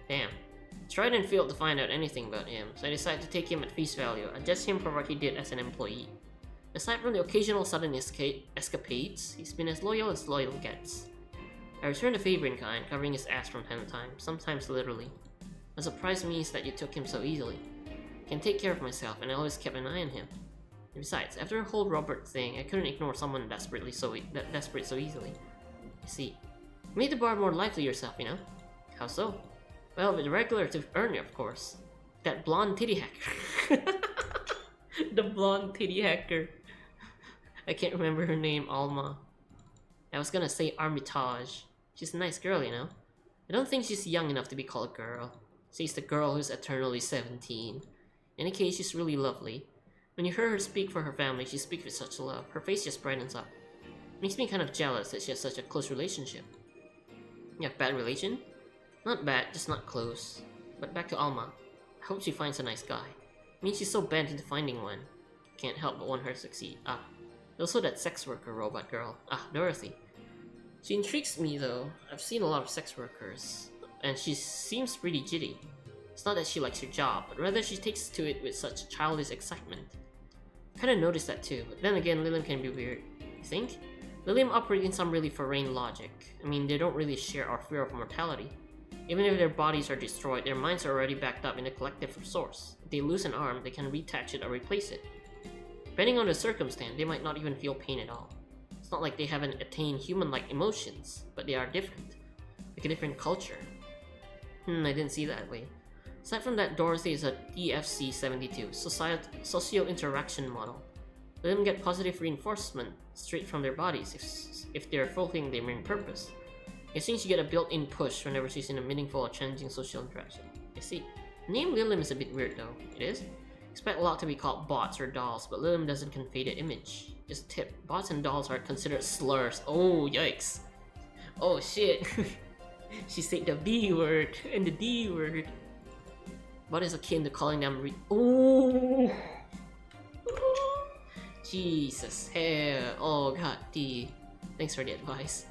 Damn. I tried and failed to find out anything about him, so I decided to take him at face value, adjust him for what he did as an employee. Aside from the occasional sudden escapades, he's been as loyal gets. I returned the favor in kind, covering his ass from time to time, sometimes literally. What surprised me is that you took him so easily. I can take care of myself, and I always kept an eye on him. Besides, after the whole Robert thing, I couldn't ignore someone desperate so easily. I see. You made the bar more lively yourself, you know? How so? Well, with the regular to earn it, of course. That blonde titty hacker. The blonde titty hacker. I can't remember her name, Alma. I was gonna say Armitage. She's a nice girl, you know? I don't think she's young enough to be called a girl. She's the girl who's eternally 17. In any case, she's really lovely. When you hear her speak for her family, she speaks with such love. Her face just brightens up. Makes me kind of jealous that she has such a close relationship. You have bad relation? Not bad, just not close. But back to Alma. I hope she finds a nice guy. I mean, she's so bent into finding one. Can't help but want her to succeed. Also that sex worker robot girl. Dorothy. She intrigues me though. I've seen a lot of sex workers, and she seems pretty jitty. It's not that she likes her job, but rather she takes to it with such childish excitement. Kinda noticed that too, but then again, Lilium can be weird. You think? Lilium operate in some really foreign logic. I mean, they don't really share our fear of mortality. Even if their bodies are destroyed, their minds are already backed up in a collective source. If they lose an arm, they can reattach it or replace it. Depending on the circumstance, they might not even feel pain at all. It's not like they haven't attained human-like emotions, but they are different. Like a different culture. I didn't see that way. Aside from that, Dorothy is a DFC-72, social interaction model. Let them get positive reinforcement straight from their bodies if they're fulfilling their main purpose. I think she get a built-in push whenever she's in a meaningful or challenging social interaction. I see. The name Lilium is a bit weird though. It is? Expect a lot to be called bots or dolls, but Lilium doesn't convey the image. Just a tip, bots and dolls are considered slurs. Oh, yikes. Oh shit. She said the B word and the D word. What is akin to calling them oh! Jesus, hell. Oh god, D. Thanks for the advice.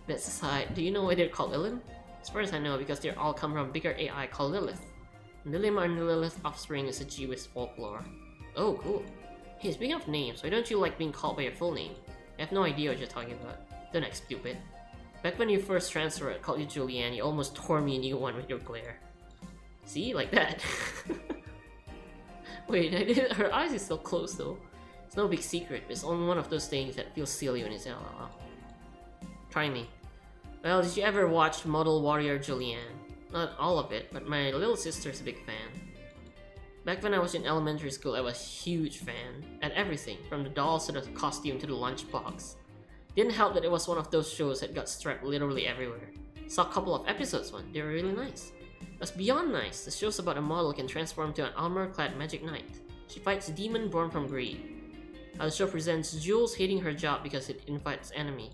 That's aside, do you know why they're called Lilium? As far as I know, because they all come from a bigger AI called Lilith. Lilium and Lilith offspring is a Jewish folklore. Oh, cool. Hey, speaking of names, why don't you like being called by your full name? I have no idea what you're talking about. Don't act stupid. Back when you first transferred, I called you Julianne, you almost tore me a new one with your glare. See? Like that. Wait, her eyes is still closed though. It's no big secret, but it's only one of those things that feels silly when it's LOL. Try me. Well, did you ever watch Model Warrior Julianne? Not all of it, but my little sister's a big fan. Back when I was in elementary school, I was a huge fan. At everything, from the dolls to the costume to the lunchbox. Didn't help that it was one of those shows that got strapped literally everywhere. Saw a couple of episodes once, they were really nice. It was beyond nice. The show's about a model can transform to an armor-clad magic knight. She fights a demon born from greed. How the show presents Jules hating her job because it invites enemy,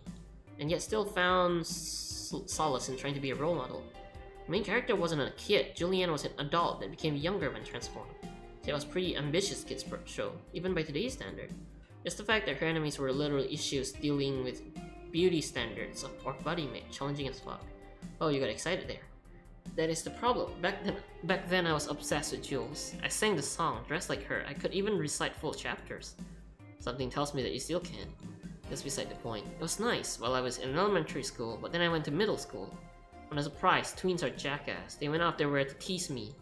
and yet still found solace in trying to be a role model. The main character wasn't a kid, Julianne was an adult that became younger when transformed. So it was a pretty ambitious kids show, even by today's standard. Just the fact that her enemies were literal issues dealing with beauty standards or body made, challenging as fuck. Oh, you got excited there. That is the problem. Back then I was obsessed with Jules. I sang the song, dressed like her. I could even recite full chapters. Something tells me that you still can. That's beside the point. It was nice while I was in elementary school, but then I went to middle school. When I was surprised, tweens are jackass. They went out their way to tease me.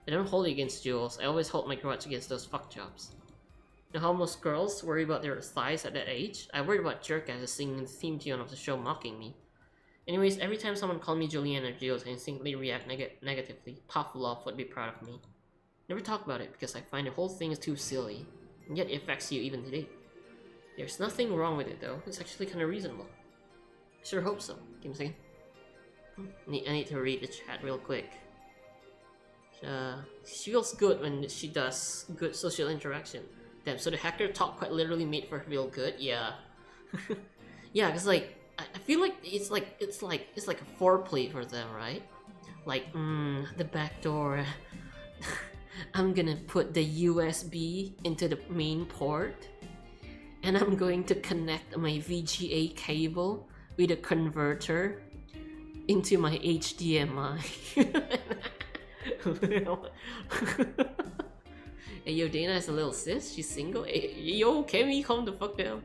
I don't hold it against Jules. I always hold my grudge against those fuck jobs. You know how most girls worry about their size at that age? I worried about jerkasses singing the theme tune of the show mocking me. Anyways, every time someone called me Julianne or Jules, I instinctively react negatively. Pavlov would be proud of me. Never talk about it because I find the whole thing is too silly, and yet it affects you even today. There's nothing wrong with it though, it's actually kinda reasonable. I sure hope so. Give me a second. I need to read the chat real quick. She feels good when she does good social interaction. Damn, so the hacker talk quite literally made for her feel good? Yeah. Yeah, cause like, I feel like it's like a foreplay for them, right? Like, the back door. I'm gonna put the USB into the main port, and I'm going to connect my VGA cable with a converter into my HDMI. Hey, yo, Dana is a little sis. She's single. Hey, yo, Kemi, calm the fuck down.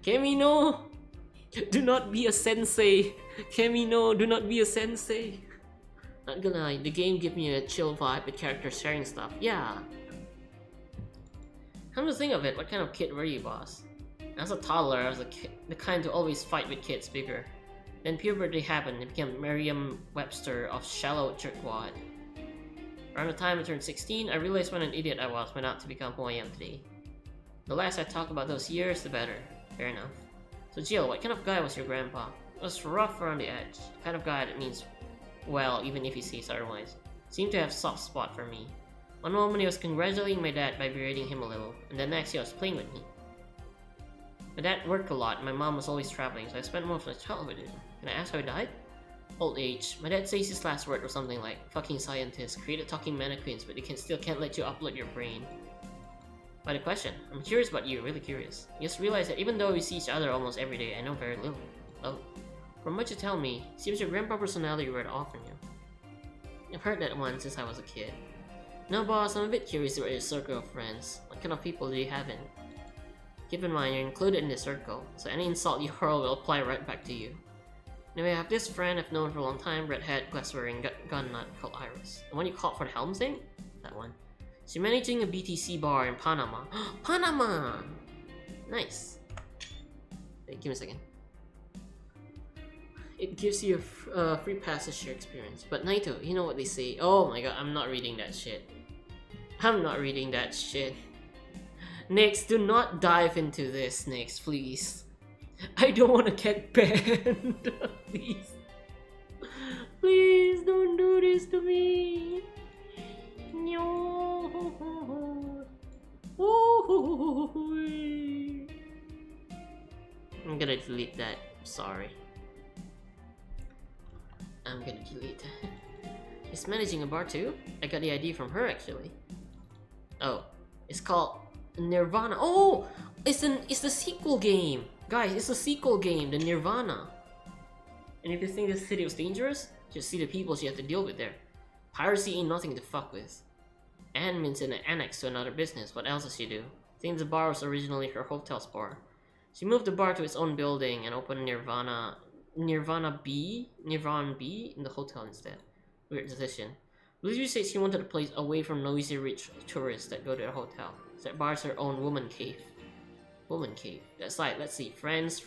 Kemi, no. Do not be a sensei. Kemi, no. Do not be a sensei. Not gonna lie, the game gave me a chill vibe with characters sharing stuff. Yeah. Come to think of it, what kind of kid were you, boss? As a toddler, I was the kind to always fight with kids bigger. Then puberty happened and became Merriam-Webster of shallow jerkwad. Around the time I turned 16, I realized what an idiot I was when not to become who I am today. The less I talk about those years, the better. Fair enough. So Jill, what kind of guy was your grandpa? It was rough around the edge. The kind of guy that means well, even if he says otherwise. Seemed to have a soft spot for me. One moment he was congratulating my dad by berating him a little, and the next he was playing with me. My dad worked a lot, and my mom was always traveling, so I spent most of my childhood with him. Can I ask how he died? Old age. My dad says his last word was something like, "Fucking scientists created talking mannequins, but they still can't let you upload your brain." By the question, I'm curious about you, really curious. I just realized that even though we see each other almost every day, I know very little. Oh. From what you tell me, it seems your grandpa personality were to offer you. I've heard that one since I was a kid. No, boss, I'm a bit curious about your circle of friends. What kind of people do you have in it? Keep in mind, you're included in this circle, so any insult you hurl will apply right back to you. Anyway, I have this friend I've known for a long time, redhead, glass-wearing gun nut called Iris. The one you caught for the Helms thing? That one. She's managing a BTC bar in Panama. Panama! Nice. Wait, give me a second. It gives you a free pass to share experience. But Naito, you know what they say. Oh my god, I'm not reading that shit. I'm not reading that shit. Next, do not dive into this, next, please. I don't want to get banned. Please. Please don't do this to me. No. I'm gonna delete that. Sorry. I'm gonna delete that. She's managing a bar too? I got the idea from her actually. Oh, it's called Nirvana. Oh, it's the sequel game. Guys, it's a sequel game, the Nirvana. And if you think this city was dangerous, just see the people she had to deal with there. Piracy ain't nothing to fuck with. Anne means in an annex to another business. What else does she do? I think the bar was originally her hotel's bar. She moved the bar to its own building and opened Nirvana B in the hotel instead. Weird decision. Blizzard says she wanted a place away from noisy rich tourists that go to the hotel. So that bar's her own woman cave. Woman cave. That's right, let's see. Friends.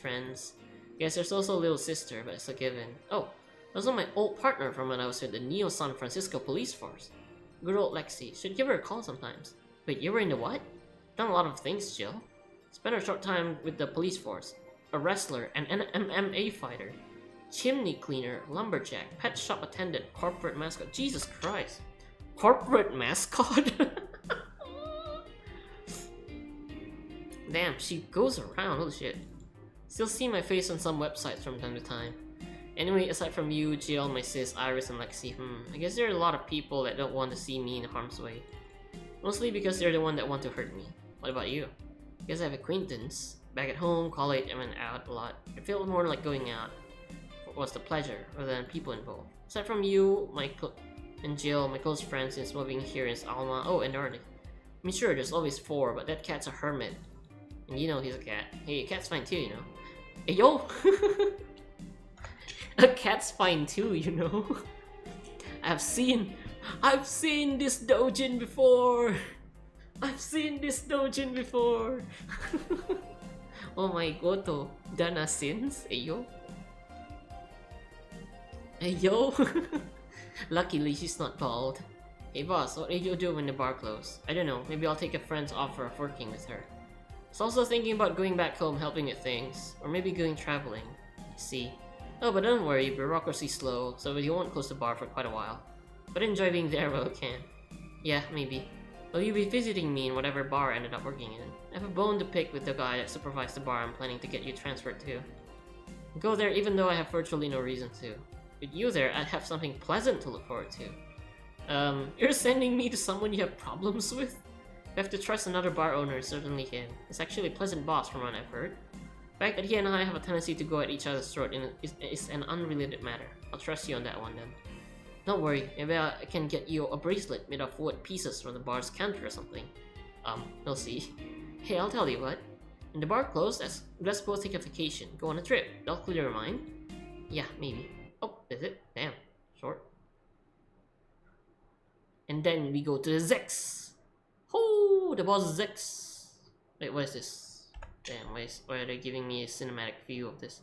Yes, there's also a little sister, but it's a given. Oh, that was my old partner from when I was with the Neo San Francisco police force. Good old Lexi. Should give her a call sometimes. Wait, you were in the what? Done a lot of things, Jill. Spent a short time with the police force. A wrestler, an MMA fighter, chimney cleaner, lumberjack, pet shop attendant, corporate mascot. Jesus Christ. Corporate mascot? Damn, she goes around, holy shit. Still see my face on some websites from time to time. Anyway, aside from you, Jill, my sis, Iris, and Lexi, I guess there are a lot of people that don't want to see me in harm's way. Mostly because they're the one that want to hurt me. What about you? I guess I have acquaintance. Back at home, college, I went out a lot. It felt more like going out was the pleasure rather than people involved. Aside from you, and Jill, my close friends since moving here is Alma, oh, and Arnie. I mean, sure, there's always 4, but that cat's a hermit. And you know he's a cat. Hey, a cat's fine too, you know. Hey, yo! A cat's fine too, you know. I've seen this dojin before. I've seen this dojin before. Oh my goto, Dana sins. Hey yo. Hey yo. Luckily she's not bald. Hey boss, what did you do when the bar closed? I don't know, maybe I'll take a friend's offer of working with her. I was also thinking about going back home helping with things, or maybe going traveling. See. Oh, but don't worry, bureaucracy's slow, so you won't close the bar for quite a while. But enjoy being there while you can. Yeah, maybe. Well, you'll be visiting me in whatever bar I ended up working in. I have a bone to pick with the guy that supervised the bar I'm planning to get you transferred to. Go there even though I have virtually no reason to. With you there, I'd have something pleasant to look forward to. You're sending me to someone you have problems with? If I have to trust another bar owner, certainly him. He's actually a pleasant boss from what I've heard. The fact that he and I have a tendency to go at each other's throat is an unrelated matter. I'll trust you on that one then. Don't worry, maybe I can get you a bracelet made of wood pieces from the bar's counter or something. We'll see. Hey, I'll tell you what. When the bar closed, let's both take a vacation. Go on a trip. That'll clear your mind. Yeah, maybe. Oh, is it? Damn. Short. And then we go to the Zex. Oh, the boss Zex. Wait, what is this? Damn, why are they giving me a cinematic view of this?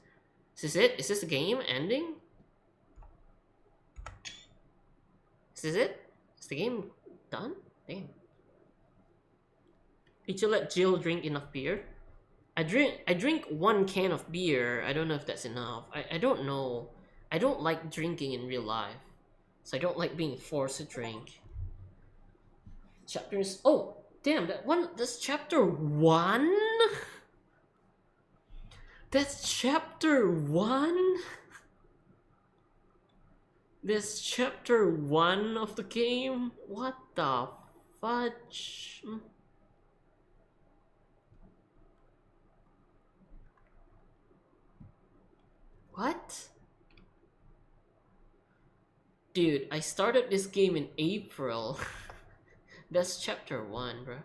Is this it? Is this the game ending? Is this it? Is the game done? Damn. Did you let Jill drink enough beer? I drink 1 can of beer. I don't know if that's enough. I don't know. I don't like drinking in real life. So I don't like being forced to drink. Chapters. Oh, damn, that's chapter 1? That's chapter 1? That's chapter 1 of the game? What the fudge? What? Dude, I started this game in April. That's chapter 1, bro.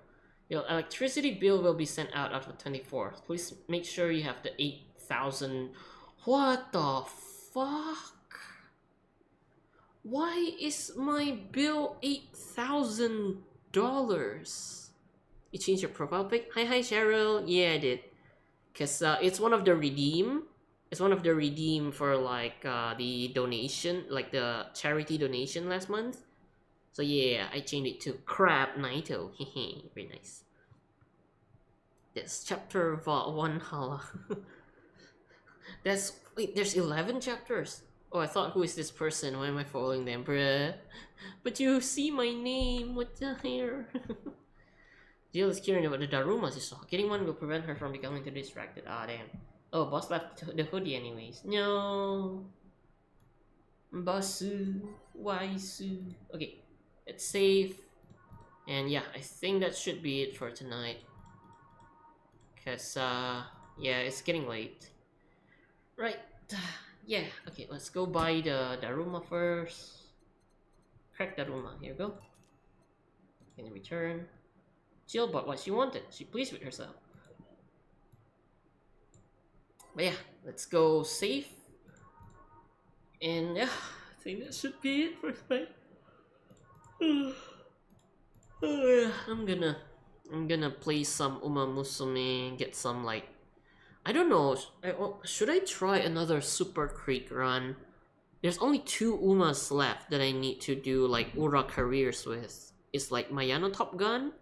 Your electricity bill will be sent out after the 24th. Please make sure you have the 8,000. What the fuck? Why is my bill $8,000? You changed your profile pic? Hi Cheryl. Yeah, I did. Cause it's one of the redeem. It's one of the redeem for like the donation, like the charity donation last month. So yeah, I changed it to Crab Naito. Hehe, very nice. That's chapter 1 hala. Wait, there's 11 chapters. Oh, I thought, who is this person? Why am I following them, bruh? But you see my name, what the hell? Jill is curious about the Darumas you saw. Getting one will prevent her from becoming too distracted. Ah, damn. Oh, boss left the hoodie anyways. No. Bossu. Waisu. Okay, it's safe. And yeah, I think that should be it for tonight. Cause, yeah, it's getting late. Right. Yeah, okay, let's go buy the Daruma first. Crack Daruma, here we go. In return, Jill bought what she wanted. She pleased with herself. But yeah, let's go safe. And yeah, I think that should be it for tonight. I'm gonna play some Uma Musume, get some like, I don't know, should I try another Super Creek run? There's only 2 Umas left that I need to do like Ura careers with. It's like Mayano Top Gun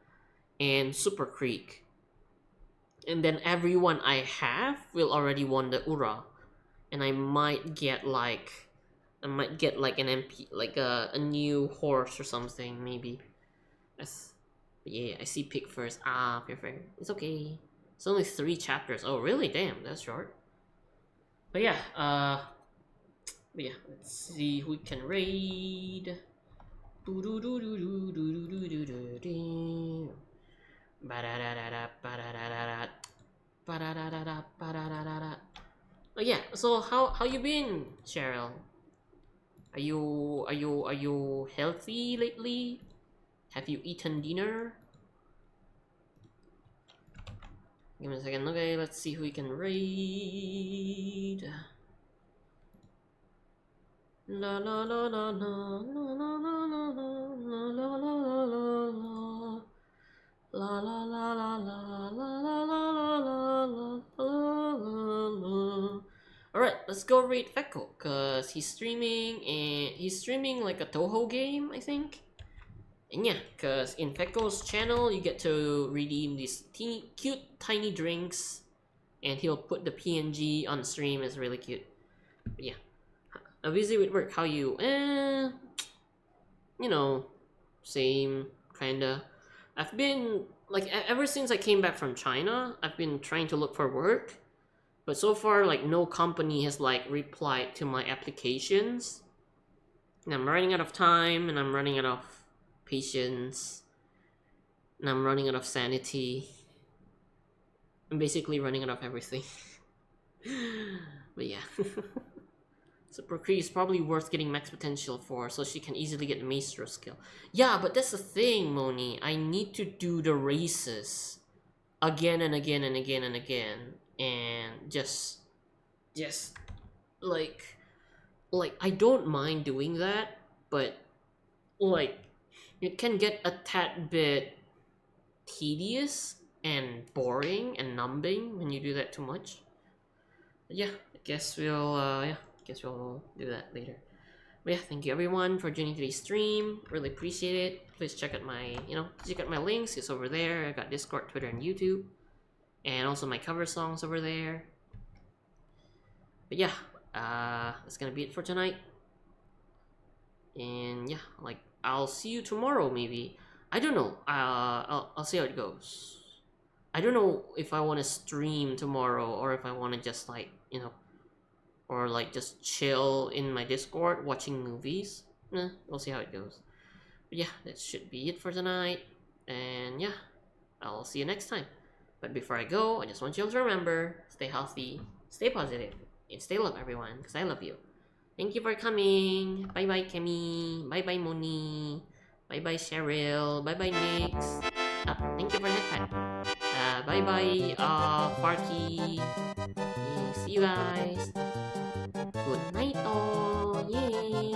and Super Creek. And then everyone I have will already won the Ura. And I might get like an MP, like a new horse or something, maybe. Yeah, I see pick first. Ah, perfect. It's okay. It's only 3 chapters. Oh, really? Damn, that's short. But yeah, But yeah, let's see who we can raid. Oh yeah, so how you been, Cheryl? Are you healthy lately? Have you eaten dinner? Give me a second. Okay, let's see who we can raid. La la la la la la la la la la la la la la. La la la la la la la la la la la. Alright, let's go raid Feko, cause he's streaming like a Toho game, I think. And yeah, cause in Feko's channel you get to redeem these cute tiny drinks, and he'll put the PNG on stream. It's really cute. But yeah, I'm busy with work. How you? You know, same kinda. I've been like ever since I came back from China, I've been trying to look for work, but so far like no company has like replied to my applications. And I'm running out of time, and I'm running out of patience, and I'm running out of sanity. I'm basically running out of everything. But yeah. So Procree is probably worth getting max potential for, so she can easily get the Maestro skill. Yeah, but that's the thing, Moni. I need to do the races again and again and again and again, and just like I don't mind doing that, but like it can get a tad bit tedious and boring and numbing when you do that too much. But yeah, guess we'll do that later. But yeah, thank you everyone for joining today's stream. Really appreciate it. Please check out my, check out my links. It's over there. I got Discord, Twitter, and YouTube, and also my cover songs over there. But yeah, that's gonna be it for tonight. And yeah, like I'll see you tomorrow maybe. I don't know. I'll see how it goes. I don't know if I want to stream tomorrow or if I want to just like or like just chill in my Discord watching movies. We'll see how it goes. But yeah, that should be it for tonight. And yeah, I'll see you next time. But before I go, I just want you all to remember, stay healthy, stay positive, and stay love everyone, because I love you. Thank you for coming. Bye bye, Kemi. Bye bye, Moni. Bye bye, Cheryl. Bye bye, Nix. Thank you for that. Bye bye, Farky. Yeah, see you guys. Good night, all. Yay.